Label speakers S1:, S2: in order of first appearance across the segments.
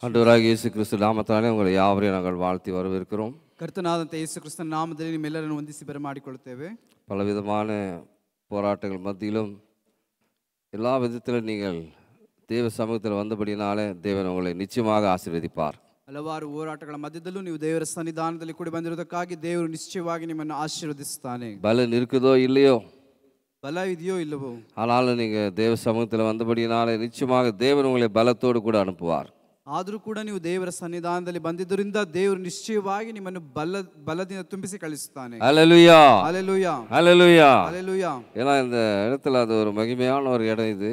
S1: ஆண்டவராகிய இயேசு கிறிஸ்து நாமத்தாலே உங்களை யாவரையும் நாங்கள் வாழ்த்தி வரவேற்கிறோம்.
S2: ಕರ್ತನಾದಂಥ ಯೇಸು ಕ್ರಿಸ್ತನ ನಾಮದಲ್ಲಿ ನಿಮ್ಮೆಲ್ಲರನ್ನು ವಂದಿಸಿ ಬರಮಾಡಿಕೊಳ್ಳುತ್ತೇವೆ.
S1: பலவிதமான போராட்டங்கள் மத்தியிலும் எல்லா விதத்திலும் நீங்கள் தேவ சமூகத்தில் வந்தபடினாலே தேவன் உங்களை நிச்சயமாக ஆசீர்வதிப்பார்.
S2: ಹಲವಾರು ಹೋರಾಟಗಳ ಮಧ್ಯದಲ್ಲೂ ನೀವು ದೇವರ ಸನ್ನಿಧಾನದಲ್ಲಿ ಕೂಡಿ ಬಂದಿರುವುದಕ್ಕಾಗಿ ದೇವರು ನಿಶ್ಚಯವಾಗಿ ನಿಮ್ಮನ್ನು ಆಶೀರ್ವದಿಸುತ್ತಾನೆ.
S1: பலன் இருக்குதோ இல்லையோ,
S2: ಬಲ ಇದೆಯೋ ಇಲ್ಲವೋ,
S1: ஆனாலும் நீங்கள் தேவ சமூகத்தில் வந்தபடினாலே நிச்சயமாக தேவன் உங்களை பலத்தோடு கூட அனுப்புவார்.
S2: ಆದರೂ ಕೂಡ ನೀವು ದೇವರ ಸನ್ನಿಧಾನದಲ್ಲಿ ಬಂದಿದ್ದರಿಂದ ದೇವರು ನಿಶ್ಚಯವಾಗಿ ನಿಮ್ಮನ್ನು ಬಲದಿಂದ ತುಂಬಿಸಿ ಕಳಿಸುತ್ತಾನೆ.
S1: ஹல்லேலூயா,
S2: ಹಲ್ಲೆಲೂಯಾ,
S1: ஹல்லேலூயா.
S2: ಹಲ್ಲೆಲೂಯಾ.
S1: ஏன்னா இந்த இடத்துல அது ஒரு மகிமையான ஒரு இடம், இது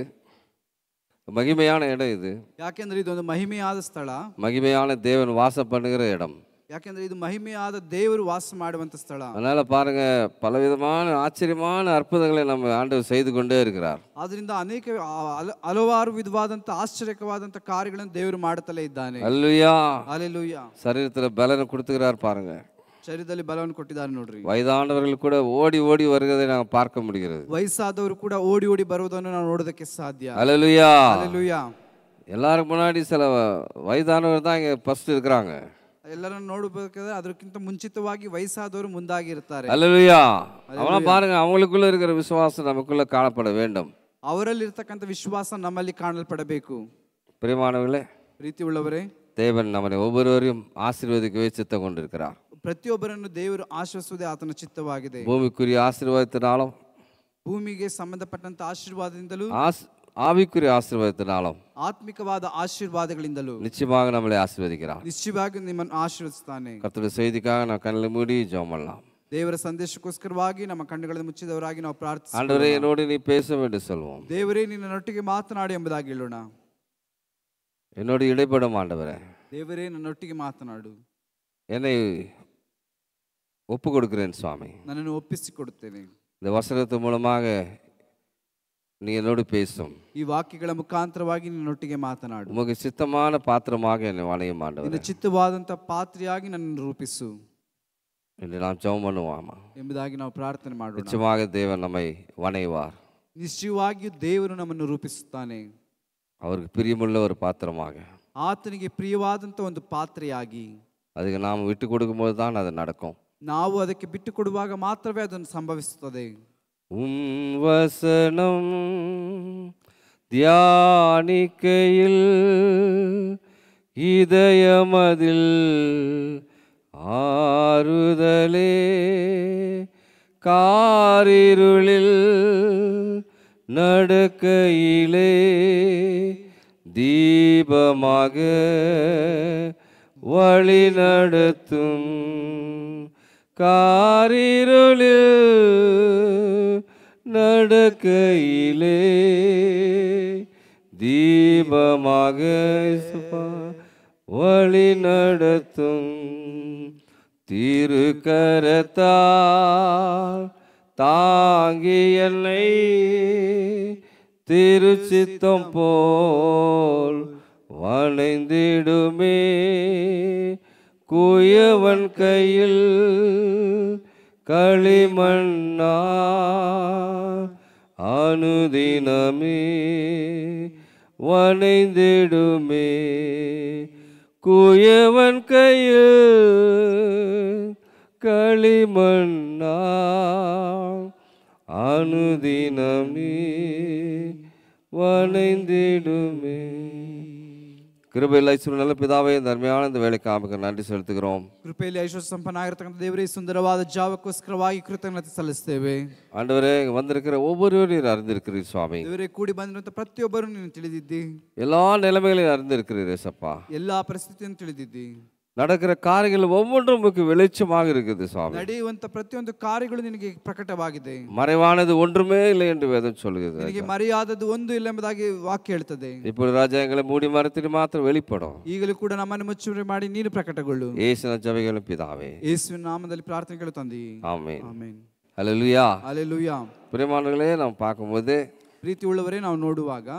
S1: மகிமையான இடம். இது
S2: ಯಾಕೆಂದ್ರೆ ಇದೊಂದು ಮಹಿಮೆಯಾದ ಸ್ಥಳ,
S1: மகிமையான தேவன் வாசம் பண்ணுகிற இடம்.
S2: ಯಾಕೆಂದ್ರೆ ಇದು ಮಹಿಮೆಯಾದ ದೇವರು ವಾಸ ಮಾಡುವಂತ ಸ್ಥಳ.
S1: அதனால பாருங்க, பலவிதமான ஆச்சரியமான அற்புதங்களை நம்ம ஆண்டவர் செய்து கொண்டே இருக்கிறார்.
S2: ಆದ್ರಿಂದ ಅನೇಕ ಹಲವಾರು ವಿಧವಾದಂತ ಆಶ್ಚರ್ಯಕವಾದಂತ ಕಾರ್ಯಗಳನ್ನು ದೇವರು ಮಾಡುತ್ತಲೇ ಇದ್ದಾನೆ.
S1: அல்லேலூயா.
S2: ಹಲ್ಲೆಲೂಯಾ.
S1: சரீரத்துல பலனை கொடுத்துக்கிறார் பாருங்க.
S2: ಶರೀರದಲ್ಲಿ ಬಲವನ್ನು ಕೊಟ್ಟಿದ್ದಾರೆ ನೋಡ್ರಿ.
S1: வயதானவர்கள் கூட ஓடி ஓடி வருகிறதை நாங்கள் பார்க்க முடிகிறது.
S2: ವಯಸ್ಸಾದವರು ಕೂಡ ಓಡಿ ಓಡಿ ಬರುವುದನ್ನು ನಾವು ನೋಡೋದಕ್ಕೆ ಸಾಧ್ಯ.
S1: அல்லேலூயா.
S2: ಹಲ್ಲೆಲೂಯಾ.
S1: எல்லாரும் முன்னாடி சில வயதானவர் தான் இங்க ஃபர்ஸ்ட் இருக்கிறாங்க.
S2: ಎಲ್ಲರನ್ನು ನೋಡಬೇಕಾದ್ರೆ ಅದಕ್ಕಿಂತ ಮುಂಚಿತವಾಗಿ ವಯಸ್ಸಾದವರು ಮುಂದಾಗಿರ್ತಾರೆ.
S1: அல்லேலூயா. அவங்கள பாருங்க, அவங்களுக்குள்ள இருக்கிற விசுவாசம் நமக்குள்ள காணப்பட வேண்டும்.
S2: ಅವರಲ್ಲಿ ಇರ್ತಕ್ಕಂಥ ವಿಶ್ವಾಸ ನಮ್ಮಲ್ಲಿ ಕಾಣಲ್ಪಡಬೇಕು.
S1: பிரியமானவர்களே,
S2: ಪ್ರೀತಿ ಉಳ್ಳವರೇ,
S1: தேவன் நம்மை ஒவ்வொருவரையும் ஆசீர்வதிக்கவே சித்தம் கொண்டிருக்கிறார்.
S2: ಪ್ರತಿಯೊಬ್ಬರನ್ನು ದೇವರು ಆಶೀರ್ವದಿಸುವುದೇ ಆತನ ಚಿತ್ತವಾಗಿದೆ.
S1: பூமிக்குரிய ஆசீர்வாதத்தினாலும்
S2: ಭೂಮಿಗೆ ಸಂಬಂಧಪಟ್ಟಂತ ಆಶೀರ್ವಾದದಿಂದಲೂ
S1: ஆவிக்குரிய ஆசீர்வாதத்தினாலும்
S2: ಆತ್ಮಿಕವಾದ ಆಶೀರ್ವಾದಗಳಿಂದಲೂ
S1: நிச்சயமாக நம்மளை ஆசீர்வதிக்கிறார்.
S2: ನಿಶ್ಚಯವಾಗಿ ನಿಮ್ಮನ್ನು ಆಶೀರ್ವದಿಸುತ್ತಾನೆ.
S1: கர்த்தருடைய செய்திக்காக நான் கண்ணில் மூடி ஜெபம் பண்ணலாம்.
S2: ದೇವರ ಸಂದೇಶಕ್ಕೋಸ್ಕರವಾಗಿ ನಮ್ಮ ಕಣ್ಣುಗಳನ್ನು ಮುಚ್ಚಿದವರಾಗಿ ನಾವು ಪ್ರಾರ್ಥಿಸೋಣ.
S1: ஆண்டவரே, என்னோடு நீ பேசும் என்று சொல்வோம்.
S2: ದೇವರೇ, ನಿನ್ನೊಟ್ಟಿಗೆ ಮಾತನಾಡಿ ಎಂಬುದಾಗಿ ಹೇಳೋಣ.
S1: என்னோடு இடைப்படும் ஆண்டவரே,
S2: ದೇವರೇ, ನನ್ನೊಟ್ಟಿಗೆ ಮಾತನಾಡು.
S1: என்னை ஒப்பு கொடுக்கிறேன் சுவாமி.
S2: ನನ್ನನ್ನು ಒಪ್ಪಿಸಿಕೊಡುತ್ತೇನೆ.
S1: இந்த வசனத்து மூலமாக நீ என்னோடு பேசும்.
S2: ಈ ವಾಕ್ಯಗಳ ಮುಖಾಂತರವಾಗಿ ನಿನ್ನೊಟ್ಟಿಗೆ ಮಾತನಾಡು.
S1: உமக்கு சித்தமான பாத்திரமாக என்னை வணையும்
S2: ನಿನ್ನ
S1: ஆண்டவரே.
S2: ಚಿತ್ತವಾದಂತ ಪಾತ್ರೆಯಾಗಿ ನನ್ನನ್ನು ರೂಪಿಸು
S1: என்று நாம் ஜெபம் பண்ணுவோமா?
S2: ಎಂಬುದಾಗಿ ನಾವು ಪ್ರಾರ್ಥನೆ ಮಾಡೋಣ.
S1: நிச்சயமாக தேவன் நம்மை வணைவார்.
S2: ನಿಶ್ಚಯವಾಗಿಯೂ ದೇವರು ನಮ್ಮನ್ನು ರೂಪಿಸುತ್ತಾನೆ.
S1: அவருக்கு பிரியமுள்ள ஒரு பாத்திரமாக,
S2: ಆತನಿಗೆ ಪ್ರಿಯವಾದಂತ ಒಂದು ಪಾತ್ರೆಯಾಗಿ.
S1: அதுக்கு நாம் விட்டு கொடுக்கும்போது தான் அது நடக்கும்.
S2: ನಾವು ಅದಕ್ಕೆ ಬಿಟ್ಟು ಕೊಡುವಾಗ ಮಾತ್ರವೇ ಅದನ್ನು ಸಂಭವಿಸುತ್ತದೆ.
S1: உம் வசனம் தியானிக்கையில் இதயமதில் ஆறுதலே, காரிருளில் நடக்கையிலே தீபமாக வழி நடத்தும், காரிருளில் நடக்கையிலே தீபமாக வழி நடத்தும், திருக்கரத்தால் தாங்கி என்னை திருச்சித்தம் போல் வணைந்திடுமே, குயவன் கையில் களிமண்ணா அனுதினமே வணைந்திடுமே, குயவன் கையில் களிமண்ணா அனுதினமே வணைந்திடுமே. கிருபையில் ஐஸ்வர்ய நல்ல பிதாவே, இந்த அருமையான இந்த வேலைக்கு ஆமக்கு நன்றி செலுத்துகிறோம்.
S2: ಕೃಪೆಯಲ್ಲಿ ಐಶ್ವರ್ಯ ಸಂಪನ್ನಾಗಿರತಕ್ಕಂಥ ದೇವರೇ, ಸುಂದರವಾದ ಜಾವಕ್ಕೋಸ್ಕರವಾಗಿ ಕೃತಜ್ಞತೆ ಸಲ್ಲಿಸ್ತೇವೆ.
S1: ஆண்டவரே, இங்க வந்திருக்கிற ஒவ்வொருவரும் நீர் அறிந்திருக்கிறீர் சுவாமி.
S2: ದೇವರೇ, ಕೂಡಿ ಬಂದಿರುವಂತ ಪ್ರತಿಯೊಬ್ಬರು ನೀನು ತಿಳಿದಿದ್ದಿ.
S1: எல்லா நிலைமைகளையும் அறிந்திருக்கிறீர் ஏசப்பா.
S2: ಎಲ್ಲಾ ಪರಿಸ್ಥಿತಿಯನ್ನು ತಿಳಿದಿದ್ದಿ.
S1: நடக்கிற காரியங்கள் ஒவ்வொன்றும் உங்களுக்கு வெளிச்சமாக இருக்குது சுவாமி.
S2: ನಡೆಯುವಂತ ಪ್ರತಿಯೊಂದು ಕಾರ್ಯಗಳು ನಿನಗೆ ಪ್ರಕಟವಾಗಿದೆ.
S1: மறைவானது ஒன்றுமே இல்லை என்று வேதம் சொல்கிறது.
S2: ನಿನಗೆ ಮರೆಯಾದದ್ದು ಒಂದು ಇಲ್ಲ ಎಂಬುದಾಗಿ ವಾಕ್ಯ ಹೇಳ್ತದೆ.
S1: இப்பொழுது ராஜா எங்களை மூடி மறைத்து மாத்திரம் வெளிப்படும்.
S2: ಈಗಲೂ ಕೂಡ ನಮ್ಮನ್ನು ಮುಚ್ಚುಮರೆ ಮಾಡಿ ನೀನು ಪ್ರಕಟಗೊಳ್ಳು.
S1: இயேசுவின் ஜெபங்களும் பிதாவே,
S2: ಯೇಸುವಿನ ನಾಮದಲ್ಲಿ ಪ್ರಾರ್ಥನೆಗಳು ತಂದಿ.
S1: ஆமென்.
S2: ಆಮೆನ್.
S1: ஹல்லேலூயா.
S2: ಹಲ್ಲೆಲೂಯಾ.
S1: பிரியமானவர்களே, நாம் பார்க்கும்போது
S2: ಪ್ರೀತಿ ಉಳ್ಳವರೇ, ನಾವು ನೋಡುವಾಗ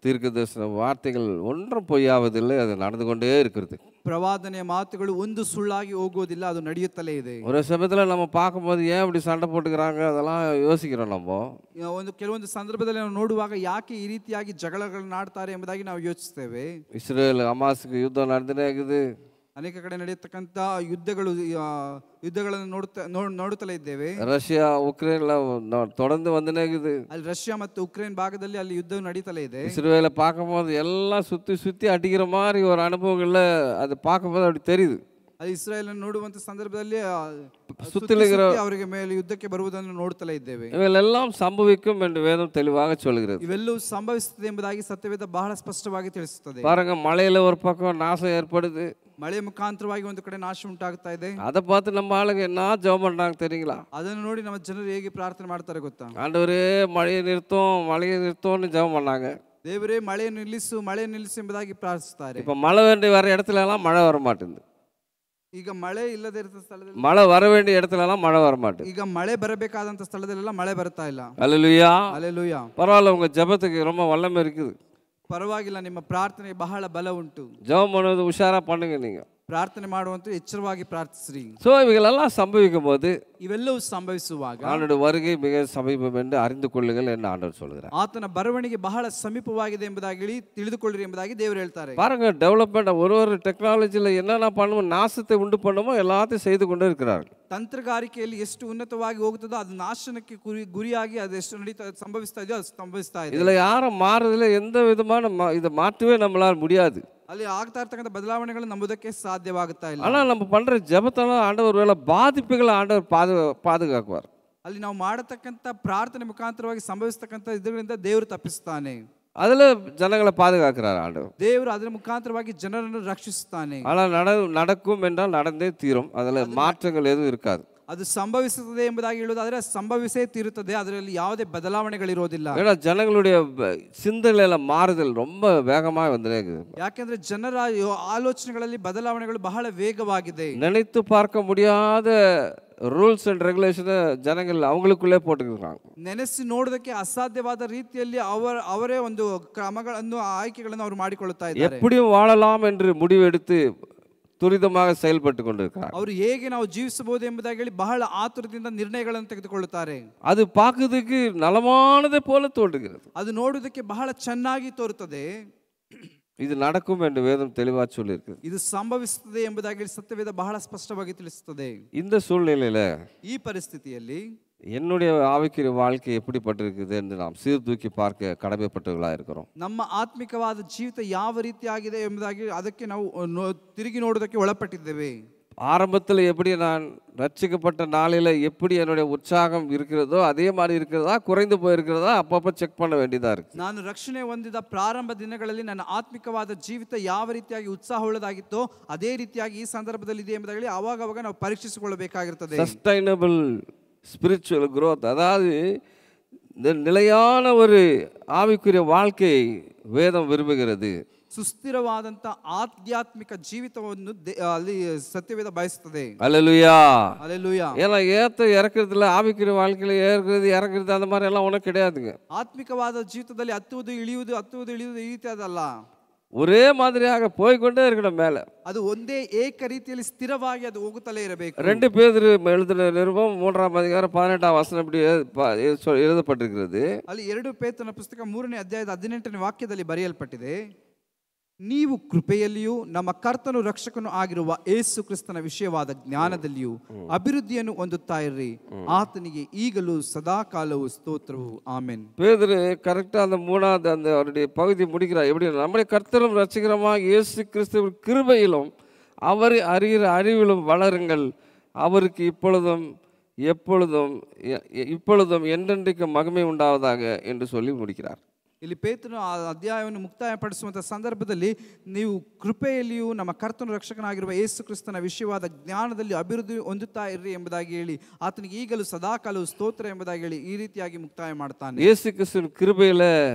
S1: தீர்க்க தரிசன வார்த்தைகள் ஒன்றும் பொய்யாவதில்லை, அது நடந்து கொண்டே இருக்கிறது.
S2: ಪ್ರವಾದನೆಯ ಮಾತುಗಳು ಒಂದು ಸುಳ್ಳಾಗಿ ಹೋಗುವುದಿಲ್ಲ, ಅದು ನಡೆಯುತ್ತಲೇ ಇದೆ.
S1: ஒரு சமயத்தில் நம்ம பார்க்கும்போது ஏன் இப்படி சண்டை போட்டுக்கிறாங்க அதெல்லாம் யோசிக்கிறோம். நம்ம
S2: ಕೆಲವೊಂದು ಸಂದರ್ಭದಲ್ಲಿ ನಾವು ನೋಡುವಾಗ ಯಾಕೆ ಈ ರೀತಿಯಾಗಿ ಜಗಳಗಳನ್ನು ಆಡ್ತಾರೆ ಎಂಬುದಾಗಿ ನಾವು ಯೋಚಿಸ್ತೇವೆ.
S1: இஸ்ரேல் ஹமாஸுக்கு யுத்தம் நடந்துனே இருக்குது.
S2: ಅನೇಕ ಕಡೆ ನಡೆಯತಕ್ಕಂಥ ಯುದ್ಧಗಳನ್ನು ನೋಡುತ್ತಲೇ ಇದ್ದೇವೆ.
S1: ரஷ்யா உக்ரைன்ல தொடர்ந்து வந்துனே இருக்குது.
S2: ಅಲ್ಲಿ ರಷ್ಯಾ ಮತ್ತು ಉಕ್ರೇನ್ ಭಾಗದಲ್ಲಿ ಅಲ್ಲಿ ಯುದ್ಧ ನಡೀತಲೇ ಇದೆ.
S1: இஸ்ரேலை பார்க்கும்போது எல்லாம் சுற்றி சுற்றி அடிக்கிற மாதிரி ஒரு அனுபவங்கள்ல அது பார்க்கும்போது அப்படி தெரியுது.
S2: ಅಲ್ಲಿ ಇಸ್ರಾಯೇಲ್ ನೋಡುವಂತ ಸಂದರ್ಭದಲ್ಲಿ
S1: சுத்திலுகிற
S2: ಅವರಿಗೆ ಮೇಲೆ ಯುದ್ಧಕ್ಕೆ ಬರುವುದನ್ನು ನೋಡುತ್ತಲೇ ಇದ್ದೇವೆ.
S1: இவையெல்லாம் சம்பவிக்கும் என்று வேதம் தெளிவாக சொல்கிறது.
S2: ಇವೆಲ್ಲವೂ ಸಂಭವಿಸುತ್ತದೆ ಎಂಬುದಾಗಿ ಸತ್ಯವೇದ ಬಹಳ ಸ್ಪಷ್ಟವಾಗಿ ತಿಳಿಸುತ್ತದೆ.
S1: பாருங்க, மழையில ஒரு பக்கம் நாசம் ஏற்படுது,
S2: ಮಳೆಯ ಮುಖಾಂತರವಾಗಿ ಒಂದು ಕಡೆ ನಾಶ ಉಂಟಾಗ್ತಾ ಇದೆ.
S1: அதை பார்த்து நம்ம ஆளுங்க என்ன ஜெபம் பண்றாங்க தெரியுங்களா?
S2: ಅದನ್ನು ನೋಡಿ ನಮ್ಮ ಜನರು ಹೇಗೆ ಪ್ರಾರ್ಥನೆ ಮಾಡ್ತಾರೆ ಗೊತ್ತಾ?
S1: ஆண்டவரே மழையை நிறுத்தோம்னு ஜெபம் பண்ணாங்க.
S2: ದೇವರೇ ಮಳೆಯನ್ನು ನಿಲ್ಲಿಸು ಎಂಬುದಾಗಿ ಪ್ರಾರ್ಥಿಸುತ್ತಾರೆ.
S1: இப்ப மழை வேண்டிய வர இடத்துல எல்லாம் மழை வர மாட்டேங்குது.
S2: ಈಗ ಮಳೆ ಇಲ್ಲದೆ ಇರುವ ಸ್ಥಳದಲ್ಲಿ
S1: மழை வர வேண்டிய இடத்துல எல்லாம் மழை வர மாட்டேங்குது.
S2: ಈಗ ಮಳೆ ಬರಬೇಕಾದಂತ ಸ್ಥಳದಲ್ಲೆಲ್ಲ ಮಳೆ ಬರ್ತಾ ಇಲ್ಲ.
S1: அல்லேலூயா,
S2: அல்லேலೂಯಾ.
S1: பரவாயில்ல, உங்க ஜெபத்துக்கு ரொம்ப வல்லமை இருக்குது.
S2: ಪರವಾಗಿಲ್ಲ, ನಿಮ್ಮ ಪ್ರಾರ್ಥನೆಗೆ ಬಹಳ ಬಲ ಉಂಟು.
S1: ஜெபம் பண்ணுவது உஷாரா பண்ணுங்க. நீங்க
S2: ಪ್ರಾರ್ಥನೆ ಮಾಡುವಂತ ಎಚ್ಚರವಾಗಿ ಪ್ರಾರ್ಥಿಸ್ರಿ.
S1: சோ இவைகளெல்லாம் சம்பவிக்கும் போது,
S2: ಇವೆಲ್ಲವೂ ಸಂಭವಿಸುವಾಗ
S1: ஆண்டவருடைய வருகை மிக சமீபம் என்று அறிந்து கொள்ளுங்கள் என்று ஆண்டவர் சொல்கிறார்.
S2: ಆತನ ಬರವಣಿಗೆ ಬಹಳ ಸಮೀಪವಾಗಿದೆ ಎಂಬುದಾಗಿ ತಿಳಿದುಕೊಳ್ಳಿರಿ ಎಂಬುದಾಗಿ ದೇವರು ಹೇಳ್ತಾರೆ.
S1: பாருங்க, டெவலப்மெண்ட் ஒரு டெக்னாலஜில என்னென்ன பண்ணுமோ, நாசத்தை உண்டு பண்ணுமோ எல்லாத்தையும் செய்து கொண்டே இருக்கிறார்கள்.
S2: ತಂತ್ರಗಾರಿಕೆಯಲ್ಲಿ ಎಷ್ಟು ಉನ್ನತವಾಗಿ ಹೋಗುತ್ತದೋ ಅದು ನಾಶನಕ್ಕೆ ಗುರಿಯಾಗಿ ಅದು ಎಷ್ಟು ಸಂಭವಿಸ್ತಾ ಇದೆಯೋ ಅದು ಸಂಭವಿಸ್ತಾ ಇದೆ.
S1: இதுல யாரும் மாறுதல எந்த விதமான இதை மாற்றவே நம்மளால முடியாது.
S2: ಅಲ್ಲಿ ಆಗ್ತಾ ಇರ್ತಕ್ಕಂಥ ಬದಲಾವಣೆಗಳು ನಂಬುದಕ್ಕೆ ಸಾಧ್ಯವಾಗುತ್ತಾ ಇಲ್ಲ.
S1: ஆனா நம்ம பண்ற ஜெபத்தால ஆண்டவர் வேலை பாதிப்புகளை ஆண்டவர் பாதுகாக்குவார்.
S2: ಅಲ್ಲಿ ನಾವು ಮಾಡತಕ್ಕಂಥ ಪ್ರಾರ್ಥನೆ ಮುಖಾಂತರವಾಗಿ ಸಂಭವಿಸತಕ್ಕಂಥ ಇದರಿಂದ ದೇವರು ತಪ್ಪಿಸ್ತಾನೆ.
S1: அதுல ஜனங்களை பாதுகாக்கிறார் ஆண்டவர்.
S2: ದೇವರು ಅದರ ಮುಖಾಂತರವಾಗಿ ಜನರನ್ನು ರಕ್ಷಿಸುತ್ತಾನೆ.
S1: ஆனா நடக்கும் என்றால் நடந்தே தீரும். அதுல மாற்றங்கள் எதுவும் இருக்காது.
S2: ಅದು ಸಂಭವಿಸುತ್ತದೆ ಎಂಬುದಾಗಿ ಹೇಳುವುದಾದ್ರೆ ಸಂಭವಿಸೇ ತೀರುತ್ತದೆ, ಅದರಲ್ಲಿ ಯಾವುದೇ ಬದಲಾವಣೆಗಳಿರೋದಿಲ್ಲ.
S1: ஏன்னா ஜனங்களுடைய சிந்தனையில மாறுதல் ரொம்ப வேகமாக வந்துட்டே இருக்குது.
S2: ಯಾಕೆಂದ್ರೆ ಜನರ ಆಲೋಚನೆಗಳಲ್ಲಿ ಬದಲಾವಣೆಗಳು ಬಹಳ ವೇಗವಾಗಿದೆ.
S1: நினைத்து பார்க்க முடியாத ರೂಲ್ಸ್ ಅಂಡ್ ರೆಗ್ಯುಲೇಷನ್ ಜನಗಳು ಅವங்களுக்குள்ளே போட்டுக்கிறாங்க.
S2: ನೆನೆಸಿ ನೋಡೋದಕ್ಕೆ ಅಸಾಧ್ಯವಾದ ರೀತಿಯಲ್ಲಿ ಅವರೇ ಒಂದು ಕ್ರಮಗಳನ್ನು ಆಯ್ಕೆಗಳನ್ನು ಅವರು ಮಾಡಿಕೊಳ್ಳುತ್ತಾ ಇದ್ದಾರೆ.
S1: எப்படியும் வாழலாம் என்று முடிவெடுத்து துரிதமாக செயல்பட்டு கொண்டிருக்கிறார்.
S2: ಅವರು ಹೇಗೆ ನಾವು ಜೀವಿಸಬಹುದು ಎಂಬುದಾಗಿ ಹೇಳಿ ಬಹಳ ಆತುರದಿಂದ ನಿರ್ಣಯಗಳನ್ನು ತೆಗೆದುಕೊಳ್ಳುತ್ತಾರೆ.
S1: அது பார்க்கிறதுக்கு நலமானதை போல தோன்றுகிறது.
S2: ಅದು ನೋಡುವುದಕ್ಕೆ ಬಹಳ ಚೆನ್ನಾಗಿ ತೋರುತ್ತದೆ.
S1: இது நடக்கும் என்று வேதம் தெளிவாக சொல்லியிருக்கு.
S2: ಇದು ಸಂಭವಿಸುತ್ತದೆ ಎಂಬುದಾಗಿ ಸತ್ಯವೇದ ಬಹಳ ಸ್ಪಷ್ಟವಾಗಿ ತಿಳಿಸುತ್ತದೆ.
S1: இந்த சூழ்நிலையில
S2: ಈ ಪರಿಸ್ಥಿತಿಯಲ್ಲಿ
S1: என்னுடைய ஆவிக்குரிய வாழ்க்கை எப்படிப்பட்டிருக்குது என்று நாம் சீர்தூக்கி பார்க்க கடமைப்பட்டவர்களாக இருக்கிறோம்.
S2: ನಮ್ಮ ಆತ್ಮಿಕವಾದ ಜೀವಿತ ಯಾವ ರೀತಿಯಾಗಿದೆ ಎಂಬುದಾಗಿ ಅದಕ್ಕೆ ನಾವು ತಿರುಗಿ ನೋಡೋದಕ್ಕೆ ಒಳಪಟ್ಟಿದ್ದೇವೆ.
S1: ஆரம்பத்தில் எப்படி நான் ரட்சிக்கப்பட்ட நாளில் எப்படி என்னுடைய உற்சாகம் இருக்கிறதோ அதே மாதிரி இருக்கிறதா, குறைந்து போயிருக்கிறதா, அப்பப்போ செக் பண்ண வேண்டியதாக இருக்குது.
S2: ನಾನು ರಕ್ಷಣೆ ಹೊಂದಿದ ಪ್ರಾರಂಭ ದಿನಗಳಲ್ಲಿ ನನ್ನ ಆತ್ಮಿಕವಾದ ಜೀವಿತ ಯಾವ ರೀತಿಯಾಗಿ ಉತ್ಸಾಹವುಳ್ಳದಾಗಿತ್ತೋ ಅದೇ ರೀತಿಯಾಗಿ ಈ ಸಂದರ್ಭದಲ್ಲಿ ಇದೆ ಎಂಬುದಾಗಿ ಅವಾಗ ನಾವು ಪರೀಕ್ಷಿಸಿಕೊಳ್ಳಬೇಕಾಗಿರುತ್ತದೆ.
S1: ಸಸ್ಟೈನಬಲ್ ஸ்பிரிச்சுவல் growth, அதாவது நிலையான ஒரு ஆவிக்குரிய வாழ்க்கையை வேதம் விரும்புகிறது.
S2: ಸುಸ್ಥಿರವಾದಂತ ಆಧ್ಯಾತ್ಮಿಕ ಜೀವಿತವನ್ನು ಅಲ್ಲಿ ಸತ್ಯವೇದ ಬಯಸುತ್ತದೆ.
S1: அல்லேலூயா,
S2: அல்லேலூயா.
S1: ஏன்னா ஏத்த இறக்குறதுல ஆவிக்குரிய வாழ்க்கையில ஏறுறது இறக்குறது அந்த மாதிரி எல்லாம் ஒன்றும் கிடையாதுங்க.
S2: ಆತ್ಮಿಕವಾದ ಜೀವಿತದಲ್ಲಿ ಹತ್ತುವುದು ಇಳಿಯುವುದು ಈ ರೀತಿಯಾದಲ್ಲ.
S1: ஒரೇ மாதிரியாக போய்கொண்டே இருக்கணும் மேல.
S2: ಅದು ಒಂದೇ ಏಕ ರೀತಿಯಲ್ಲಿ ಸ್ಥಿರವಾಗಿ ಅದು ಹೋಗುತ್ತಲೇ ಇರಬೇಕು.
S1: 2 பேதுரு எழுதின நிருபம் 3ஆம் அதிகாரம் 18ஆம் வசனம் இப்படி எழுதப்பட்டிருக்கிறது.
S2: ಅಲ್ಲಿ 2 ಪೇತ್ರನ ಪುಸ್ತಕ 3ನೇ ಅಧ್ಯಾಯದ 18ನೇ ವಾಕ್ಯದಲ್ಲಿ ಬರೆಯಲ್ಪಟ್ಟಿದೆ, ನೀವು ಕೃಪೆಯಲ್ಲಿಯೂ ನಮ್ಮ ಕರ್ತನು ರಕ್ಷಕನು ಆಗಿರುವ ಯೇಸು ಕ್ರಿಸ್ತನ ವಿಷಯವಾದ ಜ್ಞಾನದಲ್ಲಿಯೂ ಅಭಿವೃದ್ಧಿಯನ್ನು ಹೊಂದುತ್ತಾ ಇರ್ರಿ, ಆತನಿಗೆ ಈಗಲೂ ಸದಾಕಾಲವೂ ಸ್ತೋತ್ರವು. ಆಮೆನ್.
S1: பேதுரு கரெக்டா அந்த 3வது அந்த அவருடைய பகுதி முடிக்கிறார். எப்படி நம்முடைய கர்த்தரும் ரட்சகருமாக இயேசு கிறிஸ்துவின் கிருபையிலும் அவரை அறிகிற அறிவிலும் வளருங்கள், அவருக்கு இப்பொழுதும் என்றென்றைக்கு மகிமை உண்டாவதாக என்று சொல்லி முடிக்கிறார்.
S2: ಇಲ್ಲಿ ಪೇತ್ರನು ಆ ಅಧ್ಯಾಯವನ್ನು ಮುಕ್ತಾಯಪಡಿಸುವಂಥ ಸಂದರ್ಭದಲ್ಲಿ ನೀವು ಕೃಪೆಯಲ್ಲಿಯೂ ನಮ್ಮ ಕರ್ತನ ರಕ್ಷಕನಾಗಿರುವ ಯೇಸು ಕ್ರಿಸ್ತನ ವಿಷಯವಾದ ಜ್ಞಾನದಲ್ಲಿ ಅಭಿವೃದ್ಧಿ ಹೊಂದುತ್ತಾ ಇರ್ರಿ ಎಂಬುದಾಗಿ ಹೇಳಿ ಆತನಿಗೆ ಈಗಲೂ ಸದಾಕಾಲವೂ ಸ್ತೋತ್ರ ಎಂಬುದಾಗಿ ಹೇಳಿ ಈ ರೀತಿಯಾಗಿ ಮುಕ್ತಾಯ ಮಾಡ್ತಾನೆ.
S1: ಯೇಸು ಕ್ರಿಸ್ತನ ಕೃಪೆயில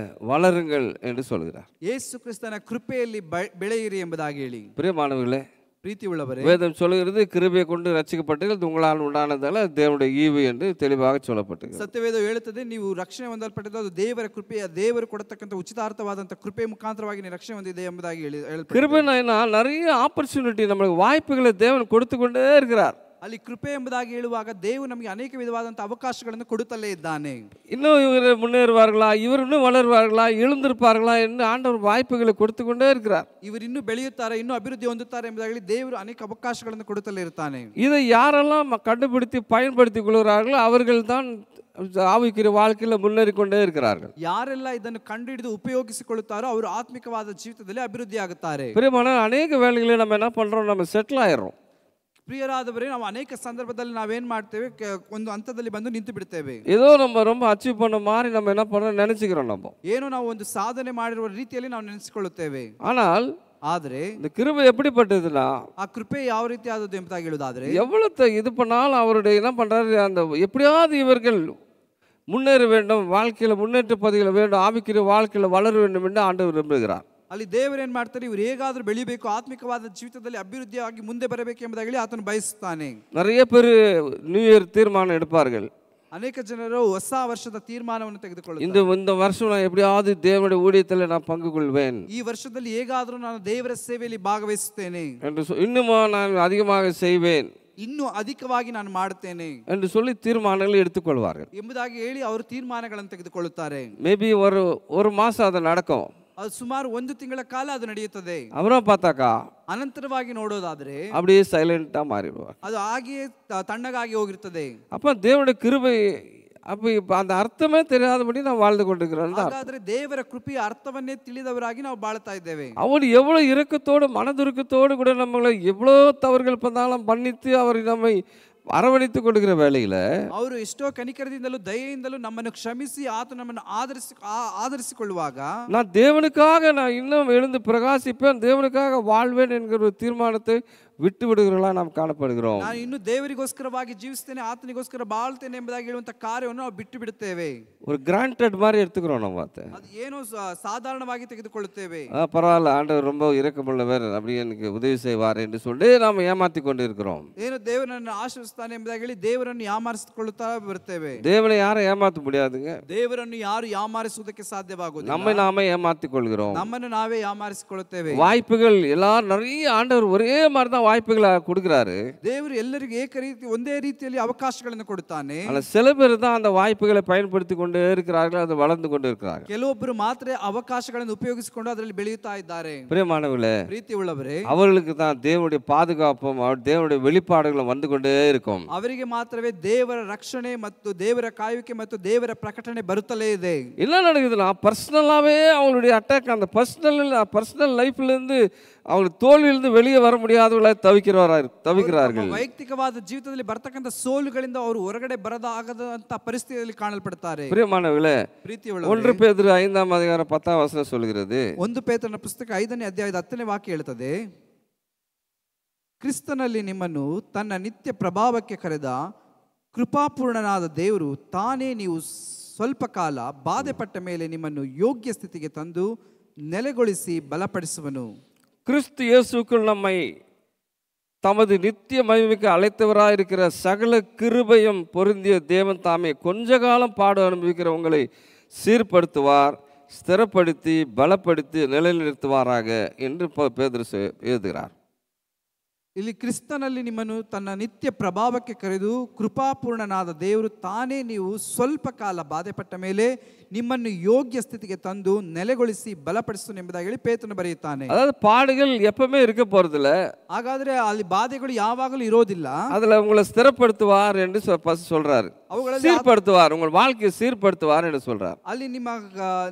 S1: வளருங்கள் என்று சொல்கிறார்.
S2: ಯೇಸು ಕ್ರಿಸ್ತನ ಕೃಪೆಯಲ್ಲಿ ಬೆಳೆಯಿರಿ ಎಂಬುದಾಗಿ ಹೇಳಿ.
S1: பிரியமானவர்களே,
S2: ಪ್ರೀತಿ ಉಳ್ಳವರೇ,
S1: வேதம் சொல்லுகிறது கிருபையை கொண்டு ரட்சிக்கப்பட்டீர்கள், உங்களால் உண்டானதால தேவனுடைய ஈவு என்று தெளிவாக சொல்லப்பட்டிருக்கிறது.
S2: ಸತ್ಯವೇದ ಹೇಳುತ್ತದೆ, ನೀವು ರಕ್ಷಣೆ ಹೊಂದಲ್ಪಟ್ಟಿದ್ದು ಅದು ದೇವರ ಕೃಪೆಯ, ದೇವರು ಕೊಡತಕ್ಕಂಥ ಉಚಿತಾರ್ಥವಾದಂಥ ಕೃಪೆ ಮುಖಾಂತರವಾಗಿ ನೀವು ರಕ್ಷಣೆ ಹೊಂದಿದೆ ಎಂಬುದಾಗಿ ಹೇಳಲ್ಪಟ್ಟಿದೆ.
S1: கிருபைனா நிறைய ஆப்பர்ச்சுனிட்டி, நம்மளுக்கு வாய்ப்புகளை தேவன் கொடுத்து கொண்டே இருக்கிறார்.
S2: ಅಲ್ಲಿ ಕೃಪೆ ಎಂಬುದಾಗಿ ಹೇಳುವಾಗ ದೇವರು ನಮಗೆ ಅನೇಕ ವಿಧವಾದಂಥ ಅವಕಾಶಗಳನ್ನು ಕೊಡುತ್ತಲೇ ಇದ್ದಾನೆ.
S1: இன்னும் இவர் முன்னேறுவார்களா, இவர் இன்னும் வளருவார்களா, எழுந்திருப்பார்களா என்று ஆண்டவர் வாய்ப்புகளை கொடுத்து கொண்டே இருக்கிறார்.
S2: ಇವರು ಇನ್ನೂ ಬೆಳೆಯುತ್ತಾರೆ, ಇನ್ನೂ ಅಭಿವೃದ್ಧಿ ಹೊಂದುತ್ತಾರೆ ಎಂಬುದಾಗಿ ದೇವರು ಅನೇಕ ಅವಕಾಶಗಳನ್ನು ಕೊಡುತ್ತಲೇ ಇರ್ತಾನೆ.
S1: இதை யாரெல்லாம் கண்டுபிடித்து பயன்படுத்திக் கொள்கிறார்களோ அவர்கள் தான் ஆவிக்குரிய வாழ்க்கையில் முன்னேறி கொண்டே இருக்கிறார்கள்.
S2: ಯಾರೆಲ್ಲ ಇದನ್ನು ಕಂಡುಹಿಡಿದು ಉಪಯೋಗಿಸಿಕೊಳ್ಳುತ್ತಾರೋ ಅವರು ಆತ್ಮಿಕವಾದ ಜೀವಿತದಲ್ಲಿ ಅಭಿವೃದ್ಧಿ ಆಗುತ್ತಾರೆ.
S1: பிரியமான அநேக வேலைகளை நம்ம என்ன பண்றோம், நம்ம செட்டில் ஆயிடுறோம்.
S2: ಪ್ರಿಯರಾದವರೇ, ನಾವು ಅನೇಕ ಸಂದರ್ಭದಲ್ಲಿ ನಾವೇನ್ ಮಾಡ್ತೇವೆ, ಒಂದು ಹಂತದಲ್ಲಿ ಬಂದು ನಿಂತು ಬಿಡ್ತೇವೆ.
S1: ஏதோ நம்ம ரொம்ப அச்சீவ் பண்ண மாதிரி நம்ம என்ன பண்றோம் நினைச்சுக்கிறோம். நம்ம
S2: ಏನೋ ನಾವು ಒಂದು ಸಾಧನೆ ಮಾಡಿರುವ ರೀತಿಯಲ್ಲಿ ನಾವು ನೆನೆಸಿಕೊಳ್ಳುತ್ತೇವೆ.
S1: ஆனால்
S2: ಆದ್ರೆ
S1: இந்த கிருபை எப்படிப்பட்டதுன்னா,
S2: ಆ ಕೃಪೆ ಯಾವ ರೀತಿ ಆದದ್ದು ಎಂಬುದಾಗಿ ಹೇಳುವುದಾದ್ರೆ,
S1: எவ்வளவு இது பண்ணாலும் அவருடைய என்ன பண்றாரு, அந்த எப்படியாவது இவர்கள் முன்னேற வேண்டும், வாழ்க்கையில முன்னேற்ற பதிகளை வேண்டும், ஆவிக்குரிய வாழ்க்கையில வளர வேண்டும் என்று ஆண்டவர் விரும்புகிறார்.
S2: ಅಲ್ಲಿ ದೇವರೇನ್ ಮಾಡ್ತಾರೆ, ಇವರು ಹೇಗಾದ್ರೂ ಬೆಳಿಬೇಕು, ಆತ್ಮಿಕವಾದ ಜೀವಿತದಲ್ಲಿ ಅಭಿವೃದ್ಧಿಯಾಗಿ ಮುಂದೆ ಬರಬೇಕು ಎಂಬುದಾಗಿ ಆತನು ಬಯಸುತ್ತಾನೆ.
S1: நிறைய பேர் நியூ இயர் தீர்மானம் எடுப்பார்கள்.
S2: ಅನೇಕ ಜನರು ಹೊಸ ವರ್ಷದ ತೀರ್ಮಾನವನ್ನು ತೆಗೆದುಕೊಳ್ಳುತ್ತಾರೆ.
S1: இந்த வருஷம் நான் எப்படியாவது தேவனுடைய ஊழியத்தில் நான் பங்கு கொள்வேன்,
S2: ಈ ವರ್ಷದಲ್ಲಿ ಹೇಗಾದ್ರೂ ನಾನು ದೇವರ ಸೇವೆಯಲ್ಲಿ ಭಾಗವಹಿಸುತ್ತೇನೆ
S1: என்று இன்னுமா நான் அதிகமாக செய்வேன்
S2: ಇನ್ನೂ ಅಧಿಕವಾಗಿ ನಾನು ಮಾಡುತ್ತೇನೆ
S1: என்று சொல்லி தீர்மானங்களை எடுத்துக்கொள்வார்கள்.
S2: ಎಂಬುದಾಗಿ ಹೇಳಿ ಅವರು ತೀರ್ಮಾನಗಳನ್ನು ತೆಗೆದುಕೊಳ್ಳುತ್ತಾರೆ.
S1: மேபி ஒரு மாசம் அது நடக்கும்.
S2: ಅದು ಸುಮಾರು 1 ತಿಂಗಳ ಕಾಲ ಅದು ನಡೆಯುತ್ತದೆ.
S1: அப்புறம் பார்த்தாக்கா
S2: ಅನಂತರವಾಗಿ ನೋಡೋದಾದ್ರೆ
S1: அப்படியே சைலண்டா மாறிடுவார்.
S2: ಅದು ಹಾಗೆಯೇ ತಣ್ಣಗಾಗಿ ಹೋಗಿರ್ತದೆ.
S1: அப்ப தேவனுடைய கிருபை, அப்ப இப்ப அந்த அர்த்தமே தெரியாதபடி நான் வாழ்ந்து கொண்டிருக்கிறோம்.
S2: ಹಾಗಾದ್ರೆ ದೇವರ ಕೃಪೆಯ ಅರ್ಥವನ್ನೇ ತಿಳಿದವರಾಗಿ ನಾವು ಬಾಳ್ತಾ ಇದ್ದೇವೆ.
S1: அவர் எவ்வளவு இரக்கத்தோடு மனதுருக்கத்தோடு கூட நம்மளை எவ்வளவு தவறுகள் பண்ணாலும் மன்னித்து அவர் நம்மை அரவணைத்து கொடுக்கிற வேளையில
S2: ಅವರು ಎಷ್ಟೋ ಕನಿಕರದಿಂದಲೂ ದಯೆಯಿಂದಲೂ ನಮ್ಮನ್ನು ಕ್ಷಮಿಸಿ ಆತ ನಮ್ಮನ್ನು ಆಧರಿಸಿಕೊಳ್ಳುವಾಗ
S1: நான் தேவனுக்காக நான் இன்னும் எழுந்து பிரகாசிப்பேன், தேவனுக்காக வாழ்வேன் என்கிற ஒரு தீர்மானத்தை விட்டு விடுகிறவர்களா நாம் காணப்படுகிறோம்.
S2: ನಾನು ಇನ್ನು ದೇವರಿಗೋಸ್ಕರವಾಗಿ ಜೀವಿಸ್ತೇನೆ, ಆತನಿಗೋಸ್ಕರ ಬಾಳ್ತೇನೆ ಎಂಬುದಾಗಿ ಹೇಳುವಂತ ಕಾರ್ಯವನ್ನು ನಾವು ಬಿಟ್ಟು ಬಿಡುತ್ತೇವೆ.
S1: ஒரு கிராண்டட் மாதிரி எடுத்துக்கிறோம். நம்ம
S2: ಅದು ಏನೋ ಸಾಧಾರಣವಾಗಿ ತೆಗೆದುಕೊಳ್ಳುತ್ತೇವೆ.
S1: பரவாயில்ல, ஆண்டவர் ரொம்ப இரக்கமுள்ளவர், அப்படி எனக்கு உதவி செய்வார் என்று சொல்லி நாம் ஏமாத்தி கொண்டு இருக்கிறோம்.
S2: ಏನು ದೇವರನ್ನು ಆಶೀರ್ವದಿಸ್ತಾನೆ ಎಂಬುದಾಗಿ ಹೇಳಿ ದೇವರನ್ನು ಯಾಮಾರಿಸಿಕೊಳ್ಳುತ್ತಾ ಬರ್ತೇವೆ.
S1: தேவனை யாரும் ஏமாத்த முடியாதுங்க.
S2: ದೇವರನ್ನು ಯಾರು ಯಾಮಾರಿಸುವುದಕ್ಕೆ ಸಾಧ್ಯವಾಗುವುದಿಲ್ಲ.
S1: நம்மை நாமே ஏமாத்திக் கொள்கிறோம்.
S2: ನಮ್ಮನ್ನು ನಾವೇ ಯಾಮಾರಿಸಿಕೊಳ್ಳುತ್ತೇವೆ.
S1: வாய்ப்புகள் எல்லாரும் நிறைய ஆண்டவர் ஒரே மாதிரி தான் வாய்ப்புகளை கொடுக்கிறாரு.
S2: ದೇವರು ಎಲ್ಲರಿಗೂ ಒಂದೇ ರೀತಿಯಲ್ಲಿ ಅವಕಾಶಗಳನ್ನು ಕೊಡುತ್ತಾನೆ.
S1: ஆனால் சில பேர் தான் அந்த வாய்ப்புகளை பயன்படுத்தி கொண்டே இருக்கிறார்கள், அது வளர்ந்து கொண்டு இருக்கிறார்கள்.
S2: ಕೆಲವೊಬ್ಬರು ಮಾತ್ರ ಅವಕಾಶಗಳನ್ನು ಉಪಯೋಗಿಸಿಕೊಂಡು ಅದರಲ್ಲಿ ಬೆಳೆಯುತ್ತಾ ಇದ್ದಾರೆ.
S1: பிரியமானவர்களே,
S2: ಪ್ರೀತಿ ಉಳ್ಳವರೇ,
S1: அவர்களுக்கு தான் தேவனுடைய பாதுகாப்பும் தேவனுடைய வெளிப்பாடுகளும் வந்து கொண்டே இருக்கும்.
S2: ಅವರಿಗೆ ಮಾತ್ರವೇ ದೇವರ ರಕ್ಷಣೆ ಮತ್ತು ದೇವರ ಕಾಯುವಿಕೆ ಮತ್ತು ದೇವರ ಪ್ರಕಟಣೆ ಬರುತ್ತಲೇ ಇದೆ.
S1: என்ன நடக்குதுன்னா, பர்சனலாவே அவங்களுடைய அட்டாக், அந்த பர்சனல் லைஃப்ல இருந்து அவங்க தோல்வியிலிருந்து வெளியே வர முடியாதவர்களாக தவிக்கிறார்கள்.
S2: ವೈಯಕ್ತಿಕವಾದ ಜೀವಿತದಲ್ಲಿ ಬರ್ತಕ್ಕಂಥ ಸೋಲುಗಳಿಂದ ಅವರು ಹೊರಗಡೆ ಬರದಾಗದಂತ ಪರಿಸ್ಥಿತಿಯಲ್ಲಿ ಕಾಣಲ್ಪಡುತ್ತಾರೆ.
S1: பிரியமானவர்களே,
S2: ಪ್ರೀತಿ
S1: 1 பேதுரு 5ஆம் அதிகாரம் 10ஆம் வசனம் சொல்கிறது.
S2: 1 ಪೇತ್ರನ ಪುಸ್ತಕ 5ನೇ ಅಧ್ಯಾಯದ 10ನೇ ವಾಕ್ಯ ಹೇಳುತ್ತದೆ, ಕ್ರಿಸ್ತನಲ್ಲಿ ನಿಮ್ಮನ್ನು ತನ್ನ ನಿತ್ಯ ಪ್ರಭಾವಕ್ಕೆ ಕರೆದ ಕೃಪಾಪೂರ್ಣನಾದ ದೇವರು ತಾನೇ ನೀವು ಸ್ವಲ್ಪ ಕಾಲ ಬಾಧೆಪಟ್ಟ ಮೇಲೆ ನಿಮ್ಮನ್ನು ಯೋಗ್ಯ ಸ್ಥಿತಿಗೆ ತಂದು ನೆಲೆಗೊಳಿಸಿ ಬಲಪಡಿಸುವನು. கிறிஸ்து இயேசுக்குள் நம்மை தமது நித்திய மகிமைக்கு அழைத்தவராயிருக்கிற சகல கிருபையும் பொருந்திய தேவன் தாமே கொஞ்ச காலம் பாடு அனுபவிக்கிற உங்களை சீர்படுத்துவார், ஸ்திரப்படுத்தி பலப்படுத்தி நிலைநிறுத்துவாராக என்று பேதுரு எழுதுகிறார். ಇಲ್ಲಿ ಕ್ರಿಸ್ತನಲ್ಲಿ ನಿಮ್ಮನ್ನು ತನ್ನ ನಿತ್ಯ ಪ್ರಭಾವಕ್ಕೆ ಕರೆದು ಕೃಪಾಪೂರ್ಣನಾದ ದೇವರು ತಾನೇ ನೀವು ಸ್ವಲ್ಪ ಕಾಲ ಬಾಧೆಪಟ್ಟ ಮೇಲೆ ನಿಮ್ಮನ್ನು ಯೋಗ್ಯ ಸ್ಥಿತಿಗೆ ತಂದು ನೆಲೆಗೊಳಿಸಿ ಬಲಪಡಿಸು ಎಂಬುದಾಗಿ ಹೇಳಿ ಪೇತ್ರನು ಬರೆಯುತ್ತಾನೆ. அதாவது பாடுகள் எப்பவுமே இருக்க போறதில்ல. ಹಾಗಾದ್ರೆ ಅಲ್ಲಿ ಬಾಧೆಗಳು ಯಾವಾಗಲೂ ಇರೋದಿಲ್ಲ. அதுல உங்களை ஸ்திரப்படுத்துவார் என்று சொல்றாரு. சீர்படுத்துவார், உங்கள் வாழ்க்கையை சீர்படுத்துவார் என்று சொல்றார். ಅಲ್ಲಿ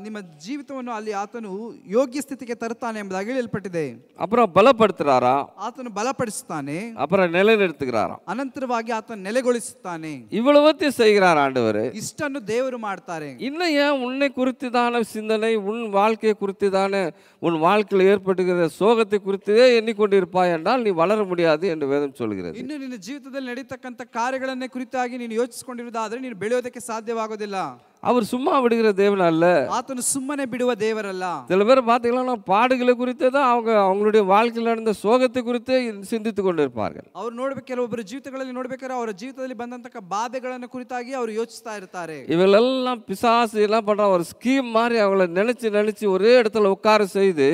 S2: ನಿಮ್ಮ ಜೀವಿತವನ್ನು ಅಲ್ಲಿ ಆತನು ಯೋಗ್ಯ ಸ್ಥಿತಿಗೆ ತರುತ್ತಾನೆ ಎಂಬುದಾಗಿ ಹೇಳಲ್ಪಟ್ಟಿದೆ. அப்புறம் பலப்படுத்துறாரா, ಆತನು ಬಲಪಡಿಸುತ್ತಾನೆ. அப்புறம் நிலைநிறுத்துகிறாரா, ಅನಂತರವಾಗಿ ಆತನು ನೆಲೆಗೊಳಿಸುತ್ತಾನೆ. இவ்வளவுத்தையும் செய்கிறார் ஆண்டவர். ಇಷ್ಟನ್ನು ದೇವರು ಮಾಡ್ತಾರೆ. இன்னும் ஏன் உன்னை குறித்துதான சிந்தனை, உன் வாழ்க்கையை குறித்துதான, உன் வாழ்க்கையில் ஏற்பட்டுகிற சோகத்தை குறித்தே எண்ணிக்கொண்டிருப்பாய் என்றால் நீ வளர முடியாது என்று வேதம் சொல்கிறது. ಇನ್ನು ನಿನ್ನ ಜೀವಿತದಲ್ಲಿ ನಡೆಯತಕ್ಕಂತ ಕಾರ್ಯಗಳನ್ನೇ ಕುರಿತಾಗಿ ನೀನು ಯೋಚಿಸಿಕೊಂಡಿರುವುದಾದರೆ ನೀನು ಬೆಳೆಯೋದಕ್ಕೆ ಸಾಧ್ಯವಾಗೋದಿಲ್ಲ.
S1: அவர் சும்மா விடுகிற தேவன் அல்ல.
S2: ಆತನು ಸುಮ್ಮನೆ ಬಿಡುವ ದೇವರಲ್ಲ.
S1: சில பேர் பார்த்தீங்கன்னா பாடுகளை குறித்தே தான் அவங்களுடைய வாழ்க்கையில் நடந்த சோகத்தை குறித்தே சிந்தித்து கொண்டு இருப்பார்கள்.
S2: ಅವರು ನೋಡ್ಬೇಕು, ಕೆಲವೊಬ್ಬರು ಜೀವಿತಗಳಲ್ಲಿ ನೋಡ್ಬೇಕಾದ್ರೆ ಅವರ ಜೀವಿತದಲ್ಲಿ ಬಂದಂತ ಬಾಧೆಗಳನ್ನು ಕುರಿತಾಗಿ ಅವರು ಯೋಚಿಸ್ತಾ ಇರ್ತಾರೆ.
S1: இவங்களெல்லாம் பிசாசு எல்லாம் பண்ற ஒரு ஸ்கீம் மாதிரி அவங்கள நினைச்சு ஒரே இடத்துல உட்கார செய்து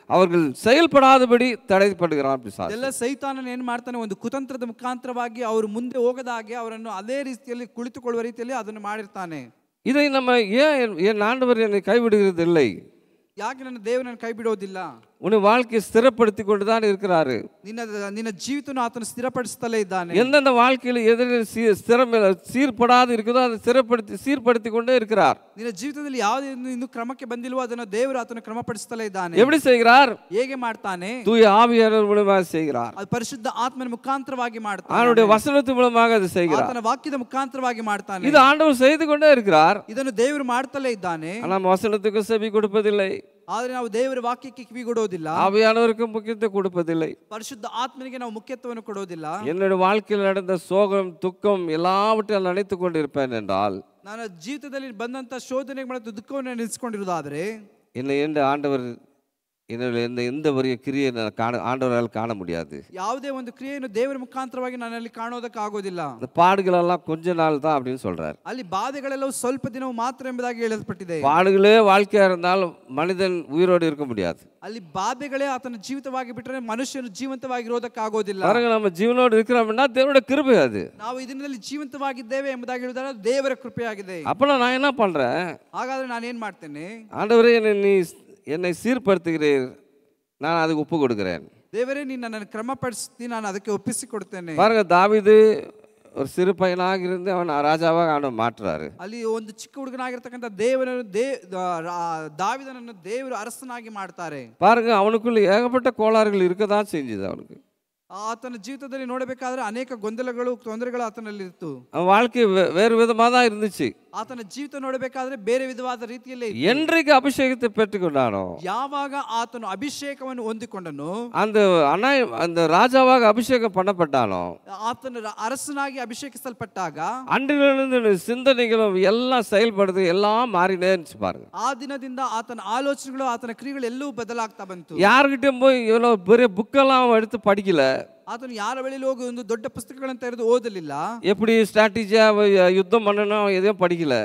S1: அவர்கள் செயல்படாதபடி தடைப்படுகிறான் பிசாசு.
S2: ಎಲ್ಲ ಸೈತಾನನು ಏನು ಮಾಡ್ತಾನೆ, ಒಂದು ಕುತಂತ್ರದ ಮುಖಾಂತರವಾಗಿ ಅವರು ಮುಂದೆ ಹೋಗದ ಹಾಗೆ ಅವರನ್ನು ಅದೇ ರೀತಿಯಲ್ಲಿ ಕುಳಿತುಕೊಳ್ಳುವ ರೀತಿಯಲ್ಲಿ ಅದನ್ನು ಮಾಡಿರ್ತಾನೆ.
S1: இதை நம்ம ஏன் ஆண்டவர் என்னை கைவிடுகிறது இல்லை,
S2: ಯಾಕೆ ನನ್ನ ದೇವರನ್ನು ಕೈ ಬಿಡೋದಿಲ್ಲ,
S1: உன் வாழ்க்கையை ஸ்திரப்படுத்தி கொண்டு தான் இருக்கிறாரு.
S2: ನಿನ್ನ ಜೀವಿತವನ್ನು ಆತನು ಸ್ಥಿರಪಡಿಸುತ್ತಲೇ ಇದ್ದಾನೆ.
S1: எந்தெந்த வாழ்க்கையில் எதிரில் சீர்படாது இருக்குதோ அதை சீர்படுத்தி கொண்டே இருக்கிறார்.
S2: ನಿನ್ನ ಜೀವಿತದಲ್ಲಿ ಯಾವುದೇ ಇನ್ನು ಕ್ರಮಕ್ಕೆ ಬಂದಿಲ್ವೋ ಅದನ್ನು ದೇವರು ಆತನು ಕ್ರಮಪಡಿಸುತ್ತಲೇ ಇದ್ದಾನೆ.
S1: எப்படி செய்கிறார்?
S2: ಹೇಗೆ ಮಾಡ್ತಾನೆ?
S1: தூய ஆவியானவர் மூலமாக செய்கிறார்.
S2: ಅದು ಪರಿಶುದ್ಧ ಆತ್ಮನ ಮುಖಾಂತರವಾಗಿ ಮಾಡ್ತಾನೆ.
S1: அவருடைய வசனத்தின் மூலமாக அது செய்கிறார்.
S2: ಆತನ ವಾಕ್ಯದ ಮುಖಾಂತರವಾಗಿ ಮಾಡ್ತಾನೆ.
S1: இது ஆண்டவர் செய்து கொண்டே இருக்கிறார்.
S2: ಇದನ್ನು ದೇವರು ಮಾಡ್ತಲೇ ಇದ್ದಾನೆ.
S1: நாம் வசனத்துக்கு செவி கொடுப்பதில்லை,
S2: ಆದರೆ ನಾವು ದೇವರ ವಾಕ್ಯಕ್ಕೆ ಕಿವಿಗೊಡೋದಿಲ್ಲ,
S1: ஆவியானவருக்கு முக்கியத்துவம் கொடுப்பதில்லை,
S2: ಪರಿಶುದ್ಧ ಆತ್ಮನಿಗೆ ನಾವು ಮುಖ್ಯತ್ವವನ್ನು ಕೊಡೋದಿಲ್ಲ.
S1: என்னுடைய வாழ்க்கையில் நடந்த சோகம் துக்கம் எல்லாவற்றையும் நினைத்து கொண்டிருப்பேன் என்றால்,
S2: ನನ್ನ ಜೀವಿತದಲ್ಲಿ ಬಂದಂತ ಶೋಧನೆ ಮತ್ತು ದುಃಖವನ್ನು ನೆನೆಸಿಕೊಂಡಿರುವುದಾದರೆ,
S1: என்னை ஆண்டவர் எந்த ஒரு கிரியை ஆண்டவரால் காண முடியாது.
S2: ಯಾವುದೇ ಒಂದು ಕ್ರಿಯೆಯನ್ನು ದೇವರ ಮುಖಾಂತರವಾಗಿ ನನ್ನಲ್ಲಿ ಕಾಣೋದಕ್ಕಾಗೋದಿಲ್ಲ.
S1: இந்த பாடுகளெல்லாம் கொஞ்ச நாள் தான் அப்படின்னு சொல்றார்.
S2: ಅಲ್ಲಿ ಬಾಧೆಗಳೆಲ್ಲವೂ ಸ್ವಲ್ಪ ದಿನವೂ ಮಾತ್ರ ಎಂಬುದಾಗಿ ಹೇಳಲ್ಪಟ್ಟಿದೆ.
S1: பாடுகளே வாழ்க்கையா இருந்தால் மனிதன் உயிரோடு இருக்க முடியாது.
S2: ಅಲ್ಲಿ ಬಾಧೆಗಳೇ ಆತನ ಜೀವಿತವಾಗಿ ಬಿಟ್ಟರೆ ಮನುಷ್ಯನು ಜೀವಂತವಾಗಿರೋದಕ್ಕಾಗೋದಿಲ್ಲ.
S1: பாருங்க, நம்ம ஜீவனோடு இருக்கிறோம்னா தேவனுடைய கிருபை அது.
S2: ನಾವು ಈ ದಿನದಲ್ಲಿ ಜೀವಂತವಾಗಿದ್ದೇವೆ ಎಂಬುದಾಗಿ ಹೇಳಿದರೆ ದೇವರ ಕೃಪೆಯಾಗಿದೆ.
S1: அப்ப நான் என்ன பண்றேன்?
S2: ಹಾಗಾದ್ರೆ ನಾನು ಏನ್ ಮಾಡ್ತೇನೆ?
S1: ஆண்டவரே, என்னை சீர்படுத்துகிறீர், நான் அதுக்கு ஒப்பு கொடுக்கிறேன்.
S2: ದೇವರೇ, ನೀನು ನನ್ನನ್ನು ಕ್ರಮಪಡಿಸ್ತಿ, ನಾನು ಅದಕ್ಕೆ ಒಪ್ಪಿಸಿಕೊಡ್ತೇನೆ.
S1: பாருங்க, தாவீது ஒரு சிறு பையனாக இருந்து அவன் ராஜாவாக ஆண்டவர் மாற்றுறாரு.
S2: ಅಲ್ಲಿ ಒಂದು ಚಿಕ್ಕ ಹುಡುಗನಾಗಿರ್ತಕ್ಕಂಥ ದಾವೀದನನ್ನು ದೇವರು ಅರಸನಾಗಿ ಮಾಡ್ತಾರೆ.
S1: பாருங்க, அவனுக்குள்ள ஏகப்பட்ட கோளாறுகள் இருக்கதான் செஞ்சது. அவனுக்கு
S2: ಆತನ ಜೀವಿತದಲ್ಲಿ ನೋಡಬೇಕಾದ್ರೆ ಅನೇಕ ಗೊಂದಲಗಳು ತೊಂದರೆಗಳು ಆತನಲ್ಲಿ ಇತ್ತು.
S1: அவன் வாழ்க்கை வேறு விதமாக தான் இருந்துச்சு.
S2: ಆತನ ಜೀವಿತ ನೋಡಬೇಕಾದ್ರೆ ಬೇರೆ ವಿಧವಾದ ರೀತಿಯಲ್ಲಿ.
S1: என்றைக்கு ಅಭಿಷೇಕத்தை பெற்றுக்கொண்டானோ,
S2: ಯಾವಾಗ ಆತನು ಅಭಿಷೇಕವನ್ನು ಹೊಂದಿಕೊಂಡನು,
S1: அந்த ராஜாவாக அபிஷேகம் பண்ணப்பட்டானோ,
S2: ಆತನ ಅರಸನಾಗಿ ಅಭಿಷೇಕಿಸಲ್ಪಟ್ಟಾಗ
S1: அன்றிலிருந்து சிந்தனைகளும் எல்லாம் செயல்படுது, எல்லாம் மாறினே இருந்துச்சு. பாருங்க,
S2: ಆ ದಿನದಿಂದ ಆತನ ಆಲೋಚನೆಗಳು ಆತನ ಕ್ರಿಯೆಗಳು ಎಲ್ಲವೂ ಬದಲಾಗ್ತಾ ಬಂತು.
S1: யாருகிட்டையும் போய் இவ்வளவு பெரிய புக்கெல்லாம் எடுத்து படிக்கல.
S2: ಆತನು ಯಾರ ಬಳಿಯಲ್ಲಿ ಹೋಗಿ ಒಂದು ದೊಡ್ಡ ಪುಸ್ತಕಗಳನ್ನು ತೆರೆದು ಓದಲಿಲ್ಲ.
S1: எப்படி ஸ்ட்ராட்டஜியா யுத்தம் பண்ணணும் எதையும் படிக்கல.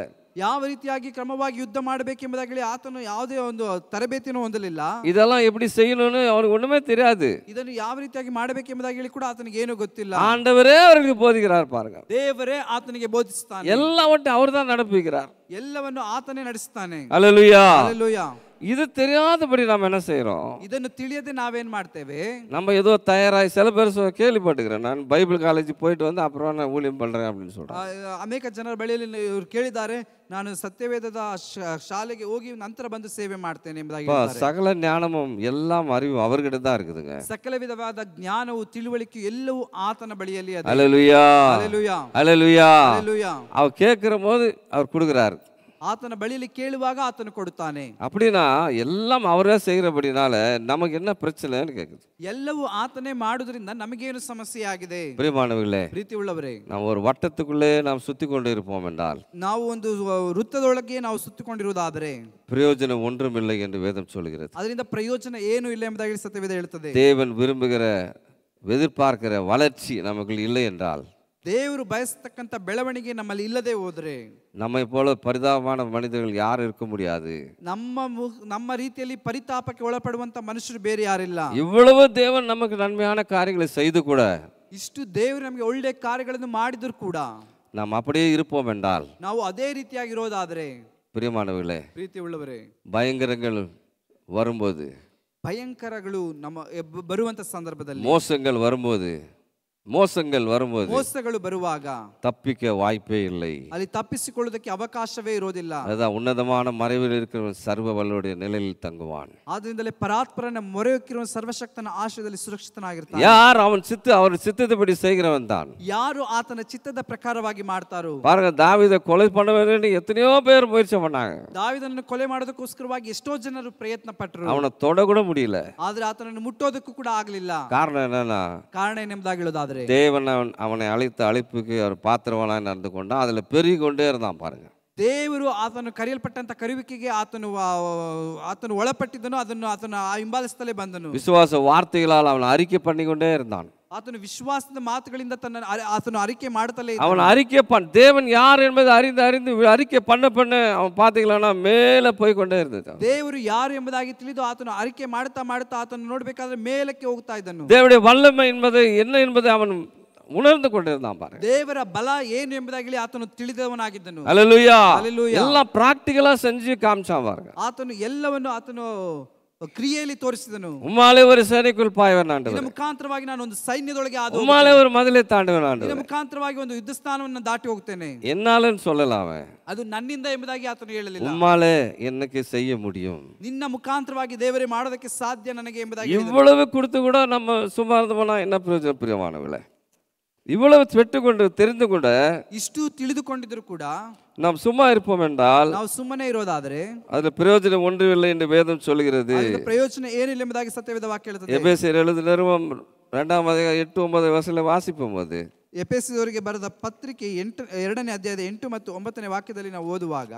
S2: ಯಾವ ರೀತಿಯಾಗಿ ಕ್ರಮವಾಗಿ ಯುದ್ಧ ಮಾಡಬೇಕೆಂಬುದಾಗಿ ಆತನು ಯಾವುದೇ ಒಂದು ತರಬೇತಿಯನ್ನು ಹೊಂದಲಿಲ್ಲ.
S1: இதெல்லாம் எப்படி செய்யணும்னு அவனுக்கு ஒண்ணுமே தெரியாது.
S2: ಇದನ್ನು ಯಾವ ರೀತಿಯಾಗಿ ಮಾಡಬೇಕೆಂಬುದಾಗಿ ಕೂಡ ಆತನಿಗೆ ಏನೂ ಗೊತ್ತಿಲ್ಲ.
S1: ஆண்டவரே அவருக்கு போதிக்கிறார். பாருங்க,
S2: ದೇವರೇ ಆತನಿಗೆ ಬೋಧಿಸುತ್ತಾನೆ.
S1: எல்லாவற்றையும் அவர்தான் நடப்பிக்கிறார்.
S2: ಎಲ್ಲವನ್ನು ಆತನೇ ನಡೆಸುತ್ತಾನೆ.
S1: அல்லேலூயா,
S2: அல்லேலೂಯಾ.
S1: இது தெரியாதபடி நாம் என்ன செய்யறோம்?
S2: ಇದನ್ನು ತಿಳಿಯದೆ ನಾವೇನ್ ಮಾಡ್ತೇವೆ?
S1: நம்ம ஏதோ தயாராகி சில பேர் கேள்விப்பட்டுக்கிறேன், நான் பைபிள் காலேஜ் போயிட்டு வந்து அப்புறம் நான் ஊழியம் பண்றேன் அப்படின்னு சொல்றேன்.
S2: ಅನೇಕ ಜನರ ಬಳಿಯಲ್ಲಿ ಇವರು ಕೇಳಿದ್ದಾರೆ, ನಾನು ಸತ್ಯವೇದದ ಶಾಲೆಗೆ ಹೋಗಿ ನಂತರ ಬಂದು ಸೇವೆ ಮಾಡ್ತೇನೆ ಎಂಬುದಾಗಿ ಹೇಳ್ತಾರೆ.
S1: சகல ஞானமும் எல்லாம் அறிவும் அவர்கிட்ட தான் இருக்குதுங்க.
S2: ಸಕಲ ವಿಧವಾದ ಜ್ಞಾನವು ತಿಳುವಳಿಕೆಯು ಎಲ್ಲವೂ ಆತನ ಬಳಿಯಲ್ಲಿ ಇದೆ.
S1: அல்லேலூயா,
S2: அல்லேலூயா,
S1: அல்லேலூயா.
S2: அல்லேலூயா.
S1: அவர் கேட்கிற போது அவர் கொடுக்கிறார்.
S2: ಆತನ ಬಳಿಯಲ್ಲಿ ಕೇಳುವಾಗ ಆತನು ಕೊಡುತ್ತಾನೆ.
S1: அப்படின்னா எல்லாம் அவரே செய்கிறபடினால நமக்கு என்ன பிரச்சனைன்னு கேக்குது.
S2: ಎಲ್ಲವೂ ಆತನೇ ಮಾಡುವುದರಿಂದ ನಮಗೇನು ಸಮಸ್ಯೆ ಆಗಿದೆ?
S1: பிரியமானவர்களே,
S2: ಪ್ರೀತಿ ಉಳ್ಳವರೇ,
S1: நாம் ஒரு வட்டத்துக்குள்ளே நாம் சுத்தி கொண்டு இருப்போம் என்றால்,
S2: ನಾವು ಒಂದು ವೃತ್ತದೊಳಗೆ ನಾವು ಸುತ್ತಿಕೊಂಡಿರುವುದಾದರೆ
S1: பிரயோஜனம் ஒன்றுமில்லை என்று வேதம் சொல்கிறது.
S2: ಅದರಿಂದ ಪ್ರಯೋಜನ ಏನು ಇಲ್ಲ ಎಂಬುದಾಗಿ ಸತ್ಯವೇದ ಹೇಳುತ್ತದೆ.
S1: தேவன் விரும்புகிற எதிர்பார்க்கிற வளர்ச்சி நமக்கு இல்லை என்றால்,
S2: ದೇವರು ಬಯಸತಕ್ಕಂತ ಬೆಳವಣಿಗೆ ನಮ್ಮಲ್ಲಿ ಇಲ್ಲದೆ ಹೋದ್ರೆ,
S1: நம்மை போல பரிதாபமான மனிதர்கள் யாரும் இருக்க முடியாது.
S2: ನಮ್ಮ ರೀತಿಯಲ್ಲಿ ಪರಿತಾಪಕ್ಕೆ ಒಳಪಡುವಂತ ಮನುಷ್ಯರು ಬೇರೆ ಯಾರಿಲ್ಲ.
S1: இவ்வளவு தேவன் நமக்கு நன்மையான காரியங்களை செய்து கூட,
S2: ಇಷ್ಟು ದೇವರು ನಮಗೆ ಒಳ್ಳೆ ಕಾರ್ಯಗಳನ್ನು ಮಾಡಿದ್ರು ಕೂಡ
S1: நாம் அப்படியே இருப்போம் என்றால்,
S2: ನಾವು ಅದೇ ರೀತಿಯಾಗಿರೋದಾದ್ರೆ,
S1: பிரியமானவர்களே,
S2: ಪ್ರೀತಿ ಉಳ್ಳವರೇ,
S1: பயங்கரங்கள் வரும்போது,
S2: ಭಯಂಕರಗಳು ನಮ್ಮ ಬರುವಂತ ಸಂದರ್ಭದಲ್ಲಿ,
S1: மோசங்கள் வரும்போது
S2: ಮೋಸಗಳು ಬರುವಾಗ
S1: தப்பிக்க வாய்ப்பே இல்லை.
S2: ಅಲ್ಲಿ ತಪ್ಪಿಸಿಕೊಳ್ಳುವುದಕ್ಕೆ ಅವಕಾಶವೇ ಇರೋದಿಲ್ಲ.
S1: அதான் உன்னதமான மறைவில் இருக்கிற சர்வ வல்லவருடைய நிலையில் தங்குவான்.
S2: ಆದ್ರಿಂದಲೇ ಪರಾತ್ಪರನ ಮೊರೆ ಹೊಕ್ಕಿರುವ ಸರ್ವಶಕ್ತನ ಆಶ್ರಯದಲ್ಲಿ ಸುರಕ್ಷಿತನಾಗಿರ್ತಾನೆ.
S1: யார் அவர் சித்தத்தைப்படி செய்கிறவன் தான்.
S2: ಯಾರು ಆತನ ಚಿತ್ತದ ಪ್ರಕಾರವಾಗಿ ಮಾಡ್ತಾರೋ.
S1: பாருங்க, தாவீதை கொலை பண்ண வேண்டும் எத்தனையோ பேர் முயற்சி பண்ணாங்க.
S2: ದಾವೀದನನ್ನು ಕೊಲೆ ಮಾಡೋದಕ್ಕೋಸ್ಕರವಾಗಿ ಎಷ್ಟೋ ಜನರು ಪ್ರಯತ್ನ ಪಟ್ಟರು.
S1: அவனை தொட கூட முடியல.
S2: ಆದ್ರೆ ಆತನನ್ನು ಮುಟ್ಟೋದಕ್ಕೂ ಕೂಡ ಆಗಲಿಲ್ಲ.
S1: காரணம் என்னன்னா,
S2: ಕಾರಣ ಏನೆಂಬುದಾಗಿ ಹೇಳೋದಾದ್ರೆ,
S1: தேவன் அவனை அழைத்த அழைப்புக்கு அவர் பாத்திரவனாய் நடந்து கொண்டான். அதுல பெருகி கொண்டே இருந்தான். பாருங்க,
S2: ದೇವರು ಆತನು ಕರೆಯಲ್ಪಟ್ಟಂತ ಕರೆಯುವಿಕೆಗೆ ಆತನು ಒಳಪಟ್ಟಿದ್ದನು, ಅದನ್ನು ಆತನು ಹಿಂಬಾಲಿಸುತ್ತಲೇ ಬಂದನು.
S1: விசுவாச வார்த்தைகளால் அவன் அறிக்கை பண்ணி கொண்டே இருந்தான்.
S2: ಆತನು ವಿಶ್ವಾಸದ ಮಾತುಗಳಿಂದ ಆತನು ಅರಿಕೆ ಮಾಡುತ್ತಲೇ
S1: அவன் அறிக்கை தேவன் யார் என்பதை அறிந்து அறிந்து அறிக்கை பண்ண அவன் பார்த்தீங்களா மேலே போய் கொண்டே இருந்தது.
S2: ದೇವರು ಯಾರು ಎಂಬುದಾಗಿ ತಿಳಿದು ಆತನು ಅರಿಕೆ ಮಾಡುತ್ತಾ ಮಾಡುತ್ತಾ ಆತನು ನೋಡಬೇಕಾದ್ರೆ ಮೇಲಕ್ಕೆ ಹೋಗ್ತಾ ಇದ್ದನು.
S1: தேவனுடைய வல்லமை என்ன என்பதை அவன் உணர்ந்து கொண்டிருந்தான் பாரு.
S2: ದೇವರ ಬಲ ಏನು ಎಂಬುದಾಗಿ ಆತನು ತಿಳಿದವನಾಗಿದ್ದನು.
S1: ஹல்லேலூயா.
S2: ஹல்லேலூயா.
S1: எல்லாம் பிராக்டிகலா செஞ்சு காமிச்சான் பாருங்க.
S2: ಆತನು ಎಲ್ಲವನ್ನು ಆತನು ಕ್ರಿಯೆಯಲ್ಲಿ ತೋರಿಸಿದನು.
S1: உம்மாலே ஒரு சேனைக்குள் பாய்வன் ஆண்டவரே.
S2: ಇದರ ಮುಖಾಂತರವಾಗಿ ನಾನು ಒಂದು ಸೈನ್ಯದೊಳಗೆ
S1: உம்மாலே ஒரு மதிலை தாண்டுவன் ಆண்டವರೇ.
S2: ಇದರ ಮುಖಾಂತರವಾಗಿ ಒಂದು ಯುದ್ಧ ಸ್ಥಾನವನ್ನು ದಾಟಿ ಹೋಗ್ತೇನೆ.
S1: என்னாலன்னு சொல்லலாம் அவன்.
S2: ಅದು ನನ್ನಿಂದ ಎಂಬುದಾಗಿ ಆತನು ಹೇಳಲಿಲ್ಲ.
S1: உம்மாலே எனக்கு செய்ய முடியும்.
S2: ನಿನ್ನ ಮುಖಾಂತರವಾಗಿ ದೇವರೇ ಮಾಡೋದಕ್ಕೆ ಸಾಧ್ಯ ನನಗೆ ಎಂಬುದಾಗಿ
S1: இவ்வளவு கொடுத்து கூட நம்ம சும்மா இருந்தோம்னா என்ன பிரயோஜனம் பிரியமானவர்களே? இவ்வளவு பெற்றுக்கொண்டு தெரிந்து கூட
S2: ಇಷ್ಟು ತಿಳಿದುಕೊಂಡಿದ್ರು ಕೂಡ
S1: நாம் சும்மா இருப்போம் என்றால்
S2: ನಾವು ಸುಮ್ಮನೆ ಇರೋದಾದರೆ
S1: அதுல பிரயோஜனம் ஒன்றுமில்லை என்று வேதம் சொல்கிறது.
S2: ಪ್ರಯೋಜನ ಏನಿಲ್ಲ ಎಂಬುದಾಗಿ ಸತ್ಯವೇದ ವಾಕ್ಯ ಹೇಳುತ್ತದೆ.
S1: எபேசியர் எழுதின நிருபம் 2ஆம் அதிகாரம் 8-9 வசனங்களை வாசிப்போம். போது
S2: ಎಫೆಸದವರಿಗೆ ಬರೆದ ಪತ್ರಿಕೆ 2ನೇ ಅಧ್ಯಾಯದ 8 ಮತ್ತು 9ನೇ ವಾಕ್ಯದಲ್ಲಿ ನಾವು ಓದುವಾಗ,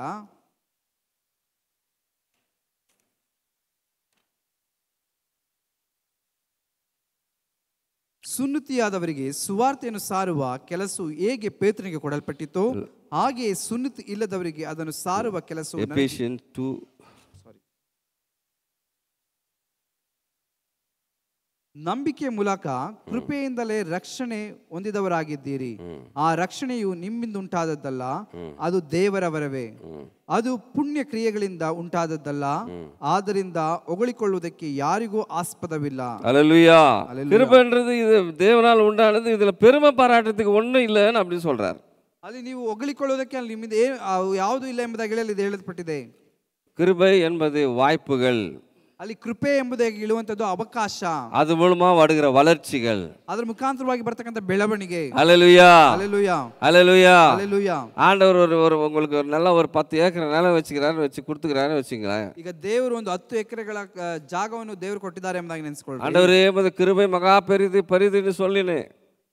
S2: ಸುನ್ನತಿಯಾದವರಿಗೆ ಸುವಾರ್ತೆಯನ್ನು ಸಾರುವ ಕೆಲಸವು ಹೇಗೆ ಪೇತ್ರನಿಗೆ ಕೊಡಲ್ಪಟ್ಟಿತೋ ಹಾಗೆಯೇ ಸುನ್ನತಿ ಇಲ್ಲದವರಿಗೆ ಅದನ್ನು ಸಾರುವ ಕೆಲಸವು
S1: ಎಫೆಸಿಯನ್ಸ್ 2
S2: ನಂಬಿಕೆಯ ಮೂಲಕ ಕೃಪೆಯಿಂದಲೇ ರಕ್ಷಣೆ ಹೊಂದಿದವರಾಗಿದ್ದೀರಿ. ಆ ರಕ್ಷಣೆಯು ನಿಮ್ಮಿಂದ ಉಂಟಾದದ್ದಲ್ಲ, ಅದು ದೇವರ ವರವೇ. ಅದು ಪುಣ್ಯ ಕ್ರಿಯೆಗಳಿಂದ ಉಂಟಾದದ್ದಲ್ಲ, ಆದ್ದರಿಂದ ಹೊಗಳಿಕೊಳ್ಳುವುದಕ್ಕೆ ಯಾರಿಗೂ ಆಸ್ಪದವಿಲ್ಲ.
S1: அல்லேலூயா. கிருபைன்றது இது தேவனால் உண்டானது. இதுல பெருமை பாராட்டுறதுக்கு ஒண்ணும் இல்லைன்னு அப்படி சொல்றார்.
S2: ಅಲ್ಲಿ ನೀವು ಹೊಗಳಿಕೊಳ್ಳುವುದಕ್ಕೆ ಅಲ್ಲಿ ನಿಮ್ಮಿಂದ ಯಾವುದು ಇಲ್ಲ ಎಂಬುದಾಗಿ ಹೇಳಲ್ಪಟ್ಟಿದೆ.
S1: கிருபை என்பது வாய்ப்புகள்.
S2: ಅಲ್ಲಿ ಕೃಪೆ ಎಂಬುದಾಗಿ ಹೇಳುವಂತದ್ದು ಅವಕಾಶ.
S1: அது மூலமா வருகிற வளர்ச்சிகள்,
S2: ಅದರ ಮುಖಾಂತರವಾಗಿ ಬರ್ತಕ್ಕಂಥ ಬೆಳವಣಿಗೆ.
S1: அல்லேலூயா.
S2: அல்லேலூயா.
S1: அல்லேலூயா.
S2: அல்லேலூயா.
S1: ஆண்டவர் ஒரு உங்களுக்கு ஒரு நல்ல ஒரு 10 ஏக்கர் நிலம் வச்சுக்கிறாரு, வச்சு கொடுத்துக்கிறாரு வச்சுங்களேன்.
S2: ಈಗ ದೇವರು ಒಂದು 10 ಎಕರೆಗಳ ಜಾಗವನ್ನು ದೇವರು ಕೊಟ್ಟಿದ್ದಾರೆ ಎಂಬುದಾಗಿ ನೆನೆಸಿಕೊಳ್ಳಿ.
S1: ஆண்டவரே உமது கிருபை மகா பெரிது பரிதுன்னு சொல்லினே,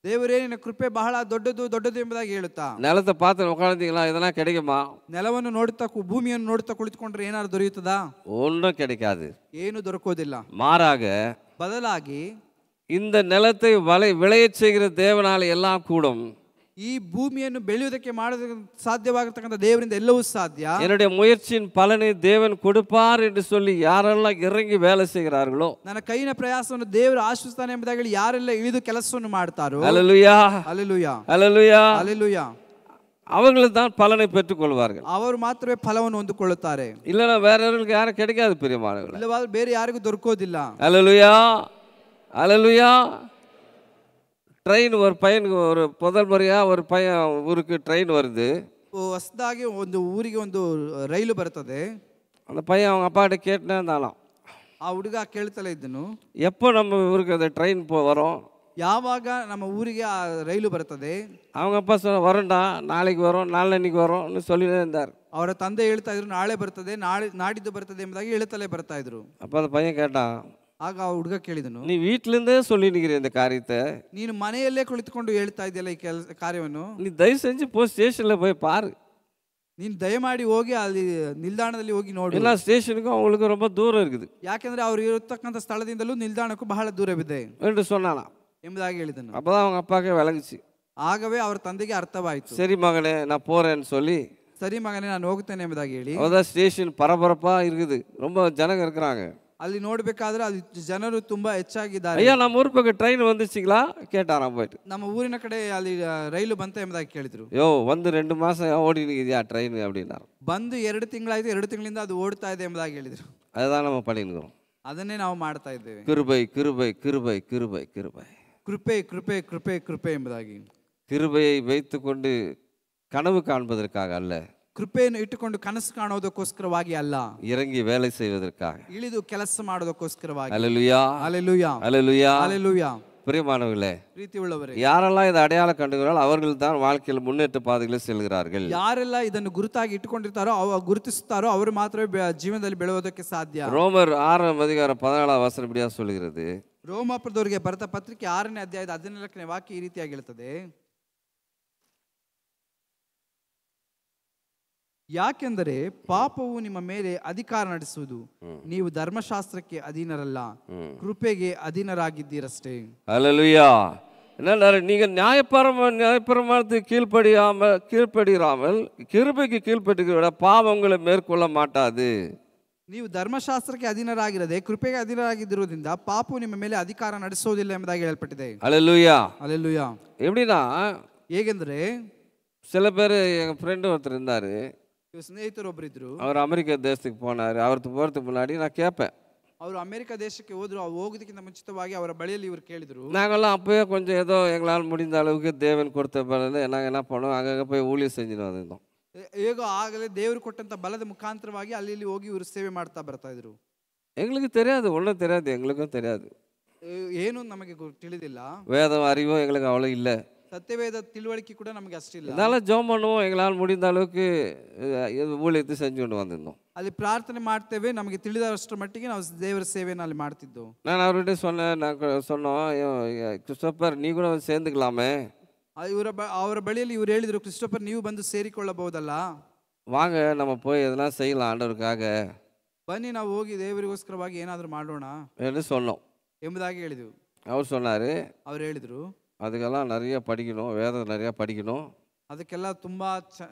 S2: ದೇವರೇ ನಿನ್ನ ಕೃಪೆ ಬಹಳ ದೊಡ್ಡದು ದೊಡ್ಡದು ಎಂಬುದಾಗಿ ಹೇಳುತ್ತಾ
S1: நிலத்தை பார்த்து உட்காந்துங்களா இதெல்லாம் கிடைக்குமா?
S2: ನೆಲವನ್ನು ನೋಡುತ್ತಾ ಭೂಮಿಯನ್ನು ನೋಡುತ್ತಾ ಕುಳಿತುಕೊಂಡ್ರೆ ಏನಾದ್ರು ದೊರೆಯುತ್ತದಾ?
S1: ஒன்றும் கிடைக்காது.
S2: ಏನು ದೊರಕೋದಿಲ್ಲ.
S1: மாறாக
S2: ಬದಲಾಗಿ
S1: இந்த நிலத்தை விளைய செய்கிற தேவனால் எல்லாம் கூடும்.
S2: ಈ ಭೂಮಿಯನ್ನು ಬೆಳೆಯುವುದಕ್ಕೆ ಮಾಡೋದಕ್ಕೆ ಸಾಧ್ಯವಾಗಿರ್ತಕ್ಕಂಥ ದೇವರಿಂದ ಎಲ್ಲವೂ ಸಾಧ್ಯ.
S1: என்னுடைய முயற்சியின் பலனை தேவன் கொடுப்பார் என்று சொல்லி யாரெல்லாம் இறங்கி வேலை செய்கிறார்களோ,
S2: ನನ್ನ ಕೈನ ಪ್ರಯಾಸವನ್ನು ದೇವರು ಆಶೀರ್ವದಿಸ್ತಾನೆ ಎಂಬುದಾಗಿ ಯಾರೆಲ್ಲ ಇಳಿದು ಕೆಲಸವನ್ನು ಮಾಡ್ತಾರೋ,
S1: அல்லேலூயா,
S2: அல்லேலೂಯಾ,
S1: அல்லேலூயா,
S2: அல்லேலூಯಾ,
S1: அவர்கள் தான் பலனை பெற்றுக் கொள்வார்கள்.
S2: ಅವರು ಮಾತ್ರವೇ ಫಲವನ್ನು ಹೊಂದಿಕೊಳ್ಳುತ್ತಾರೆ.
S1: இல்லைன்னா வேற யாருக்கு யாரும் கிடைக்காது பிரியமானவர்களே.
S2: ಇಲ್ಲವಾದ್ರೆ ಬೇರೆ ಯಾರಿಗೂ ದೊರಕೋದಿಲ್ಲ.
S1: அல்லேலூயா, அல்லேலூயா. ட்ரெயின் ஒரு பையனுக்கு ஒரு முதல் முறையாக ஒரு பையன் ஊருக்கு ட்ரெயின் வருது.
S2: ಹೊಸದಾಗಿ ಒಂದು ಊರಿಗೆ ಒಂದು ರೈಲು ಬರ್ತದೆ.
S1: அந்த பையன் அவங்க அப்பாட்ட கேட்டுனே இருந்தாலும்,
S2: ಆ ಹುಡುಗ ಕೇಳ್ತಲೇ ಇದ್ದನು,
S1: எப்போ நம்ம ஊருக்கு அந்த ட்ரெயின் வரும்,
S2: ಯಾವಾಗ ನಮ್ಮ ಊರಿಗೆ ಆ ರೈಲು ಬರ್ತದೆ.
S1: அவங்க அப்பா சொன்ன வரும்டா, நாளைக்கு வரும், நாளன்னைக்கு வரும்னு சொல்லிட்டே இருந்தார்.
S2: ಅವರ ತಂದೆ ಹೇಳ್ತಾ ಇದ್ರು ನಾಳೆ ಬರ್ತದೆ, ನಾಡಿದ್ದು ಬರ್ತದೆ ಎಂಬುದಾಗಿ ಹೇಳ್ತಲೇ ಬರ್ತಾ ಇದ್ರು.
S1: அப்போ அந்த பையன் கேட்டான்,
S2: ಆಗ ಆ ಹುಡುಗ ಕೇಳಿದನು,
S1: நீ வீட்டிலேருந்தே சொல்லினுக்கிற இந்த காரியத்தை,
S2: ನೀನು ಮನೆಯಲ್ಲೇ ಕುಳಿತುಕೊಂಡು ಹೇಳ್ತಾ ಇದೆಯಲ್ಲ ಈ ಕಾರ್ಯವನ್ನು,
S1: நீ தயவு செஞ்சு போய் ஸ்டேஷனில் போய் பாரு.
S2: ನೀನು ದಯಮಾಡಿ ಹೋಗಿ ಅಲ್ಲಿ ನಿಲ್ದಾಣದಲ್ಲಿ ಹೋಗಿ ನೋಡಿ.
S1: எல்லா ஸ்டேஷனுக்கும் அவங்களுக்கு ரொம்ப தூரம் இருக்குது.
S2: ಯಾಕೆಂದ್ರೆ ಅವ್ರು ಇರತಕ್ಕಂಥ ಸ್ಥಳದಿಂದಲೂ ನಿಲ್ದಾಣಕ್ಕೂ ಬಹಳ ದೂರವಿದೆ
S1: என்று சொன்னானா.
S2: ಎಂಬುದಾಗಿ ಹೇಳಿದನು.
S1: அப்போதான் அவங்க அப்பாக்கே விளங்குச்சு.
S2: ಆಗವೇ ಅವರ ತಂದೆಗೆ ಅರ್ಥವಾಯಿತು.
S1: சரி மகனே நான் போறேன்னு சொல்லி,
S2: ಸರಿ ಮಗನೇ ನಾನು ಹೋಗ್ತೇನೆ ಎಂಬುದಾಗಿ ಹೇಳಿ,
S1: அதான் ஸ்டேஷன் பரபரப்பா இருக்குது, ரொம்ப ஜனங்க இருக்கிறாங்க.
S2: ಅಲ್ಲಿ ನೋಡ್ಬೇಕಾದ್ರೆ ಅಲ್ಲಿ ಜನರು ತುಂಬಾ ಹೆಚ್ಚಾಗಿದ್ದಾರೆ.
S1: ஐயா நம்ம ஊர் பக்கம் ட்ரெயின் வந்துச்சுங்களா கேட்டாராம் போயிட்டு.
S2: ನಮ್ಮ ಊರಿನ ಕಡೆ ಅಲ್ಲಿ ರೈಲು ಬಂತ ಎಂಬುದಾಗಿ ಕೇಳಿದ್ರು.
S1: யோ வந்து 2 மாசம் ஓடி நிற்கிதியா ட்ரெயின் அப்படின்னாரு.
S2: ಬಂದು 2 ತಿಂಗಳಾಯ್ತು, 2 ತಿಂಗಳಿಂದ ಅದು ಓಡ್ತಾ ಇದೆ ಎಂಬುದಾಗಿ ಹೇಳಿದ್ರು.
S1: அதுதான் நம்ம பண்ணிக்கிறோம்.
S2: ಅದನ್ನೇ ನಾವು ಮಾಡ್ತಾ ಇದ್ದೇವೆ.
S1: கிருபை கிருபை கிருபை கிருபை கிருபை,
S2: ಕೃಪೆ ಕೃಪೆ ಕೃಪೆ ಕೃಪೆ ಎಂಬುದಾಗಿ.
S1: கிருபையை வைத்துக்கொண்டு கனவு காண்பதற்காக அல்ல,
S2: ಕೃಪೆಯನ್ನು ಇಟ್ಟುಕೊಂಡು ಕನಸು ಕಾಣೋದಕ್ಕೋಸ್ಕರವಾಗಿ ಅಲ್ಲ,
S1: இறங்கி வேலை செய்வதற்காக,
S2: ಇಳಿದು ಕೆಲಸ ಮಾಡೋದಕ್ಕೋಸ್ಕರವಾಗಿ.
S1: அல்லேலூயா,
S2: அல்லேலೂಯಾ,
S1: அல்லேலூயா.
S2: அல்லேலೂಯಾ.
S1: பிரியமானவர்களே,
S2: ಪ್ರೀತಿ ಉಳ್ಳವರೇ,
S1: யாரெல்லாம் இதை அடையாளம் கண்டுகிறார்கள் அவர்கள் தான் வாழ்க்கையில் முன்னேற்ற பாதைகளில் செல்கிறார்கள்.
S2: ಯಾರೆಲ್ಲ ಇದನ್ನು ಗುರುತಾಗಿ ಇಟ್ಟುಕೊಂಡಿರ್ತಾರೋ, ಗುರುತಿಸುತ್ತಾರೋ ಅವರು ಮಾತ್ರವೇ ಜೀವನದಲ್ಲಿ ಬೆಳೆಯೋದಕ್ಕೆ ಸಾಧ್ಯ.
S1: ரோமர் 6ஆம் அதிகாரம் 14ஆம் வசனம் இப்படியா சொல்கிறது.
S2: ರೋಮಾಪುರದವರಿಗೆ ಬರೆದ ಪತ್ರಿಕೆ 6ನೇ ಅಧ್ಯಾಯದ 14ನೇ ವಾಕ್ಯ ಈ ರೀತಿಯಾಗಿ ಹೇಳ್ತದೆ, ಯಾಕೆಂದರೆ ಪಾಪವು ನಿಮ್ಮ ಮೇಲೆ ಅಧಿಕಾರ ನಡೆಸುವುದು. ನೀವು ಧರ್ಮಶಾಸ್ತ್ರಕ್ಕೆ ಅಧೀನರಲ್ಲ, ಕೃಪೆಗೆ ಅಧೀನರಾಗಿದ್ದೀರಷ್ಟೇ.
S1: அல்லேலூயா. என்ன நீங்கள் நியாயப்பிரமாணத்துக்கு கீழ்ப்படியாமல் கிருபைக்கு கீழ்ப்படிக்கிறத விட பாவம் உங்களை மேற்கொள்ள மாட்டாது.
S2: ನೀವು ಧರ್ಮಶಾಸ್ತ್ರಕ್ಕೆ ಅಧೀನರಾಗಿರದೆ ಕೃಪೆಗೆ ಅಧೀನರಾಗಿದ್ದಿರುವುದರಿಂದ ಪಾಪವು ನಿಮ್ಮ ಮೇಲೆ ಅಧಿಕಾರ ನಡೆಸೋದಿಲ್ಲ ಎಂಬುದಾಗಿ ಹೇಳಲ್ಪಟ್ಟಿದೆ.
S1: அல்லேலூயா.
S2: ಅಲ್ಲೆಲ್ಲೂಯಾ.
S1: எப்படின்னா
S2: ಹೇಗೆಂದ್ರೆ
S1: சில பேர் எங்கள் ஃப்ரெண்டு ஒருத்தர் இருந்தார்.
S2: ಸ್ನೇಹಿತರು ಒಬ್ಬರಿದ್ರು.
S1: அவர் அமெரிக்கா தேசத்துக்கு போனார். அவருக்கு போகிறதுக்கு முன்னாடி நான் கேட்பேன்.
S2: ಅವರು ಅಮೆರಿಕ ದೇಶಕ್ಕೆ ಹೋದ್ರು. ಹೋಗೋದಕ್ಕಿಂತ ಮುಂಚಿತವಾಗಿ ಅವರ ಬಳಿಯಲ್ಲಿ ಇವರು ಕೇಳಿದ್ರು.
S1: நாங்கள்லாம் அப்போயே கொஞ்சம் ஏதோ எங்களால் முடிந்த அளவுக்கு தேவன் கொடுத்த பலனை நாங்கள் என்ன பண்ணோம், அங்கங்கே போய் ஊழியம் செஞ்சுட்டு வந்திருந்தோம்.
S2: ಹೇಗೋ ಆಗಲೇ ದೇವರು ಕೊಟ್ಟಂತ ಬಲದ ಮುಖಾಂತರವಾಗಿ ಅಲ್ಲಿ ಇಲ್ಲಿ ಹೋಗಿ ಇವರು ಸೇವೆ ಮಾಡ್ತಾ ಬರ್ತಾ ಇದ್ರು.
S1: எங்களுக்கு தெரியாது, ஒன்றும் தெரியாது, எங்களுக்கும் தெரியாது.
S2: ಏನು ನಮಗೆ ತಿಳಿದಿಲ್ಲ.
S1: வேதம் அறிவும் எங்களுக்கு அவ்வளோ இல்லை.
S2: ಸತ್ಯವೇದ ತಿಳುವಳಿಕೆ ಕೂಡ ನಮಗೆ ಅಷ್ಟಿಲ್ಲ.
S1: இதனால ஜெபம் பண்ணுவோம், எங்களால் முடிந்த அளவுக்கு ஊழியத்தை செஞ்சு கொண்டு வந்திருந்தோம்.
S2: ಅಲ್ಲಿ ಪ್ರಾರ್ಥನೆ ಮಾಡ್ತೇವೆ, ನಮಗೆ ತಿಳಿದಷ್ಟರ ಮಟ್ಟಿಗೆ ನಾವು ದೇವರ ಸೇವೆಯನ್ನು ಅಲ್ಲಿ ಮಾಡ್ತಿದ್ದೋ.
S1: நான் அவர்கிட்ட சொன்னோம், கிறிஸ்டோபர் நீ கூட சேர்ந்துக்கலாமே.
S2: ಅವರ ಬಳಿಯಲ್ಲಿ ಇವರು ಹೇಳಿದ್ರು, ಕ್ರಿಸ್ಟೋಫರ್ ನೀವು ಬಂದು ಸೇರಿಕೊಳ್ಳಬಹುದಲ್ಲ,
S1: வாங்க நம்ம போய் எதனா செய்யலாம் ஆண்டவருக்காக,
S2: ಬನ್ನಿ ನಾವು ಹೋಗಿ ದೇವರಿಗೋಸ್ಕರವಾಗಿ ಏನಾದರೂ ಮಾಡೋಣ
S1: என்று சொன்னோம்
S2: ಎಂಬುದಾಗಿ ಹೇಳಿದೆವು.
S1: அவர் சொன்னார்,
S2: ಅವ್ರು ಹೇಳಿದ್ರು
S1: அதுக்கெல்லாம் நிறைய படிக்கணும், வேதம் நிறையா படிக்கணும்,
S2: ಅದಕ್ಕೆಲ್ಲ ತುಂಬಾ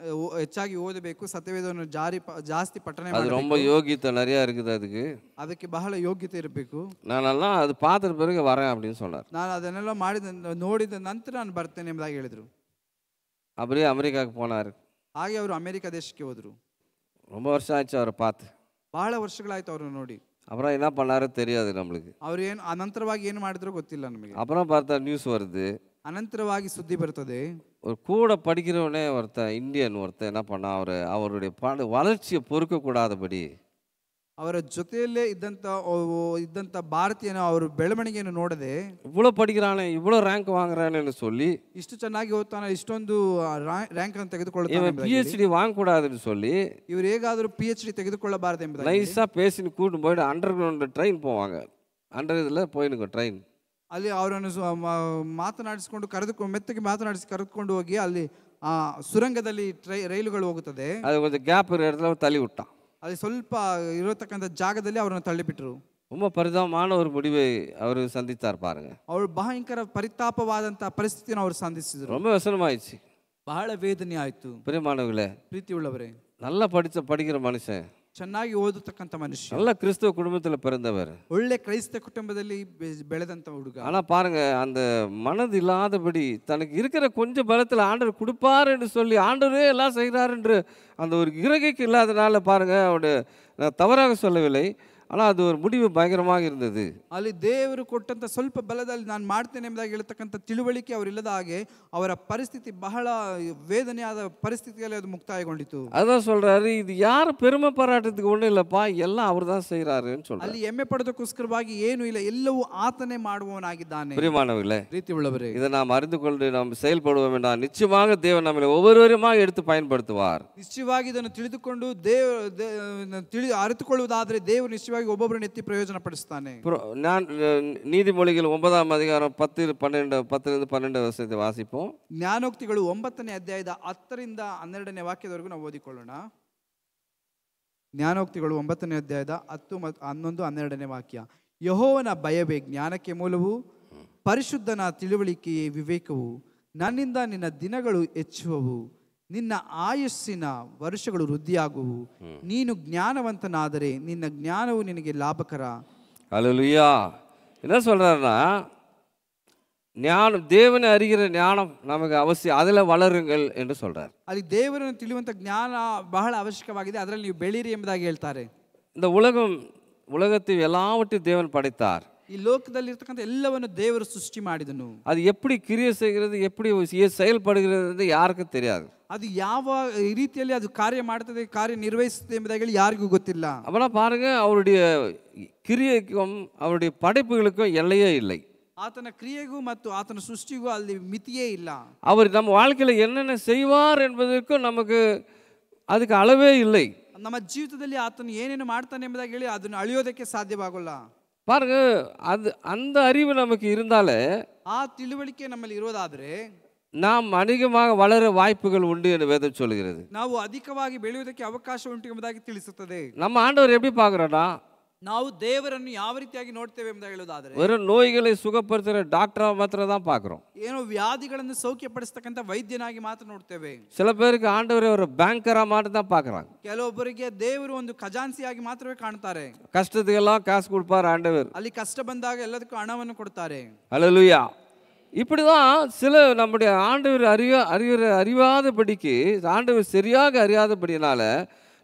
S2: ಹೆಚ್ಚಾಗಿ ಓದಬೇಕು, ಸತ್ಯವೇದವನ್ನು ಜಾಸ್ತಿ ಪಠನೆ
S1: அது ரொம்ப யோகியத்தை நிறையா இருக்குது,
S2: ಅದಕ್ಕೆ ಬಹಳ ಯೋಗ್ಯತೆ ಇರಬೇಕು.
S1: நானெல்லாம் அது பார்த்துட்ட பிறகு வரேன் அப்படின்னு சொன்னார்.
S2: ನಾನು ಅದನ್ನೆಲ್ಲ ನೋಡಿದ ನಂತರ ನಾನು ಬರ್ತೇನೆ ಎಂಬುದಾಗಿ ಹೇಳಿದ್ರು.
S1: அப்படியே அமெரிக்காவுக்கு போனார்.
S2: ಹಾಗೆ ಅವರು ಅಮೆರಿಕ ದೇಶಕ್ಕೆ ಹೋದ್ರು.
S1: ரொம்ப வருஷம் ஆச்சு அவரை பார்த்து.
S2: ಬಹಳ ವರ್ಷಗಳಾಯ್ತು ಅವ್ರನ್ನ ನೋಡಿ.
S1: அப்புறம் என்ன பண்ணாரு தெரியாது நம்மளுக்கு.
S2: ಅವ್ರು ಏನು ಅನಂತರವಾಗಿ ಏನು ಮಾಡಿದ್ರು ಗೊತ್ತಿಲ್ಲ ನಮಗೆ.
S1: அப்புறம் பார்த்தா நியூஸ் வருது,
S2: ಅನಂತರವಾಗಿ ಸುದ್ದಿ ಬರ್ತದೆ.
S1: ஒரு கூட படிக்கிறவனே ஒருத்தன் இந்தியன் ஒருத்தன் என்ன பண்ணா, அவருடைய வளர்ச்சியை பொறுக்க கூடாதபடி
S2: ಅವರ ಜೊತೆಯಲ್ಲೇ ಇದ್ದಂತ ಭಾರತೀಯನ ಅವರ ಬೆಳವಣಿಗೆಯನ್ನು ನೋಡದೆ,
S1: இவ்வளோ படிக்கிறானே, இவ்வளோ ரேங்க் வாங்குறானேன்னு சொல்லி,
S2: ಇಷ್ಟು ಚೆನ್ನಾಗಿ ಓದ್ತಾನೆ, ಇಷ್ಟೊಂದು ರ್ಯಾಂಕ್ ಅನ್ನು ತೆಗೆದುಕೊಳ್ಳುತ್ತಾನೆ,
S1: PhD வாங்கக்கூடாதுன்னு சொல்லி
S2: ಇವರು ಹೇಗಾದರೂ PhD ತೆಗೆದುಕೊಳ್ಳಬಾರದು ಎಂಬುದಾಗಿ
S1: நைஸாக பேசின்னு கூட்டு போயிட்டு அண்டர் கிரவுண்ட் ட்ரெயின் போவாங்க. அண்டர் இதில் போயினுங்க ட்ரெயின்.
S2: ಅಲ್ಲಿ ಅವರನ್ನು ಮಾತನಾಡಿಸಿಕೊಂಡು ಮೆತ್ತಗೆ ಮಾತನಾಡಿಸಿ ಕರೆದುಕೊಂಡು ಹೋಗಿ ಅಲ್ಲಿ ಸುರಂಗದಲ್ಲಿ ರೈಲುಗಳು ಹೋಗುತ್ತದೆ.
S1: ಅದು கொஞ்சம் கேப் இருக்கிற இடத்துல தள்ளி விட்டான்.
S2: ಅಲ್ಲಿ ಸ್ವಲ್ಪ ಇರತಕ್ಕಂಥ ಜಾಗದಲ್ಲಿ ಅವರನ್ನು ತಳ್ಳಿಬಿಟ್ರು.
S1: ரொம்ப பரிதாபமான ஒரு முடிவை அவர் சந்தித்தார் பாருங்க.
S2: ಅವರು ಭಯಂಕರ ಪರಿತಾಪವಾದಂತಹ ಪರಿಸ್ಥಿತಿಯನ್ನು ಅವರು ಸಂಧಿಸಿದ್ರು.
S1: ரொம்ப ವ್ಯಸನமாயிடுச்சு,
S2: ಬಹಳ ವೇದನೆ ಆಯ್ತು.
S1: பிரியமானவர்களே,
S2: ಪ್ರೀತಿ ಉಳ್ಳವರೇ,
S1: நல்லா படிக்கிற மனுஷன்,
S2: ಚೆನ್ನಾಗಿ ಓದತಕ್ಕಂಥ ಮನುಷ್ಯ,
S1: நல்ல கிறிஸ்தவ குடும்பத்தில் பிறந்தவர்,
S2: ಒಳ್ಳೆ ಕ್ರೈಸ್ತ ಕುಟುಂಬದಲ್ಲಿ ಬೆಳೆದಂತ ಹುಡುಗ. ஆனா
S1: பாருங்க, அந்த மனது இல்லாதபடி தனக்கு இருக்கிற கொஞ்சம் பலத்தில் ஆண்டவர் கொடுப்பார் என்று சொல்லி ஆண்டவரே எல்லாம் செய்கிறார் என்று அந்த ஒரு கிரகிக்கு இல்லாதனால பாருங்க, அவருடைய நான் தவறாக சொல்லவில்லை, ஆனால் அது ஒரு முடிவு பயங்கரமாக இருந்தது.
S2: ಅಲ್ಲಿ ದೇವರು ಕೊಟ್ಟಂತ ಸ್ವಲ್ಪ ಬಲದಲ್ಲಿ ನಾನು ಮಾಡ್ತೇನೆ ಎಂಬುದಾಗಿ ಹೇಳ್ತಕ್ಕಂಥ ತಿಳುವಳಿಕೆ ಅವರಿಲ್ಲದ ಹಾಗೆ ಅವರ ಪರಿಸ್ಥಿತಿ ಬಹಳ ವೇದನೆಯಾದ ಪರಿಸ್ಥಿತಿಯಲ್ಲಿ ಅದು ಮುಕ್ತಾಯಗೊಂಡಿತು.
S1: அதான் சொல்றாரு, இது யார் பெருமை பாராட்டத்துக்கு ஒன்றும் இல்லைப்பா, எல்லாம் அவர் தான் செய்கிறாருன்னு சொல்றாரு.
S2: ಅಲ್ಲಿ ಹೆಮ್ಮೆ ಪಡೋದಕ್ಕೋಸ್ಕರವಾಗಿ ಏನು ಇಲ್ಲ, ಎಲ್ಲವೂ ಆತನೇ ಮಾಡುವವನಾಗಿದ್ದಾನೆ.
S1: பிரியமானவர்களே,
S2: ಪ್ರೀತಿ ಉಳ್ಳವರೇ,
S1: இதை நாம் அறிந்து கொண்டு நாம் செயல்படுவோம் என்றால் நிச்சயமாக தேவன் நம்மளை ஒவ்வொருவருமாக எடுத்து பயன்படுத்துவார்.
S2: ನಿಶ್ಚಯವಾಗಿ ಇದನ್ನು ತಿಳಿದುಕೊಂಡು ಅರಿತುಕೊಳ್ಳುವುದಾದರೆ ದೇವರು ನಿಶ್ಚಯವಾಗಿ ಒಬ್ಬೊಬ್ಬರನ್ನು ಎತ್ತಿ ಪ್ರಯೋಜನ ಪಡಿಸ್ತಾನೆ.
S1: நான் நீதிமொழிகள் 9ஆம் அதிகாரம் 10-12 வசனத்தை வாசிப்போம்.
S2: ಜ್ಞಾನೋಕ್ತಿಗಳು 9ನೇ ಅಧ್ಯಾಯದ 10ರಿಂದ 12ನೇ ವಾಕ್ಯದವರೆಗೂ ನಾವು ಓದಿಕೊಳ್ಳೋಣ. ಜ್ಞಾನೋಕ್ತಿಗಳು 9ನೇ ಅಧ್ಯಾಯದ 10, 11, 12ನೇ ವಾಕ್ಯ. ಯೆಹೋವನ ಭಯವೇ ಜ್ಞಾನಕ್ಕೆ ಮೂಲವು, ಪರಿಶುದ್ಧನ ತಿಳುವಳಿಕೆಯೇ ವಿವೇಕವು. ನನ್ನಿಂದ ನಿನ್ನ ದಿನಗಳು ಹೆಚ್ಚುವವು, ನಿನ್ನ ಆಯುಸ್ಸಿನ ವರ್ಷಗಳು ವೃದ್ಧಿಯಾಗುವು. ನೀನು ಜ್ಞಾನವಂತನಾದರೆ ನಿನ್ನ ಜ್ಞಾನವು ನಿನಗೆ ಲಾಭಕರ.
S1: அல்லேலூயா. என்ன சொல்றாருன்னா, ஞானம், தேவனை அறிகிற ஞானம் நமக்கு அவசியம், அதில் வளருங்கள் என்று சொல்றார்.
S2: ಅಲ್ಲಿ ದೇವರನ್ನು ತಿಳಿಯುವಂತ ಜ್ಞಾನ ಬಹಳ ಅವಶ್ಯಕವಾಗಿದೆ, ಅದರಲ್ಲಿ ನೀವು ಬೆಳೀರಿ ಎಂಬುದಾಗಿ ಹೇಳ್ತಾರೆ.
S1: இந்த உலகத்தை எல்லாவற்றையும் தேவன் படைத்தார்.
S2: ಈ ಲೋಕದಲ್ಲಿ ಇರ್ತಕ್ಕಂಥ ಎಲ್ಲವನ್ನು ದೇವರು ಸೃಷ್ಟಿ ಮಾಡಿದನು.
S1: அது எப்படி கிரியை செய்கிறது, எப்படி செயல்படுகிறது யாருக்கும் தெரியாது.
S2: ಅದು ಯಾವ ರೀತಿಯಲ್ಲಿ ಅದು ಕಾರ್ಯ ಮಾಡ್ತದೆ, ಕಾರ್ಯ ನಿರ್ವಹಿಸುತ್ತೆ ಎಂಬುದಾಗಿ ಯಾರಿಗೂ ಗೊತ್ತಿಲ್ಲ.
S1: அப்பலாம் பாருங்க, அவருடைய கிரியைக்கும் அவருடைய படைப்புகளுக்கும் எல்லையே இல்லை.
S2: ಆತನ ಕ್ರಿಯೆಗೂ ಮತ್ತು ಆತನ ಸೃಷ್ಟಿಗೂ ಅಲ್ಲಿ ಮಿತಿಯೇ ಇಲ್ಲ.
S1: அவர் நம்ம வாழ்க்கையில் என்னென்ன செய்வார் என்பதற்கும் நமக்கு அதுக்கு அளவே இல்லை.
S2: ನಮ್ಮ ಜೀವಿತದಲ್ಲಿ ಆತನು ಏನೇನು ಮಾಡ್ತಾನೆ ಎಂಬುದಾಗಿ ಹೇಳಿ ಅದನ್ನು ಅಳಿಯೋದಕ್ಕೆ ಸಾಧ್ಯವಾಗಲ್ಲ.
S1: பாருங்க, அந்த அறிவு நமக்கு இருந்தாலே,
S2: ಆ ತಿಳುವಳಿಕೆ ನಮ್ಮಲ್ಲಿ ಇರೋದಾದ್ರೆ
S1: நாம் அதிகமாக வளர வாய்ப்புகள் உண்டு என்று வேதம் சொல்கிறது.
S2: ನಾವು ಅಧಿಕವಾಗಿ ಬೆಳೆಯುವುದಕ್ಕೆ ಅವಕಾಶ ಉಂಟು ಎಂಬುದಾಗಿ ತಿಳಿಸುತ್ತದೆ.
S1: நம்ம ஆண்டவர் எப்படி பார்க்குறோன்னா,
S2: ನಾವು ದೇವರನ್ನು ಯಾವ ರೀತಿಯಾಗಿ ನೋಡ್ತೇವೆ ಎಂಬುದಾಗಿ ಹೇಳುವುದಾದರೆ,
S1: வெறும் நோய்களை சுகப்படுத்துகிற டாக்டரா மாத்திரம் தான் பார்க்குறோம்.
S2: ಏನೋ ವ್ಯಾಧಿಗಳನ್ನು ಸೌಖ್ಯಪಡಿಸತಕ್ಕಂಥ ವೈದ್ಯನಾಗಿ ಮಾತ್ರ ನೋಡ್ತೇವೆ.
S1: சில பேருக்கு ஆண்டவரை ஒரு பேங்கரா மாட்டம் தான் பார்க்குறாங்க.
S2: ಕೆಲವೊಬ್ಬರಿಗೆ ದೇವರು ಒಂದು ಖಜಾನ್ಸಿಯಾಗಿ ಮಾತ್ರವೇ ಕಾಣ್ತಾರೆ.
S1: கஷ்டத்துக்கெல்லாம் காசு கொடுப்பார் ஆண்டவர்.
S2: ಅಲ್ಲಿ ಕಷ್ಟ ಬಂದಾಗ ಎಲ್ಲದಕ್ಕೂ ಹಣವನ್ನು ಕೊಡ್ತಾರೆ.
S1: ஹல்லேலூயா. இப்படிதான் சில நம்முடைய ஆண்டவர் அறியாதபடிக்கு, ஆண்டவர் சரியாக அறியாதபடினால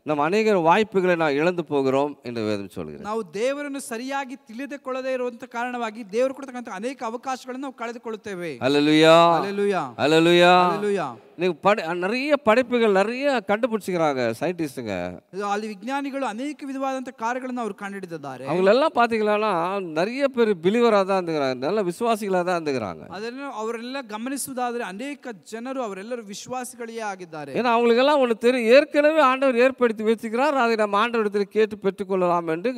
S1: நம்ம அநேக வாய்ப்புகளை நான் இழந்து போகிறோம் என்று வேதம் சொல்கிறது.
S2: ನಾವು ದೇವರನ್ನು ಸರಿಯಾಗಿ ತಿಳಿದುಕೊಳ್ಳದೇ ಇರುವಂತ ಕಾರಣವಾಗಿ ದೇವರು ಕೊಡ್ತಕ್ಕಂಥ ಅನೇಕ ಅವಕಾಶಗಳನ್ನು ನಾವು ಕಳೆದುಕೊಳ್ಳುತ್ತೇವೆ.
S1: ஹல்லேலூயா,
S2: ஹல்லேலூயா,
S1: ஹல்லேலூயா.
S2: ஹல்லேலூயா.
S1: நிறைய படைப்புகள் நிறைய கண்டுபிடிச்சிக்கிறாங்க சயின்டிஸ்டுங்க.
S2: ಅಲ್ಲಿ ವಿಜ್ಞಾನಿಗಳು ಅನೇಕ ವಿಧವಾದಂತ ಕಾರ್ಯಗಳನ್ನು ಅವರು ಕಂಡುಹಿಡಿದಿದ್ದಾರೆ.
S1: அவங்களெல்லாம் பார்த்தீங்கன்னா நிறைய பேர் பிலிவராக தான் இருந்துக்கிறாங்க, நல்ல விசுவாசிகளாக தான் இருந்துக்கிறாங்க.
S2: ಅದನ್ನು ಅವರೆಲ್ಲ ಗಮನಿಸುವುದಾದರೆ ಅನೇಕ ಜನರು ಅವರೆಲ್ಲರೂ ವಿಶ್ವಾಸಿಗಳೇ ಆಗಿದ್ದಾರೆ.
S1: ஏன்னா அவங்களுக்கெல்லாம் ஒன்று தெரியும், ஏற்கனவே ஆண்டவர் ஏற்படுத்தி வச்சுக்கிறார், அதை நம்ம ஆண்டவரிடத்தில் கேட்டு பெற்றுக்கொள்ளலாம் என்று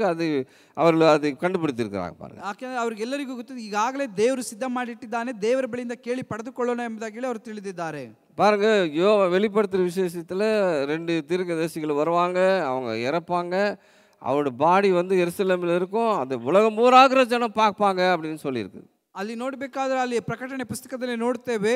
S1: அவர்கள் அதை கண்டுபிடித்திருக்கிறாங்க பாருங்க.
S2: ಯಾಕೆಂದ್ರೆ ಅವ್ರಿಗೆಲ್ಲರಿಗೂ ಗೊತ್ತಿದೆ, ಈಗಾಗಲೇ ದೇವರು ಸಿದ್ಧ ಮಾಡಿಟ್ಟಿದ್ದಾನೆ, ದೇವರ ಬಳಿಯಿಂದ ಕೇಳಿ ಪಡೆದುಕೊಳ್ಳೋಣ ಎಂಬುದಾಗಿ ಅವರು ತಿಳಿದಿದ್ದಾರೆ.
S1: பாருங்க, வெளிப்படுத்துகிற விசேஷத்தில் 2 தீர்க்கதரிசிகள் வருவாங்க, அவங்க இறப்பாங்க, அவரோட பாடி எருசலேமில் இருக்கும், அது உலகம் பூராகிற ஜனம் பார்ப்பாங்க அப்படின்னு சொல்லியிருக்கு.
S2: ಅಲ್ಲಿ ನೋಡಬೇಕಾದ್ರೆ ಅಲ್ಲಿ ಪ್ರಕಟಣೆ ಪುಸ್ತಕದಲ್ಲಿ ನೋಡ್ತೇವೆ,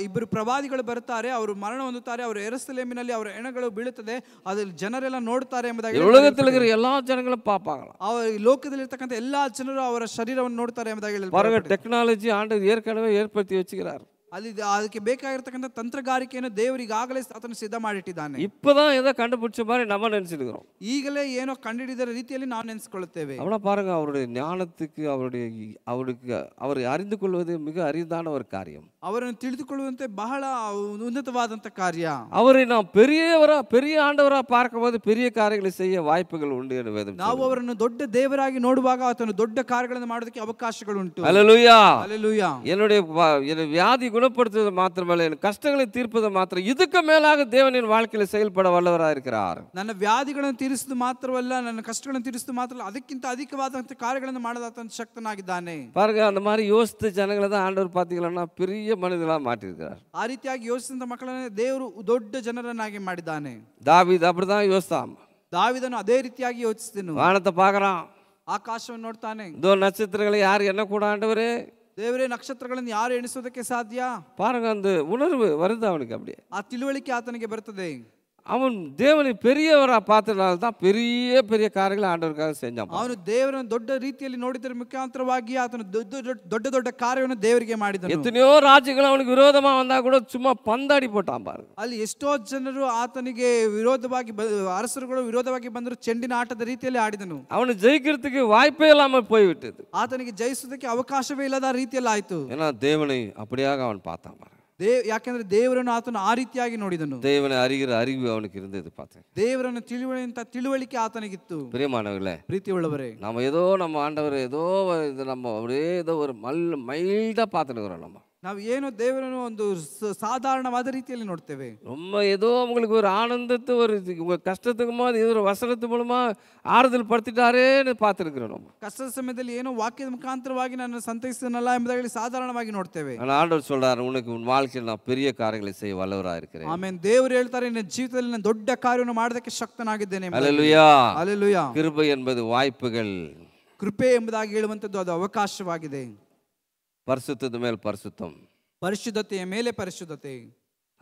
S2: ಇಬ್ಬರು ಪ್ರವಾದಿಗಳು ಬರ್ತಾರೆ, ಅವರು ಮರಣ ಹೊಂದುತ್ತಾರೆ, ಅವರು ಯೆರೂಸಲೇಮಿನಲ್ಲಿ ಅವರ ಹೆಣಗಳು ಬೀಳುತ್ತದೆ, ಅದ್ರಲ್ಲಿ ಜನರೆಲ್ಲ ನೋಡ್ತಾರೆ ಎಂಬುದಾಗಿ,
S1: உலகத்தில் இருக்கிற எல்லா ஜனங்களும் பார்ப்பாங்களா,
S2: ಲೋಕದಲ್ಲಿರ್ತಕ್ಕಂಥ ಎಲ್ಲಾ ಜನರು ಅವರ ಶರೀರವನ್ನು ನೋಡ್ತಾರೆ ಎಂಬುದಾಗಿ
S1: பாருங்க. டெக்னாலஜி ஆண்டவர் ஏற்கனவே ஏற்படுத்தி வச்சுக்கிறார்.
S2: ಅಲ್ಲಿ ಅದಕ್ಕೆ ಬೇಕಾಗಿರ್ತಕ್ಕಂಥ ತಂತ್ರಗಾರಿಕೆಯನ್ನು ದೇವರು ಈಗಾಗಲೇ ಆತನು ಸಿದ್ಧ ಮಾಡಿಟ್ಟಿದ್ದಾನೆ.
S1: இப்பதான் ஏதோ கண்டுபிடிச்ச மாதிரி நம்ம நினைச்சிருக்கிறோம்.
S2: ಈಗಲೇ ಏನೋ ಕಂಡುಹಿಡಿದ ರೀತಿಯಲ್ಲಿ ನಾವು ನೆನೆಸಿಕೊಳ್ಳುತ್ತೇವೆ.
S1: அவனை பாருங்க, அவருடைய ஞானத்துக்கு அவரை அறிந்து கொள்வது மிக அரிதான ஒரு காரியம்.
S2: ಅವರನ್ನು ತಿಳಿದುಕೊಳ್ಳುವಂತೆ ಬಹಳ ಉನ್ನತವಾದಂತ ಕಾರ್ಯ.
S1: அவரை நாம் பெரிய ஆண்டவரா பார்க்கும்போது பெரிய காரியங்களை செய்ய வாய்ப்புகள் உண்டு என்று வேதம்.
S2: ನಾವು ಅವರನ್ನು ದೊಡ್ಡ ದೇವರಾಗಿ ನೋಡುವಾಗ ಆತನು ದೊಡ್ಡ ಕಾರ್ಯಗಳನ್ನು ಮಾಡೋದಕ್ಕೆ ಅವಕಾಶಗಳುಂಟು.
S1: ஹல்லேலூயா,
S2: ஹல்லேலூயா.
S1: என்னுடைய வியாதி குணப்படுத்துவது மாத்திரமல்ல, என் கஷ்டங்களை தீர்ப்பது மாத்திரம், இதுக்கு மேலாக தேவனின் வாழ்க்கையில செயல்பட வல்லவராக இருக்கிறார்.
S2: ನನ್ನ ವ್ಯಾಧಿಗಳನ್ನು ತೀರಿಸುವುದು ಮಾತ್ರವಲ್ಲ, ನನ್ನ ಕಷ್ಟಗಳನ್ನು ತೀರಿಸುವುದು ಮಾತ್ರವಲ್ಲ, ಅದಕ್ಕಿಂತ ಅಧಿಕವಾದಂತ ಕಾರ್ಯಗಳನ್ನು ಮಾಡದಾತನು ಶಕ್ತನಾಗಿದ್ದಾನೆ.
S1: பாருங்க, அந்த மாதிரி யோசித்த ஜனங்களை தான் ஆண்டவர் பார்த்தீங்கன்னா பெரிய மனிதர்களாக மாற்றிருக்கிறார்.
S2: ಆ ರೀತಿಯಾಗಿ ಯೋಚಿಸಿದ ಮಕ್ಕಳನ್ನು ದೇವರು ದೊಡ್ಡ ಜನರನ್ನಾಗಿ ಮಾಡಿದ್ದಾನೆ.
S1: தாவீது அப்படிதான் யோசித்தான்.
S2: ದಾವೀದನು ಅದೇ ರೀತಿಯಾಗಿ ಯೋಚಿಸಿದನು.
S1: வானத்தை பார்க்கறான்,
S2: ಆಕಾಶವನ್ನು ನೋಡ್ತಾನೆ,
S1: இதோ நட்சத்திரங்களை யார் என்ன கூட ஆண்டவரே,
S2: ದೇವರೇ ನಕ್ಷತ್ರಗಳನ್ನು ಯಾರು ಎಣಿಸೋದಕ್ಕೆ ಸಾಧ್ಯ?
S1: பாருங்க, அந்த உணர்வு வருது அவனுக்கு. அப்படியே
S2: ಆ ತಿಳುವಳಿಕೆ ಆತನಿಗೆ ಬರ್ತದೆ.
S1: அவன் தேவனை பெரியவரா பார்த்தனால தான் பெரிய பெரிய காரியங்களை ஆண்டவருக்காக செஞ்சான்.
S2: ಅವನು ದೇವರನ್ನು ದೊಡ್ಡ ರೀತಿಯಲ್ಲಿ ನೋಡಿದ್ರ ಮುಖಾಂತರವಾಗಿ ಆತನು ದೊಡ್ಡ ದೊಡ್ಡ ಕಾರ್ಯವನ್ನು ದೇವರಿಗೆ ಮಾಡಿದನು.
S1: எத்தனையோ ராஜ்யங்கள் அவனுக்கு விரோதமா வந்தா கூட சும்மா பந்தாடி போட்டான் பாருங்க.
S2: ಅಲ್ಲಿ ಎಷ್ಟೋ ಜನರು ಆತನಿಗೆ ವಿರೋಧವಾಗಿ, ಅರಸರುಗಳು ವಿರೋಧವಾಗಿ ಬಂದರು, ಚೆಂಡಿನ ಆಟದ ರೀತಿಯಲ್ಲಿ ಆಡಿದನು.
S1: அவனை ஜெயிக்கிறதுக்கு வாய்ப்பே இல்லாம போய்விட்டது.
S2: ಆತನಿಗೆ ಜಯಿಸುವುದಕ್ಕೆ ಅವಕಾಶವೇ ಇಲ್ಲದ ರೀತಿಯಲ್ಲಿ ಆಯ್ತು.
S1: ஏன்னா தேவனை அப்படியாக அவன் பார்த்தான் பாருங்க.
S2: ಯಾಕೆಂದ್ರೆ ದೇವರನ್ನು ಆತನು ಆ ರೀತಿಯಾಗಿ ನೋಡಿದನು.
S1: தேவனை அறிகிற அறிவு அவனுக்கு இருந்தது பார்த்தேன்.
S2: ದೇವರನ್ನು ತಿಳಿಯುವಂತ ತಿಳುವಳಿಕೆ ಆತನಿಗಿತ್ತು.
S1: பிரியமானவர்களே,
S2: ಪ್ರೀತಿ ಉಳ್ಳವರೇ,
S1: நம்ம ஏதோ நம்ம ஆண்டவர் ஏதோ இது நம்ம அப்படியே ஏதோ ஒரு மைல்டா பார்த்துருக்கிறோம். நம்ம
S2: ನಾವು ಏನು ದೇವರನ್ನು ಒಂದು ಸಾಧಾರಣವಾದ ರೀತಿಯಲ್ಲಿ ನೋಡ್ತೇವೆ.
S1: ரொம்ப ஏதோ உங்களுக்கு ஒரு ஆனந்தத்தை, ஒரு உங்க கஷ்டத்துக்குமா இது ஒரு வசனத்து மூலமா ஆறுதல் படுத்திட்டாரேன்னு பார்த்துருக்கிறோம். நம்ம
S2: ಕಷ್ಟದ ಸಮಯದಲ್ಲಿ ಏನೋ ವಾಕ್ಯದ ಮುಖಾಂತರವಾಗಿ ನಾನು ಸಂತೈಸಿದನಲ್ಲ ಎಂಬುದಾಗಿ ಸಾಧಾರಣವಾಗಿ ನೋಡ್ತೇವೆ.
S1: ஆனால் ஆண்டவர் சொல்றாரு, உனக்கு உன் வாழ்க்கையில் நான் பெரிய காரியங்களை செய்ய வல்லவராக இருக்கிறேன்.
S2: ಆಮೇಲೆ ದೇವರು ಹೇಳ್ತಾರೆ, ನಿನ್ನ ಜೀವಿತದಲ್ಲಿ ನಾನು ದೊಡ್ಡ ಕಾರ್ಯವನ್ನು ಮಾಡೋದಕ್ಕೆ ಶಕ್ತನಾಗಿದ್ದೇನೆ.
S1: ஹல்லேலூயா,
S2: ಹಲ್ಲೇಲೂಯಾ.
S1: கிருபை என்பது வாய்ப்புகள்,
S2: ಕೃಪೆ ಎಂಬುದಾಗಿ ಹೇಳುವಂತದ್ದು ಅದು ಅವಕಾಶವಾಗಿದೆ.
S1: பரிசுத்தத்து மேல் பரிசுத்தம்,
S2: ಪರಿಶುದ್ಧತೆಯ ಮೇಲೆ ಪರಿಶುದ್ಧತೆ,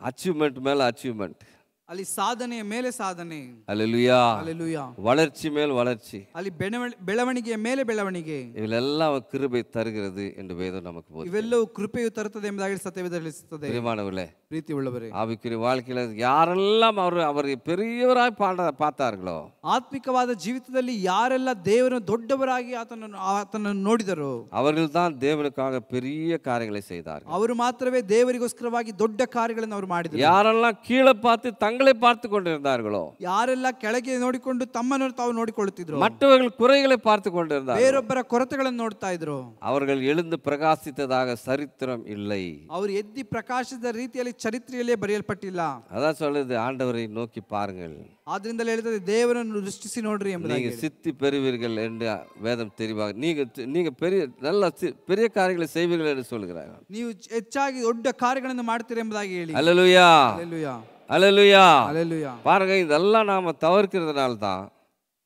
S1: அச்சீவ்மெண்ட் மேல அச்சீவ்மெண்ட்,
S2: ಅಲ್ಲಿ ಸಾಧನೆಯ ಮೇಲೆ ಸಾಧನೆ.
S1: ஹல்லேலூயா,
S2: ಹಲ್ಲೇಲೂಯಾ.
S1: வளர்ச்சி மேல் வளர்ச்சி,
S2: ಅಲ್ಲಿ ಬೆಳವಣಿಗೆಯ ಮೇಲೆ ಬೆಳವಣಿಗೆ.
S1: இவெல்லாம் கிருபை தருகிறது என்று வேதம் நமக்கு போதிக்கிறது.
S2: ಇವೆಲ್ಲವೂ ಕೃಪೆಯು ತರುತ್ತದೆ ಎಂಬುದಾಗಿ ಸತ್ಯವೇದ ತಿಳಿಸುತ್ತದೆ.
S1: பிரியமானவர்களே,
S2: ಪ್ರೀತಿ ಉಳ್ಳವರೇ,
S1: ஆவிக்குரிய வாழ்க்கையில யாரெல்லாம் அவரை பெரியவராய் பார்த்தார்களோ,
S2: ಆತ್ಮಿಕವಾದ ಜೀವಿತದಲ್ಲಿ ಯಾರೆಲ್ಲ ದೇವರನ್ನು ದೊಡ್ಡವರಾಗಿ ಆತನನ್ನು ನೋಡಿದರೋ
S1: அவர்கள் தான் தேவனுக்காக பெரிய காரியங்களை செய்தார்கள்.
S2: ಅವರು ಮಾತ್ರವೇ ದೇವರಿಗೋಸ್ಕರವಾಗಿ ದೊಡ್ಡ ಕಾರ್ಯಗಳನ್ನು ಅವರು ಮಾಡಿದರು.
S1: யாரெல்லாம் கீழே பார்த்து தங்களை பார்த்து கொண்டிருந்தார்களோ,
S2: ಯಾರೆಲ್ಲ ಕೆಳಗೆ ನೋಡಿಕೊಂಡು ತಮ್ಮನ್ನು ತಾವು ನೋಡಿಕೊಳ್ಳುತ್ತಿದ್ರು,
S1: மற்றவர்கள் குறைகளை பார்த்து கொண்டிருந்தார்கள்,
S2: ಬೇರೊಬ್ಬರ ಕೊರತೆಗಳನ್ನು ನೋಡ್ತಾ ಇದ್ರು,
S1: அவர்கள் எழுந்து பிரகாசித்ததாக சரித்திரம் இல்லை.
S2: ಅವರು ಎದ್ದಿ ಪ್ರಕಾಶದ ರೀತಿಯಲ್ಲಿ ಚರಿತ್ರೆಯಲ್ಲೇ ಬರೆಯಲ್ಪಟ್ಟಿಲ್ಲ.
S1: அதான் சொல்லுது, ஆண்டவரை நோக்கி பாருங்கள்,
S2: ಆದ್ರಿಂದಲೇ ಹೇಳ್ತದೆ ದೇವರನ್ನು ದೃಷ್ಟಿಸಿ ನೋಡ್ರಿ ಎಂಬುದಾಗಿ.
S1: நீங்க சித்தி பெறுவீர்கள் என்று வேதம் தெரிவாக. நீங்க பெரிய நல்ல பெரிய காரியங்களை செய்வீர்கள் என்று சொல்கிறார்.
S2: ನೀವು ಹೆಚ್ಚಾಗಿ ದೊಡ್ಡ ಕಾರ್ಯಗಳನ್ನು ಮಾಡ್ತೀರಿ ಎಂಬುದಾಗಿ ಹೇಳಿ.
S1: அல்லேலூயா,
S2: ಹಲ್ಲೆಲೂಯಾ,
S1: அல்லேலூயா.
S2: ಹಲ್ಲೆಲೂಯಾ.
S1: பாருங்க, இதெல்லாம் நாம தவிர்க்கிறதுனால தான்,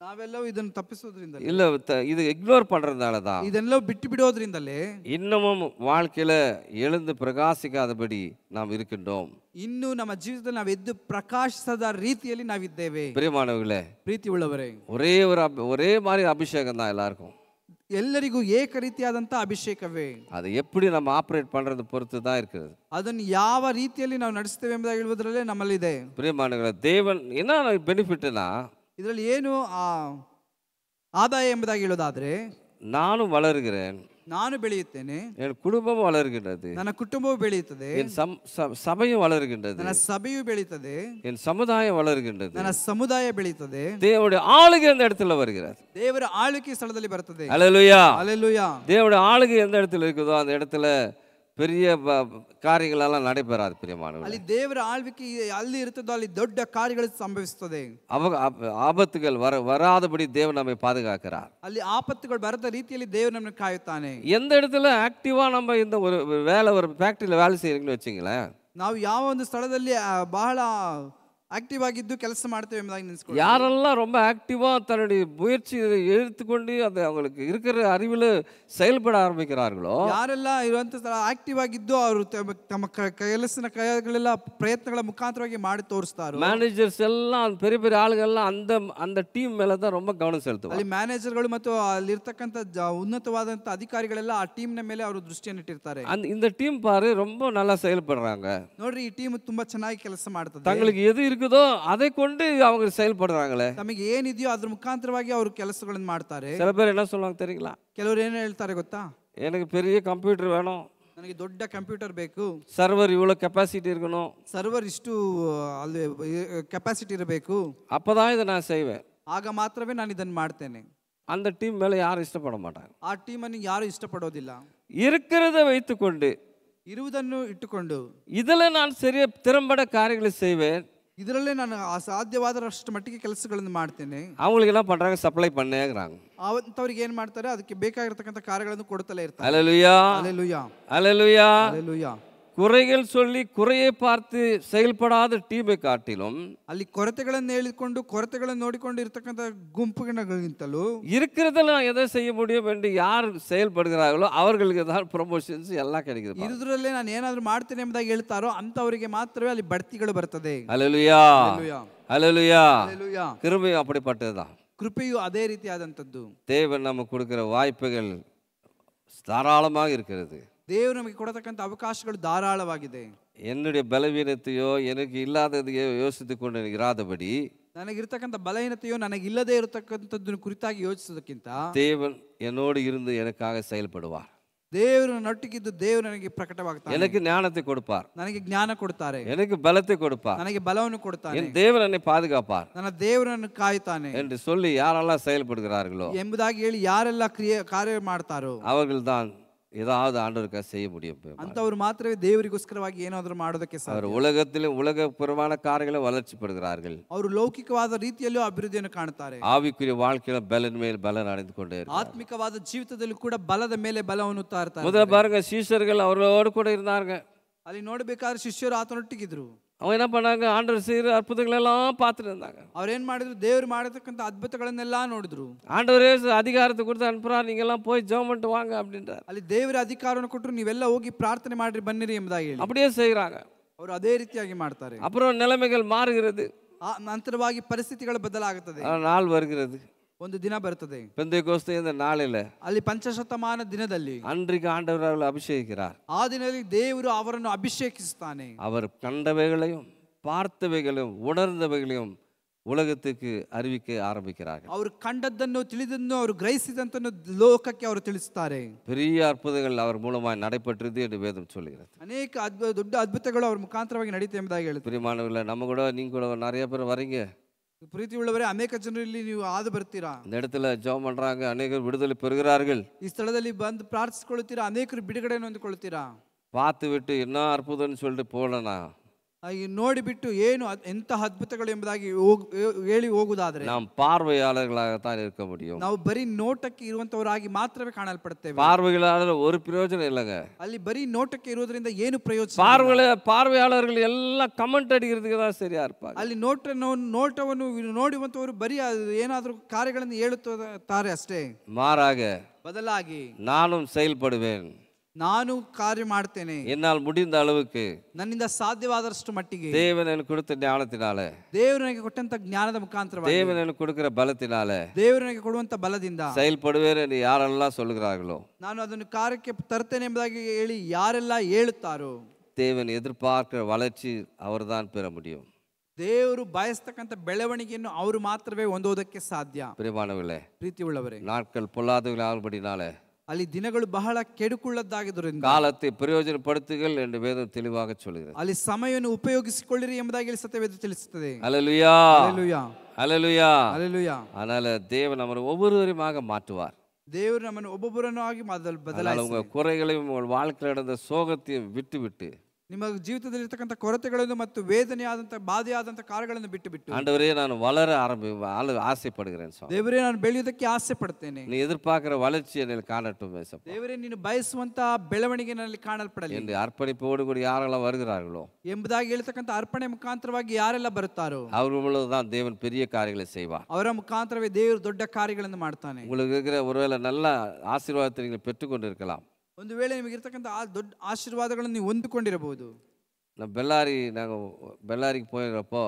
S2: ನಾವೆಲ್ಲವೂ ಇದನ್ನು ತಪ್ಪಿಸೋದ್ರಿಂದ,
S1: இல்ல இது இக்னோர் பண்றதுனால தான்
S2: ಇದೆಲ್ಲವೂ ಬಿಟ್ಟು ಬಿಡೋದ್ರಿಂದಲೇ
S1: இன்னமும் வாழ்க்கையில எழுந்து பிரகாசிக்காதபடி நாம் இருக்கின்றோம்.
S2: ಇನ್ನು ನಮ್ಮ ಜೀವಿತದಲ್ಲಿ ನಾವು ಎದ್ದು ಪ್ರಕಾಶಿಸದ ರೀತಿಯಲ್ಲಿ ನಾವಿದ್ದೇವೆ.
S1: பிரியமானவர்களே,
S2: ಪ್ರೀತಿ ಉಳ್ಳವರೇ,
S1: ஒரே மாதிரி அபிஷேகம் தான் எல்லாருக்கும்.
S2: ಎಲ್ಲರಿಗೂ ಏಕ ರೀತಿಯಾದಂತ ಅಭಿಷೇಕವೇ.
S1: அதை எப்படி நம்ம ஆப்ரேட் பண்றது பொறுத்து தான் இருக்கிறது.
S2: ಅದನ್ನು ಯಾವ ರೀತಿಯಲ್ಲಿ ನಾವು ನಡೆಸ್ತೇವೆ ಎಂಬುದಾಗಿ ಹೇಳುವುದರಲ್ಲೇ ನಮ್ಮಲ್ಲಿದೆ.
S1: பிரியமானவர்களே, தேவன் என்ன பெனிஃபிட்னா,
S2: ಇದರಲ್ಲಿ ಏನು ಆದಾಯ ಎಂಬುದಾಗಿ ಹೇಳೋದಾದ್ರೆ,
S1: நானும் வளர்கிறேன்,
S2: ನಾನು ಬೆಳೆಯುತ್ತೇನೆ,
S1: என் குடும்பமும் வளர்கின்றது,
S2: ನನ್ನ ಕುಟುಂಬವು ಬೆಳೆಯುತ್ತದೆ,
S1: என் சபையும் வளர்கின்றது,
S2: ನನ್ನ ಸಭೆಯು ಬೆಳೆಯುತ್ತದೆ,
S1: என் சமுதாயம் வளர்கின்றது,
S2: ನನ್ನ ಸಮುದಾಯ ಬೆಳೆಯುತ್ತದೆ.
S1: தேவனுடைய ஆளுகை அந்த இடத்துல வருகிறது.
S2: ದೇವರ ಆಳ್ವಿಕೆ ಸ್ಥಳದಲ್ಲಿ ಬರುತ್ತದೆ.
S1: அல்லேலூயா,
S2: ಹಲ್ಲೆಲೂಯಾ.
S1: தேவனுடைய ஆளுகை எந்த இடத்துல இருக்குதோ அந்த இடத்துல பெரிய காரியங்கள் எல்லாம் நடைபெறாது. பிரியமானவர்களே,
S2: ಅಲ್ಲಿ ದೇವರ ಆಳ್ವಿಕೆ ಅಲ್ಲಿ ಇರುತ್ತದೋ ಅಲ್ಲಿ ದೊಡ್ಡ ಕಾರ್ಯಗಳು ಸಂಭವಿಸುತ್ತದೆ.
S1: ஆபத்துகள் வராதபடி தேவன் நம்மை பாதுகாக்கிறார்.
S2: ಅಲ್ಲಿ ಆಪತ್ತುಗಳು ಬರದ ರೀತಿಯಲ್ಲಿ ದೇವರು ನಮ್ಮನ್ನು ಕಾಯುತ್ತಾನೆ.
S1: எந்த இடத்துல ஆக்டிவா நம்ம இந்த ஒரு ஃபேக்டரியில வேலை செய்யறீங்கன்னு வச்சுங்களேன்,
S2: ನಾವು ಯಾವ ಒಂದು ಸ್ಥಳದಲ್ಲಿ ಬಹಳ ಆಕ್ಟಿವ್ ಆಗಿದ್ದು ಕೆಲಸ ಮಾಡ್ತೇವೆ ಎಂಬುದಾಗಿ ನೆನೆಸ್ಕೊಳ್ಳಿ.
S1: யாரெல்லாம் ரொம்ப ஆக்டிவா தன்னுடைய முயற்சியை எடுத்துக்கொண்டு அது அவங்களுக்கு இருக்கிற அறிவில் செயல்பட ஆரம்பிக்கிறார்களோ,
S2: ಯಾರೆಲ್ಲ ಇರುವಂತ ಆಕ್ಟಿವ್ ಆಗಿದ್ದು ಅವರು ತಮ್ಮ ಕೆಲಸನ ಕೈಗಳೆಲ್ಲ ಪ್ರಯತ್ನಗಳ ಮುಖಾಂತರವಾಗಿ ಮಾಡಿ ತೋರಿಸ್ತಾರೋ,
S1: மேனேஜர்ஸ் எல்லாம் பெரிய பெரிய ஆளுங்கள்லாம் அந்த டீம் மேல தான் ரொம்ப கவனம் செலுத்துவாங்க.
S2: ಅಲ್ಲಿ ಮ್ಯಾನೇಜರ್ಗಳು ಮತ್ತು ಅಲ್ಲಿರ್ತಕ್ಕಂಥ ಉನ್ನತವಾದಂತ ಅಧಿಕಾರಿಗಳೆಲ್ಲ ಆ ಟೀಮ್ ನ ಮೇಲೆ ಅವರು ದೃಷ್ಟಿಯನ್ನು ಇಟ್ಟಿರ್ತಾರೆ.
S1: இந்த டீம் பாரு ரொம்ப நல்லா செயல்படுறாங்க,
S2: ನೋಡ್ರಿ ಈ ಟೀಮ್ ತುಂಬಾ ಚೆನ್ನಾಗಿ ಕೆಲಸ ಮಾಡ್ತದೆ,
S1: தங்களுக்கு எது இருக்குதோ அதை கொண்டு அவங்க செயல்படுறாங்களே.
S2: ತಮಗೆ ಏನಿದೆಯೋ ಅದ್ರ ಮುಖಾಂತರವಾಗಿ ಅವರು ಕೆಲಸಗಳನ್ನು ಮಾಡ್ತಾರೆ.
S1: சில பேர் என்ன சொல்லுவாங்க தெரியுங்களா,
S2: ಕೆಲವರು ಏನು ಹೇಳ್ತಾರೆ ಗೊತ್ತಾ,
S1: எனக்கு பெரிய கம்ப்யூட்டர் வேணும்,
S2: ನನಗೆ ದೊಡ್ಡ ಕಂಪ್ಯೂಟರ್ ಬೇಕು,
S1: சர்வர் இவ்வளோ கெப்பாசிட்டி இருக்கணும்,
S2: ಸರ್ವರ್ ಇಷ್ಟು ಅಲ್ಲಿ ಕೆಪಾಸಿಟಿ ಇರಬೇಕು,
S1: அப்பதான் இதை நான் செய்வேன்.
S2: ಆಗ ಮಾತ್ರವೇ ನಾನು ಇದನ್ನು ಮಾಡ್ತೇನೆ.
S1: அந்த டீம் மேலே யாரும் இஷ்டப்பட மாட்டாங்க.
S2: ಆ ಟೀಮನ್ನು ಯಾರು ಇಷ್ಟಪಡೋದಿಲ್ಲ.
S1: இருக்கிறத வைத்துக்கொண்டு
S2: ಇರುವುದನ್ನು ಇಟ್ಟುಕೊಂಡು
S1: இதில் நான் சரியா திறம்பட காரியங்களை செய்வேன்,
S2: ಇದರಲ್ಲೇ ನಾನು ಅಸಾಧ್ಯವಾದಷ್ಟು ಮಟ್ಟಿಗೆ ಕೆಲಸಗಳನ್ನು ಮಾಡ್ತೇನೆ.
S1: அவங்களுக்கு என்ன பண்றாங்க, சப்ளை பண்ணேங்கிறாங்க.
S2: ಅವಂತವ್ರಿಗೆ ಏನ್ ಮಾಡ್ತಾರೆ, ಅದಕ್ಕೆ ಬೇಕಾಗಿರ್ತಕ್ಕಂಥ ಕಾರ್ಯಗಳನ್ನು ಕೊಡ್ತಲೇ ಇರ್ತಾರೆ.
S1: அல்லேலூயா,
S2: ಹಲ್ಲೆಲೂಯಾ,
S1: அல்லேலூயா.
S2: ಹಲ್ಲೆಲೂಯಾ.
S1: குறைகள் சொல்லி குறையை பார்த்து செயல்படாத டீமை காட்டிலும்,
S2: ಅಲ್ಲಿ ಕೊರತೆಗಳನ್ನು ಹೇಳಿಕೊಂಡು ಕೊರತೆಗಳನ್ನು ನೋಡಿಕೊಂಡು ಇರ್ತಕ್ಕಂಥ ಗುಂಪುಗಳಿಗಿಂತಲೂ
S1: இருக்கிறதுல நான் எதை செய்ய முடியும் என்று யார் செயல்படுகிறார்களோ அவர்களுக்கு தான் ப்ரொமோஷன்ஸ் எல்லாம் கிடைக்குது.
S2: ಇರುವುದರಲ್ಲೇ ನಾನು ಏನಾದರೂ ಮಾಡ್ತೇನೆ ಎಂಬುದಾಗಿ ಹೇಳ್ತಾರೋ ಅಂತವರಿಗೆ ಮಾತ್ರವೇ ಅಲ್ಲಿ ಬಡ್ತಿಗಳು ಬರ್ತದೆ.
S1: அல்லேலூயா, அல்லேலூயா.
S2: ಹಲ್ಲೆಲೂಯಾ.
S1: கிருபை அப்படிப்பட்டதுதான்.
S2: ಕೃಪೆಯು ಅದೇ ರೀತಿಯಾದಂಥದ್ದು.
S1: தேவன் நம்ம கொடுக்கிற வாய்ப்புகள் தாராளமாக இருக்கிறது.
S2: ದೇವರು ನಮಗೆ ಕೊಡತಕ್ಕಂಥ ಅವಕಾಶಗಳು ಧಾರಾಳವಾಗಿದೆ.
S1: என்னுடைய பலவீனத்தையோ எனக்கு இல்லாததையோ யோசித்து கொண்டு இராதபடி,
S2: ನನಗಿರ್ತಕ್ಕಂಥ ಬಲಹೀನತೆಯೋ ನನಗಿಲ್ಲದೆ ಇರತಕ್ಕಂಥದ್ದನ್ನು ಕುರಿತಾಗಿ ಯೋಚಿಸೋದಕ್ಕಿಂತ
S1: தேவன் என்னோடு இருந்து எனக்காக செயல்படுவார்.
S2: ದೇವರು ನೊಟ್ಟಿಗಿದ್ದು ದೇವರು ನನಗೆ ಪ್ರಕಟವಾಗ್ತಾನೆ.
S1: எனக்கு ஞானத்தை கொடுப்பார்,
S2: ನನಗೆ ಜ್ಞಾನ ಕೊಡ್ತಾರೆ,
S1: எனக்கு பலத்தை கொடுப்பார்,
S2: ನನಗೆ ಬಲವನ್ನು ಕೊಡ್ತಾನೆ,
S1: என் தேவன் என்னை பாதுகாப்பார்
S2: ನನ್ನ ದೇವರನ್ನು ಕಾಯುತ್ತಾನೆ
S1: என்று சொல்லி யாரெல்லாம் செயல்படுகிறார்களோ
S2: ಎಂಬುದಾಗಿ ಹೇಳಿ ಯಾರೆಲ್ಲ ಕಾರ್ಯ ಮಾಡ್ತಾರೋ
S1: அவர்கள்தான் ஏதாவது ஆண்டவருக்காக செய்ய முடியும்.
S2: ಅಂತವರು ಮಾತ್ರವೇ ದೇವರಿಗೋಸ್ಕರವಾಗಿ ಏನಾದರೂ ಮಾಡೋದಕ್ಕೆ
S1: அவர்
S2: ಸಾಧ್ಯ.
S1: உலகத்திலும் உலகபுறமான காரியங்களை வளர்ச்சி படுகிறார்கள்.
S2: ಅವರು ಲೌಕಿಕವಾದ ರೀತಿಯಲ್ಲೂ ಅಭಿವೃದ್ಧಿಯನ್ನು ಕಾಣುತ್ತಾರೆ.
S1: ஆவிக்குரிய வாழ்க்கையில பலன் மேல் பலன் அடைந்து கொண்டே இருக்கிறார்.
S2: ಆತ್ಮಿಕವಾದ ಜೀವಿತದಲ್ಲೂ ಕೂಡ ಬಲದ ಮೇಲೆ ಬಲವನ್ನು ತಾರ್ತಾರೆ.
S1: முதல்ல பாருங்க, சீஷர்கள் அவரோடு கூட இருந்தாங்க.
S2: ಅಲ್ಲಿ ನೋಡ್ಬೇಕಾದ್ರೆ ಶಿಷ್ಯರು ಆತನೊಟ್ಟಿಗಿದ್ರು.
S1: அவங்க என்ன பண்ணாங்க, ஆண்டவர் செய்கிற அற்புதங்கள் எல்லாம் பார்த்துட்டு இருந்தாங்க.
S2: ಅವ್ರೇನ್ ಮಾಡಿದ್ರು, ದೇವರು ಮಾಡತಕ್ಕಂಥ ಅದ್ಭುತಗಳನ್ನೆಲ್ಲ ನೋಡಿದ್ರು.
S1: ஆண்டவரே அதிகாரத்தை கொடுத்து அனுப்புறாரு, நீங்க எல்லாம் போய் ஜெபம் பண்ணிட்டு வாங்க அப்படின்றார்.
S2: ಅಲ್ಲಿ ದೇವರ ಅಧಿಕಾರವನ್ನು ಕೊಟ್ಟರು, ನೀವೆಲ್ಲ ಹೋಗಿ ಪ್ರಾರ್ಥನೆ ಮಾಡ್ರಿ ಬನ್ನಿರಿ ಎಂಬುದಾಗಿ ಹೇಳಿ
S1: அப்படியே செய்கிறாங்க.
S2: ಅವರು ಅದೇ ರೀತಿಯಾಗಿ ಮಾಡ್ತಾರೆ.
S1: அப்புறம் நிலைமைகள் மாறுகிறது,
S2: ನಂತರವಾಗಿ ಪರಿಸ್ಥಿತಿಗಳು ಬದಲಾಗುತ್ತದೆ.
S1: நாள் வருகிறது,
S2: ಒಂದು ದಿನ ಬರುತ್ತದೆ.
S1: பெந்தேகோஸ்தே இந்த நாளில்
S2: ಅಲ್ಲಿ ಪಂಚಶತಮಾನ ದಿನದಲ್ಲಿ
S1: அன்றைக்கு ஆண்டவர் அவர்களை அபிஷேகிக்கிறார்.
S2: ಆ ದಿನದಲ್ಲಿ ದೇವರು ಅವರನ್ನು ಅಭಿಷೇಕಿಸುತ್ತಾನೆ.
S1: அவர் கண்டவைகளையும் பார்த்தவைகளையும் உணர்ந்தவைகளையும் உலகத்துக்கு அறிவிக்க ஆரம்பிக்கிறார்கள்.
S2: ಅವರು ಕಂಡದ್ದನ್ನು ತಿಳಿದನ್ನು ಅವರು ಗ್ರಹಿಸಿದಂತನ್ನು ಲೋಕಕ್ಕೆ ಅವರು ತಿಳಿಸುತ್ತಾರೆ.
S1: பெரிய அற்புதங்கள் அவர் மூலமாய் நடைபெற்றது என்று வேதம் சொல்கிறது.
S2: ಅನೇಕ ದೊಡ್ಡ ಅದ್ಭುತಗಳು ಅವರ ಮುಖಾಂತರವಾಗಿ ನಡೀತೆ ಎಂಬುದಾಗಿ ಹೇಳುತ್ತೆ.
S1: பிரியமானவர்களே, நம்ம கூட நீங்க கூட நிறைய பேர் வரீங்க.
S2: ಪ್ರೀತಿ ಉಳ್ಳವರೇ, ಅನೇಕ ಜನರು ಇಲ್ಲಿ ನೀವು ಆದು ಬರ್ತೀರಾ.
S1: இந்த இடத்துல ஜெபம் பண்றாங்க, அநேகர் விடுதலை பெறுகிறார்கள்.
S2: ಈ ಸ್ಥಳದಲ್ಲಿ ಬಂದು ಪ್ರಾರ್ಥಿಸಿಕೊಳ್ಳುತ್ತೀರಾ, ಅನೇಕರು ಬಿಡುಗಡೆಯನ್ನು ಹೊಂದಿಕೊಳ್ಳುತ್ತೀರಾ.
S1: பார்த்து விட்டு என்ன அற்புதம்னு சொல்லிட்டு போகலனா
S2: ಹಾಗೆ ನೋಡಿಬಿಟ್ಟು ಏನು ಎಂತಹ ಅದ್ಭುತಗಳು ಎಂಬುದಾಗಿ ಹೇಳಿ ಹೋಗುವುದಾದ್ರೆ
S1: நாம் பார்வையாளர்களாகத்தான் இருக்க முடியும்.
S2: ನಾವು ಬರೀ ನೋಟಕ್ಕೆ ಇರುವಂತವರಾಗಿ ಮಾತ್ರವೇ ಕಾಣಲ್ಪಡುತ್ತೇವೆ.
S1: பார்வையாளர் ஒரு பிரயோஜனம் இல்லைங்க.
S2: ಅಲ್ಲಿ ಬರೀ ನೋಟಕ್ಕೆ ಇರುವುದರಿಂದ ಏನು ಪ್ರಯೋಜನ?
S1: பார்வையாளர்கள் எல்லாம் கமெண்ட் அடிக்கிறதுக்கு தான் சரியா இருப்பாங்க.
S2: ಅಲ್ಲಿ ನೋಟವನ್ನು ನೋಡುವಂತವರು ಬರೀ ಏನಾದರೂ ಕಾರ್ಯಗಳನ್ನು ಹೇಳುತ್ತಾರೆ ಅಷ್ಟೇ.
S1: மாறாக
S2: ಬದಲಾಗಿ
S1: நானும் செயல்படுவேன்,
S2: ನಾನು ಕಾರ್ಯ ಮಾಡ್ತೇನೆ,
S1: என்னால் முடிந்த அளவுக்கு
S2: ನನ್ನಿಂದ ಸಾಧ್ಯವಾದಷ್ಟು ಮಟ್ಟಿಗೆ
S1: தேவன் எனக்கு கொடுத்த ஞானத்தினால,
S2: ದೇವರು ನನಗೆ ಕೊಟ್ಟಂತ ಜ್ಞಾನದ ಮುಖಾಂತರವಾಗಿ,
S1: தேவன் எனக்கு கொடுக்கிற பலத்தினால
S2: ದೇವರು ನನಗೆ ಕೊಡುವಂತ ಬಲದಿಂದ
S1: செயல்படுவேன் என்று யாரெல்லாம் சொல்லுகிறார்களோ,
S2: ನಾನು ಅದನ್ನು ಕಾರ್ಯಕ್ಕೆ ತರ್ತೇನೆ ಎಂಬುದಾಗಿ ಹೇಳಿ ಯಾರೆಲ್ಲ ಹೇಳುತ್ತಾರೋ,
S1: தேவன் எதிர்பார்க்கிற வளர்ச்சி அவர்தான் பெற முடியும்.
S2: ದೇವರು ಬಯಸ್ತಕ್ಕಂಥ ಬೆಳವಣಿಗೆಯನ್ನು ಅವರು ಮಾತ್ರವೇ ಹೊಂದೋದಕ್ಕೆ ಸಾಧ್ಯ.
S1: பிரியமானவர்களே,
S2: ಪ್ರೀತಿ ಉಳ್ಳವರೇ,
S1: நாட்கள் பொல்லாதவர்களாகும்படினால
S2: ಅಲ್ಲಿ ದಿನಗಳು ಬಹಳ ಕೆಡುಕುಳ್ಳದ್ದಾಗಿದ್ದರಿಂದ
S1: காலத்தை பிரயோஜனப்படுத்துங்கள் என்று வேதம் தெளிவாக சொல்கிறது.
S2: ಅಲ್ಲಿ ಸಮಯವನ್ನು ಉಪಯೋಗಿಸಿಕೊಳ್ಳಿರಿ ಎಂಬುದಾಗಿ ಸತ್ಯವೇದ ತಿಳಿಸುತ್ತದೆ.
S1: அல்லேலூயா,
S2: ಹಲ್ಲೆಲೂಯಾ,
S1: அல்லேலூயா.
S2: ಹಲ್ಲೆಲೂಯಾ.
S1: அதனால தேவன் நம்மை ஒவ்வொருவரையுமாக மாற்றுவார்.
S2: ದೇವರು ನಮ್ಮನ್ನು ಒಬ್ಬೊಬ್ಬರನ್ನು ಆಗಿ
S1: அதனால
S2: ಬದಲಾಯಿಸಿ
S1: உங்க குறைகளையும் உங்கள் வாழ்க்கையில் நடந்த சோகத்தையும் விட்டு விட்டு
S2: ನಿಮ್ಮ ಜೀವಿತದಲ್ಲಿರ್ತಕ್ಕಂಥ ಕೊರತೆಗಳನ್ನು ಮತ್ತು ವೇದನೆಯಾದಂಥ ಬಾಧೆಯಾದಂಥ ಕಾರ್ಯಗಳನ್ನು ಬಿಟ್ಟು ಬಿಟ್ಟು
S1: ஆண்டவரೇ நான் வளர ஆசைப்படுகிறேன் சுவாமி.
S2: ದೇವರೇ ನಾನು ಬೆಳೆಯುವುದಕ್ಕೆ ಆಸೆ ಪಡ್ತೇನೆ.
S1: நீ எதிர்பார்க்கிற வளர்ச்சி என்னில் காணட்டும் ஏசப்பா
S2: ದೇವರೇ ನೀನು ಬಯಸುವಂತ ಬೆಳವಣಿಗೆ ನನ್ನಲ್ಲಿ ಕಾಣಲ್ಪಡಲಿ
S1: என்று ಅರ್ಪணிப்போடு கூட யாரெல்லாம் வருகிறார்களோ
S2: ಎಂಬುದಾಗಿ ಹೇಳ್ತಕ್ಕಂಥ ಅರ್ಪಣೆ ಮುಖಾಂತರವಾಗಿ ಯಾರೆಲ್ಲ ಬರುತ್ತಾರೋ
S1: அவர்களோடு தேவன் பெரிய காரியங்களை செய்வார்.
S2: ಅವರ ಮುಖಾಂತರವೇ ದೇವರು ದೊಡ್ಡ ಕಾರ್ಯಗಳನ್ನು ಮಾಡ್ತಾನೆ.
S1: உங்களுக்கு இருக்கிற ஒருவேளை நல்ல ஆசீர்வாதத்தை நீங்கள் பெற்றுக்கொண்டு இருக்கலாம்.
S2: ಒಂದು ವೇಳೆ ನಿಮಗೆ ಇರ್ತಕ್ಕಂಥ ಆ ದೊಡ್ಡ ಆಶೀರ್ವಾದಗಳನ್ನು ನೀವು ಹೊಂದಿಕೊಂಡಿರಬಹುದು.
S1: நாங்கள் பெல்லாரிக்கு போயிருக்கப்போ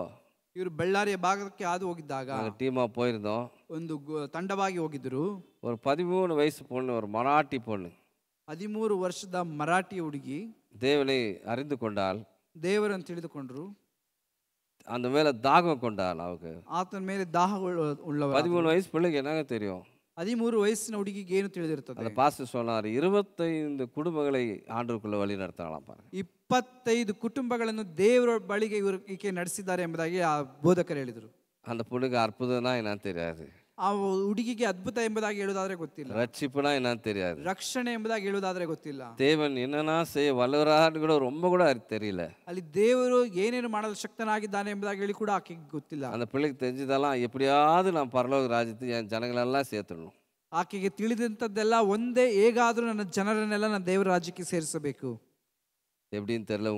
S2: ಇವರು ಬಳ್ಳಾರಿಯ ಭಾಗಕ್ಕೆ ಹಾದು ಹೋಗಿದ್ದಾಗ
S1: நாங்கள் டீமாக போயிருந்தோம்.
S2: ಒಂದು ತಂಡವಾಗಿ ಹೋಗಿದ್ರು.
S1: ஒரு 13 வயசு பொண்ணு, ஒரு மராட்டி பொண்ணு,
S2: 13 ವರ್ಷದ ಮರಾಠಿ ಹುಡುಗಿ
S1: தேவனை அறிந்து கொண்டால்,
S2: ದೇವರನ್ನು ತಿಳಿದುಕೊಂಡ್ರು,
S1: அந்த மேல தாகம் கொண்டாள். அவங்க
S2: ಆತನ ಮೇಲೆ ದಾಹ ಉಳ್ಳವರು.
S1: 13 வயசு பிள்ளைக்கு என்னங்க தெரியும்?
S2: 13 ವಯಸ್ಸಿನ ಹುಡುಗಿಗೆ ಏನು ತಿಳಿದಿರ್ತದೆ?
S1: அந்த பாஸ்டர் சொன்னார் 25 குடும்பங்களை ஆண்டவருக்குள்ள வழி நடத்தலாம் பாருங்க.
S2: 25 ಕುಟುಂಬಗಳನ್ನು ದೇವರ ಬಳಿಗೆ ಈಕೆ ನಡೆಸಿದ್ದಾರೆ ಎಂಬುದಾಗಿ ಆ ಬೋಧಕರು ಹೇಳಿದರು.
S1: அந்த பொண்ணுக்கு அற்புதம்னா என்னன்னு தெரியாது,
S2: ಆ ಹುಡುಗಿಗೆ ಅದ್ಭುತ ಎಂಬುದಾಗಿ ಹೇಳುವುದಾದ್ರೆ ಗೊತ್ತಿಲ್ಲ,
S1: ரட்சிப்புனா என்னன்னு தெரியாது,
S2: ರಕ್ಷಣೆ ಎಂಬುದಾಗಿ ಹೇಳುವುದಾದ್ರೆ ಗೊತ್ತಿಲ್ಲ,
S1: தேவன் என்னன்னா செய்ய வல்லவரான்னு கூட ரொம்ப கூட தெரியல.
S2: ಅಲ್ಲಿ ದೇವರು ಏನೇನು ಮಾಡಲು ಶಕ್ತನಾಗಿದ್ದಾನೆ ಎಂಬುದಾಗಿ ಹೇಳಿ ಕೂಡ ಆಕೆಗೆ ಗೊತ್ತಿಲ್ಲ.
S1: அந்த பிள்ளைக்கு தெரிஞ்சதெல்லாம் எப்படியாவது நான் பரலோக ராஜ்யத்துக்கு என் ஜனங்களெல்லாம் சேர்த்துடணும்.
S2: ಆಕೆಗೆ ತಿಳಿದಂಥದ್ದೆಲ್ಲ ಒಂದೇ, ಹೇಗಾದರೂ ನನ್ನ ಜನರನ್ನೆಲ್ಲ ನನ್ನ ದೇವರ ರಾಜ್ಯಕ್ಕೆ ಸೇರಿಸಬೇಕು.
S1: எப்படின்னு தெரியல,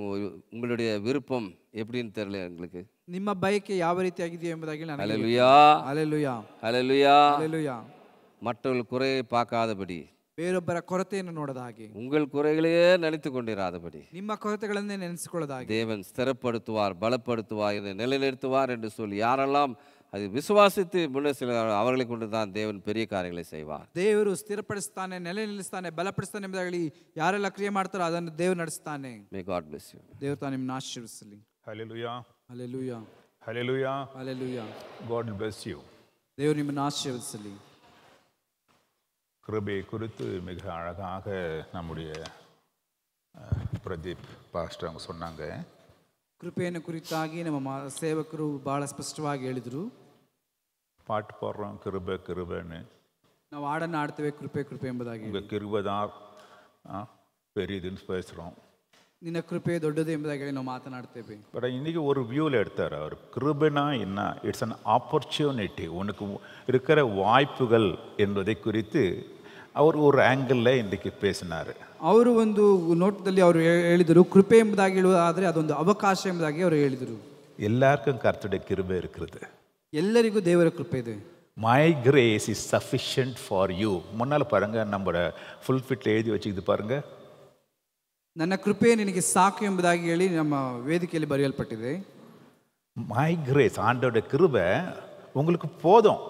S1: உங்களுடைய விருப்பம் எப்படின்னு தெரியல எங்களுக்கு.
S2: ನಿಮ್ಮ ಬಯಕೆ ಯಾವ ರೀತಿಯಾಗಿದೆಯೋ ಎಂಬುದಾಗಿ ನನಗೆ
S1: ஹல்லேலூயா,
S2: ಹಲ್ಲೆಲೂಯಾ,
S1: ஹல்லேலூயா.
S2: ಹಲ್ಲೆಲೂಯಾ.
S1: மற்றவர்கள் குறையை பார்க்காதபடி,
S2: ಬೇರೊಬ್ಬರ ಕೊರತೆಯನ್ನು ನೋಡದ ಹಾಗೆ,
S1: உங்கள் குறைகளையே நினைத்து கொண்டிராதபடி
S2: ನಿಮ್ಮ ಕೊರತೆಗಳನ್ನೇ ನೆನೆಸಿಕೊಳ್ಳದ ಹಾಗೆ
S1: தேவன் ஸ்திரப்படுத்துவார், பலப்படுத்துவார், என்னை நிலைநிறுத்துவார் என்று சொல்லி யாரெல்லாம் அது விசுவாசித்து முன்னே செல்கிறார்களோ அவர்களை கொண்டு தான் தேவன் பெரிய காரியங்களை செய்வார்.
S2: ದೇವರು ಸ್ಥಿರಪಡಿಸ್ತಾನೆ, ನೆಲೆ ನಿಲ್ಲಿಸ್ತಾನೆ, ಬಲಪಡಿಸ್ತಾನೆ ಎಂಬುದಾಗಿ ಯಾರೆಲ್ಲ ಕ್ರಿಯೆ ಮಾಡ್ತಾರೋ ಅದನ್ನು ದೇವರು ನಡೆಸ್ತಾನೆ.
S1: May God bless you.
S2: ದೇವರು ತಾನು ನಿಮ್ಮನ್ನು ಆಶೀರ್ವದಿಸಲಿ.
S3: Hallelujah.
S2: Hallelujah,
S3: Hallelujah.
S2: Hallelujah.
S3: God will bless you.
S2: ದೇವರು ನಿಮ್ಮನ್ನು ಆಶೀರ್ವದಿಸಲಿ.
S3: கிருபை குறித்து மிக அழகாக நம்முடைய பிரதீப் பாஸ்டர் அவங்க சொன்னாங்க.
S2: ಕೃಪೆಯನ್ನು ಕುರಿತಾಗಿ ನಮ್ಮ ಸೇವಕರು ಬಹಳ ಸ್ಪಷ್ಟವಾಗಿ ಹೇಳಿದರು.
S3: பாட்டு பாடுறோம் கிருபை கிருபைன்னு.
S2: ನಾವು ಹಾಡನ್ನು ಆಡ್ತೇವೆ ಕೃಪೆ ಕೃಪೆ ಎಂಬುದಾಗಿ.
S3: உங்கள் கிருபை தான் பெரியதுன்னு பேசுகிறோம்.
S2: ನಿನ್ನ ಕೃಪೆ ದೊಡ್ಡದು ಎಂಬುದಾಗಿ ಹೇಳಿ ನಾವು ಮಾತನಾಡ್ತೇವೆ.
S3: பட் இன்னைக்கு ஒரு வியூவில் எடுத்தார் அவர். கிருபைனா என்ன? It's an opportunity. உனக்கு இருக்கிற வாய்ப்புகள் என்பதை குறித்து அவர் ஒரு ஆங்கிளில் இன்றைக்கு பேசினார்.
S2: ಅವರು ಒಂದು ನೋಟದಲ್ಲಿ ಅವರು ಹೇಳಿದರು ಕೃಪೆ ಎಂಬುದಾಗಿ ಹೇಳುವುದಾದರೆ ಅದೊಂದು ಅವಕಾಶ ಎಂಬುದಾಗಿ ಅವರು ಹೇಳಿದರು.
S3: எல்லாருக்கும் கர்த்தருடைய கிருபை இருக்கிறது.
S2: ಎಲ್ಲರಿಗೂ ದೇವರ ಕೃಪೆ ಇದೆ.
S3: My grace is sufficient for you. முன்னால் பாருங்கள், நம்மளோட ஃபுல் ஃபிட்டில் எழுதி வச்சுக்கிது பாருங்கள்.
S2: ನನ್ನ ಕೃಪೆ ನಿನಗೆ ಸಾಕು ಎಂಬುದಾಗಿ ಹೇಳಿ ನಮ್ಮ ವೇದಿಕೆಯಲ್ಲಿ ಬರೆಯಲ್ಪಟ್ಟಿದೆ.
S3: மை கிரேஸ், ஆண்டோட கிருபை உங்களுக்கு போதும்.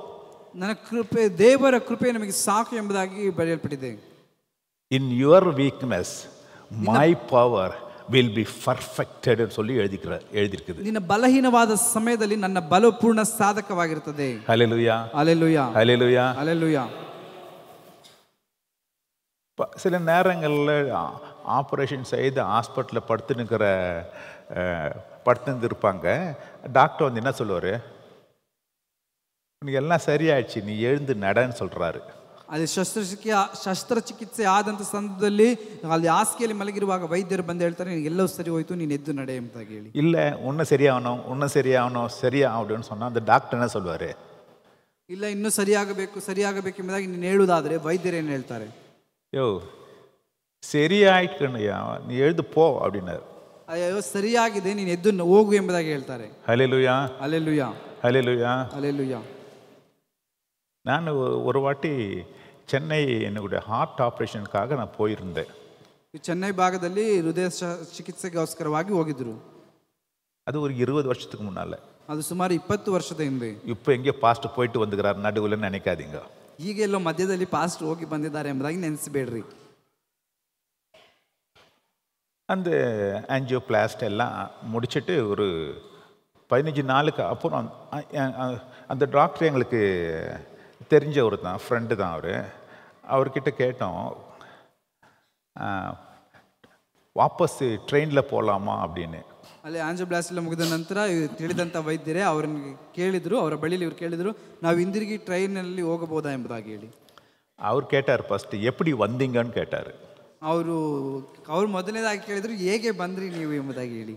S2: ನನ್ನ ಕೃಪೆ, ದೇವರ ಕೃಪೆ ನಮಗೆ ಸಾಕು ಎಂಬುದಾಗಿ ಬರೆಯಲ್ಪಟ್ಟಿದೆ.
S3: In your weakness my power will be perfected சொல்லி எழுதியிருக்குது.
S2: ನಿನ್ನ ಬಲಹೀನವಾದ ಸಮಯದಲ್ಲಿ ನನ್ನ ಬಲವು ಪೂರ್ಣ ಸಾಧಕವಾಗಿರುತ್ತದೆ.
S3: ஹல்லேலூயா,
S2: ஹல்லேலூயா,
S3: ஹல்லேலூயா,
S2: ஹல்லேலூயா.
S3: சில நேரங்களில் ஆப்ரேஷன் செய்து ஹாஸ்பிட்டலில் படுத்துன்னு இருப்பாங்க. டாக்டர் வந்து என்ன சொல்லுவார்? உனக்கு எல்லாம் சரியாயிடுச்சு, நீ எழுந்து நடன்னு சொல்கிறாரு.
S2: ಅಲ್ಲಿ ಶಸ್ತ್ರಚಿಕಿತ್ಸೆ ಆದಂಥ ಸಂದರ್ಭದಲ್ಲಿ ಅಲ್ಲಿ ಹಾಸಿಗೆಯಲ್ಲಿ ಮಲಗಿರುವಾಗ ವೈದ್ಯರು ಬಂದು ಹೇಳ್ತಾರೆ ನಿನಗೆ ಎಲ್ಲವೂ ಸರಿ ಹೋಯ್ತು, ನೀನು ಎದ್ದು ನಡೆ ಅಂತ ಹೇಳಿ.
S3: இல்லை இன்னும் சரியாகணும் இன்னும் சரியாகணும் சரியாகணும்னு சொன்னால் அந்த டாக்டர் என்ன சொல்லுவார்?
S2: ಇಲ್ಲ ಇನ್ನೂ ಸರಿಯಾಗಬೇಕು ಎಂಬುದಾಗಿ ನೀನು ಹೇಳುವುದಾದರೆ ವೈದ್ಯರು ಏನು ಹೇಳ್ತಾರೆ?
S3: யோ சரியாயிட்டுயா நீ எழுந்து போ அப்படின்னாரு.
S2: ಅಯ್ಯೋ ಸರಿಯಾಗಿದೆ, ನೀನು ಎದ್ದು ಹೋಗು ಎಂಬುದಾಗಿ ಹೇಳ್ತಾರೆ.
S3: ஹல்லேலூயா
S2: ಅಲ್ಲೆಲೂಯಾ,
S3: ஹல்லேலூயா.
S2: ಅಲ್ಲೆಲೂಯಾ.
S3: நான் ஒரு வாட்டி சென்னை என்னுடைய ஹார்ட் ஆப்ரேஷனுக்காக நான் போயிருந்தேன்.
S2: ಚೆನ್ನೈ ಭಾಗದಲ್ಲಿ ಹೃದಯ ಚಿಕಿತ್ಸೆಗೋಸ್ಕರವಾಗಿ ಹೋಗಿದ್ರು.
S3: அது ஒரு 20 வருஷத்துக்கு முன்னால்.
S2: ಅದು ಸುಮಾರು 20 ವರ್ಷದ ಹಿಂದೆ.
S3: இப்போ எங்கேயோ பாஸ்ட் போயிட்டு வந்துக்கிறார் நடுவில் நினைக்காதீங்க.
S2: ಈಗೆಲ್ಲೋ ಮಧ್ಯದಲ್ಲಿ ಪಾಸ್ಟ್ ಹೋಗಿ ಬಂದಿದ್ದಾರೆ ಎಂಬುದಾಗಿ ನೆನೆಸಬೇಡ್ರಿ.
S3: அந்த ஆஞ்சியோபிளாஸ்ட் எல்லாம் முடிச்சுட்டு ஒரு 15 நாளுக்கு அப்புறம் அந்த டாக்டர் எங்களுக்கு தெரிஞ்சவர் தான், ஃப்ரெண்டு தான் அவர்கிட்ட கேட்டோம், வாபஸ் ட்ரெயினில் போகலாமா அப்படின்னு.
S2: ಅಲ್ಲಿ ಆಂಜಿಯೋಪ್ಲಾಸ್ಟಿ ಎಲ್ಲ ಮುಗಿದ ನಂತರ ತಿಳಿದಂಥ ವೈದ್ಯರೇ ಅವ್ರನ್ನ ಕೇಳಿದರು, ಅವರ ಬಳಿಲಿ ಇವ್ರು ಕೇಳಿದರು, ನಾವು ಹಿಂದಿರುಗಿ ಟ್ರೈನಲ್ಲಿ ಹೋಗಬಹುದಾ ಎಂಬುದಾಗಿ ಹೇಳಿ. ಅವ್ರು
S3: கேட்டார் ஃபஸ்ட்டு எப்படி வந்தீங்கன்னு கேட்டார்.
S2: ಅವರು ಮೊದಲನೇದಾಗಿ ಕೇಳಿದರು ಹೇಗೆ ಬಂದ್ರಿ ನೀವು ಎಂಬುದಾಗಿ ಹೇಳಿ.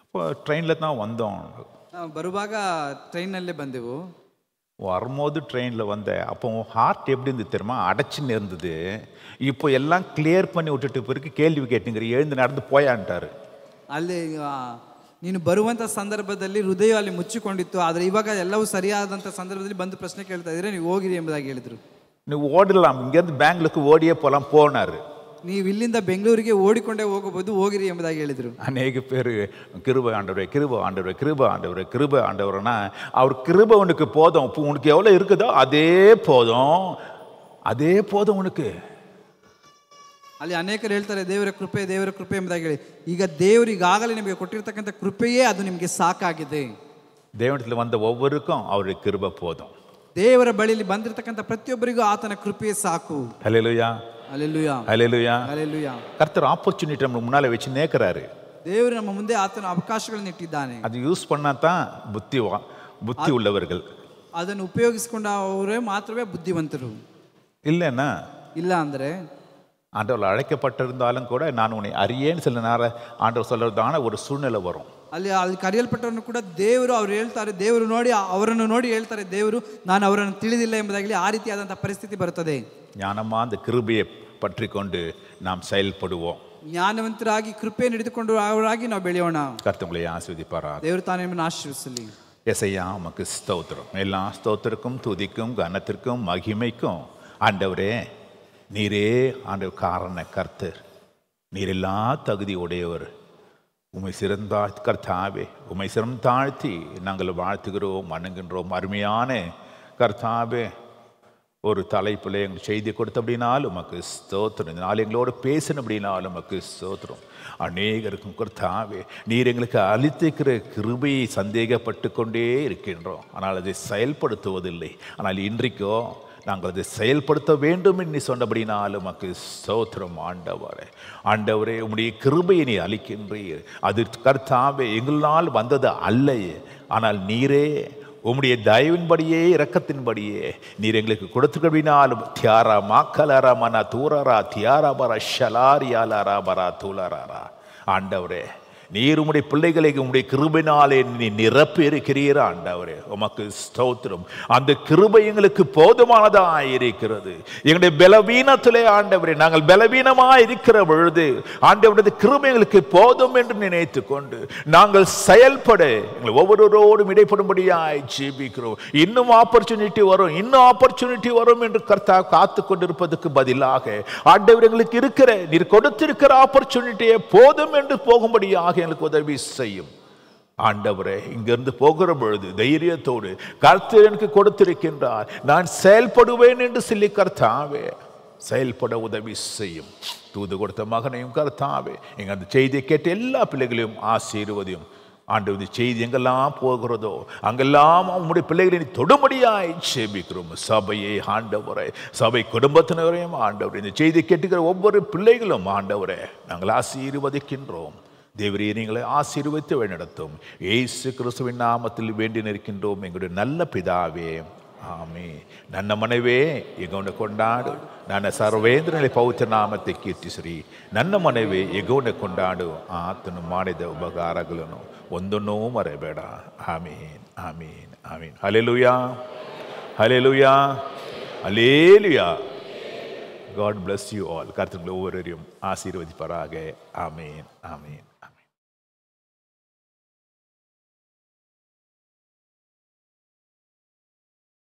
S3: அப்போ ட்ரெயினில் தான் வந்தோம்.
S2: ಬರುವಾಗ ಟ್ರೈನ್ನಲ್ಲೇ ಬಂದೆವು.
S3: வரும்போது ட்ரெயினில் வந்தேன். அப்போ ஹார்ட் எப்படி இருந்தது தெரியுமா? அடைச்சின்னு இருந்தது. இப்போ எல்லாம் கிளியர் பண்ணி விட்டுட்டு பிறகு கேள்வி கேட்டுங்கிற எழுந்து நடந்து போயான்ட்டாரு.
S2: ಅಲ್ಲಿ ನೀನು ಬರುವಂಥ ಸಂದರ್ಭದಲ್ಲಿ ಹೃದಯ ಅಲ್ಲಿ ಮುಚ್ಚಿಕೊಂಡಿತ್ತು, ಆದರೆ ಇವಾಗ ಎಲ್ಲವೂ ಸರಿಯಾದಂಥ ಸಂದರ್ಭದಲ್ಲಿ ಬಂದು ಪ್ರಶ್ನೆ ಕೇಳ್ತಾ ಇದ್ರೆ ನೀವು ಹೋಗಿರಿ ಎಂಬುದಾಗಿ ಹೇಳಿದರು.
S3: ನೀವು ಓಡலாம், இங்கேருந்து பெங்களூருக்கு ஓடியே போகலாம் போனாரு.
S2: ನೀವು ಇಲ್ಲಿಂದ ಬೆಂಗಳೂರಿಗೆ ಓಡಿಕೊಂಡೇ ಹೋಗಬಹುದು, ಹೋಗಿರಿ ಎಂಬುದಾಗಿ ಹೇಳಿದರು.
S3: அநேக பேர் கிருபை ஆண்டவரே கிருபை ஆண்டவரே கிருபை ஆண்டவரே கிருபை ஆண்டவரனா அவர் கிருபை உனக்கு போதும், உனக்கு எவ்வளோ இருக்குதோ அதே போதும் உனக்கு.
S2: ಅಲ್ಲಿ ಅನೇಕರು ಹೇಳ್ತಾರೆ ದೇವರ ಕೃಪೆ ಎಂಬುದಾಗಿ ಹೇಳಿ. ಈಗ ದೇವರು ಈಗಾಗಲೇ ನಿಮಗೆ ಕೊಟ್ಟಿರ್ತಕ್ಕಂಥ ಕೃಪೆಯೇ ಅದು ನಿಮಗೆ ಸಾಕಾಗಿದೆ.
S3: தேவனிடத்தில் வந்த ஒவ்வொருக்கும் அவருடைய கிருபை போதும்.
S2: ದೇವರ ಬಳಿಯಲ್ಲಿ ಬಂದಿರತಕ್ಕಂಥ ಪ್ರತಿಯೊಬ್ಬರಿಗೂ ಆತನ ಕೃಪೆಯೇ ಸಾಕು.
S3: ஹல்லேலூயா
S2: ஹல்லேலூயா
S3: ஹல்லேலூயா
S2: ஹல்லேலூயா.
S3: கர்த்தர் ஆப்பர்ச்சுனிட்டி நம்ம முன்னால வச்சு நேக்கறாரு.
S2: ದೇವರು ನಮ್ಮ ಮುಂದೆ ಆತನ ಅವಕಾಶಗಳನ್ನು ಇಟ್ಟಿದ್ದಾನೆ.
S3: ಅದು ಯೂಸ್ பண்ணாதான் புத்தி உள்ளவர்கள்.
S2: ಅದನ್ನು ಉಪಯೋಗಿಸಿಕೊಂಡವರೇ ಮಾತ್ರವೇ ಬುದ್ಧಿವಂತರು.
S3: இல்ல
S2: ಅಂದ್ರೆ
S3: ஆண்டவர் அழைக்கப்பட்டிருந்தாலும் கூட நான் உன்னை அறியேன்னு சில நேரம் ஆண்டவர் சொல்றதான ஒரு சூழ்நிலை வரும்.
S2: ಅಲ್ಲಿ ಕರೆಯಲ್ಪಟ್ಟವರನ್ನು ಕೂಡ ದೇವರು ಅವ್ರು ಹೇಳ್ತಾರೆ, ಅವರನ್ನು ನೋಡಿ ಹೇಳ್ತಾರೆ ದೇವರು ನಾನು ಅವರನ್ನು ತಿಳಿದಿಲ್ಲ ಎಂಬುದಾಗಲಿ ಆ ರೀತಿಯಾದಂಥ ಪರಿಸ್ಥಿತಿ ಬರುತ್ತದೆ.
S3: ஞானமா அந்த கிருபையை பற்றி கொண்டு நாம் செயல்படுவோம்.
S2: ಜ್ಞಾನವಂತರಾಗಿ ಕೃಪೆಯನ್ನು ಹಿಡಿದುಕೊಂಡು ಅವರಾಗಿ ನಾವು ಬೆಳೆಯೋಣ.
S3: கர்த்தரை ஆசீர்வதிப்பாராக.
S2: ದೇವರು ತಾನೇ ನಿಮ್ಮನ್ನು ಆಶೀರ್ವದಿಸಲಿ.
S3: யெசையா உமக்கு ஸ்தோத்திரம். எல்லா ஸ்தோத்திரக்கும் துதிக்கும் கனத்திற்கும் மகிமைக்கும் ஆண்டவரே நீரே ஆண்டவர் காரண கர்த்தர், நீர் எல்லா தகுதி உடையவர். உமை சிறந்தா கர்த்தாவே உமை சிறம் தாழ்த்தி நாங்கள் வாழ்த்துகிறோம், வணங்குகின்றோம். அருமையான கர்த்தாவே ஒரு தலைப்பில் எங்களுக்கு செய்தி கொடுத்த அப்படின்னாலும் உமக்கு ஸ்தோத்திரம். இந்த நாள் எங்களோடு பேசணும் அப்படின்னாலும் உமக்கு ஸ்தோத்திரம். அநேகருக்கும் கர்த்தாவே நீர் எங்களுக்கு அளித்திருக்கிற கிருபையை சந்தேகப்பட்டு கொண்டே இருக்கின்றோம், ஆனால் அதை செயல்படுத்துவதில்லை. ஆனால் இன்றைக்கோ நாங்கள் அதை செயல்படுத்த வேண்டும் என்று சொன்னபடினாலும் உமக்கு ஸ்தோத்திரம். ஆண்டவரே உம்முடைய கிருபையை நீ அளிக்கின்றீர். அது கர்த்தாவே எங்களால் வந்தது அல்ல, ஆனால் நீரே உம்முடைய தயவின்படியே இரக்கத்தின்படியே நீர் எங்களுக்கு கொடுத்துக்கினாலும் தியாரா மாக்கலரா மன தூரரா தியாரா பரா ஷலாரியாலரா பரா தூலராரா. ஆண்டவரே நீர் உம்முடைய பிள்ளைகளை உம்முடைய கிருபையினாலே நீ நிரப்பி இருக்கிறீர். ஆண்டவரே உமக்கு ஸ்தோத்திரம். அந்த கிருபை எங்களுக்கு போதுமானதாக இருக்கிறது. எங்களுடைய பலவீனத்திலே ஆண்டவரே நாங்கள் பலவீனமாக இருக்கிற பொழுது ஆண்டவரது கிருபை எங்களுக்கு போதும் என்று நினைத்து கொண்டு நாங்கள் செயல்பட எங்கள் ஒவ்வொருவரோடும் இடைப்படும்படியாய் ஜெபிக்கிறோம். இன்னும் ஆப்பர்ச்சுனிட்டி வரும் என்று கர்த்தா காத்து கொண்டிருப்பதற்கு பதிலாக ஆண்டவர் எங்களுக்கு இருக்கிற நீர் கொடுத்திருக்கிற ஆப்பர்ச்சுனிட்டியை போதும் என்று போகும்படியாக எனக்கு உதவி செய்யும். ஆண்டவரே இங்கிருந்து போகிற பொழுது தைரியத்தோடு கர்த்தர் எனக்கு கொடுத்திருக்கின்றார், நான் செயல்படுவேன் என்று சொல்லி கர்த்தாவே செயல்பட உதவி செய்யும். தூது கொடுத்த மகனையும் கர்த்தாவே எங்க அந்த செய்தியை கேட்ட எல்லா பிள்ளைகளையும் ஆசீர்வதியும். ஆண்டவர் இந்த செய்தி எங்கெல்லாம் போகிறதோ அங்கெல்லாம் உங்களுடைய பிள்ளைகளை தொடும்படியாய் ஜெபிக்கிறோம். சபையை ஆண்டவரே சபை குடும்பத்தினரையும் ஆண்டவரே இந்த செய்தி கேட்டுக்கிற ஒவ்வொரு பிள்ளைகளும் ஆண்டவரே நாங்கள் ஆசீர்வதிக்கின்றோம். தேவரே நீங்களை ஆசீர்வதித்து வழிநடத்தும். இயேசு கிறிஸ்துவின் நாமத்தில் வேண்டி நிற்கின்றோம் எங்களுடைய நல்ல பிதாவே, ಆಮೇ. ನನ್ನ ಮನವೇ ಯೆಹೋವನ ಕೊಂಡಾಡು, ನನ್ನ ಸರ್ವೇಂದ್ರನಲ್ಲಿ ಪವಿತ್ರ ನಾಮத்தை ಕೀರ್ತಿಸಿರಿ. ನನ್ನ ಮನವೇ ಯೆಹೋವನ ಕೊಂಡಾಡು, ಆತನು ಮಾಡಿದ ಉಪಕಾರಗಳನ್ನು ಒಂದನ್ನೂ ಮರೆಯಬೇಡ. ಆಮೀನ್, ಆಮೀನ್, ಆಮೀನ್. Hallelujah, hallelujah, hallelujah. God bless you all. கர்த்தர் உங்களை ஒவ்வொருவரையும் ஆசீர்வதிப்பாராக. ஆமீன், ஆமீன்.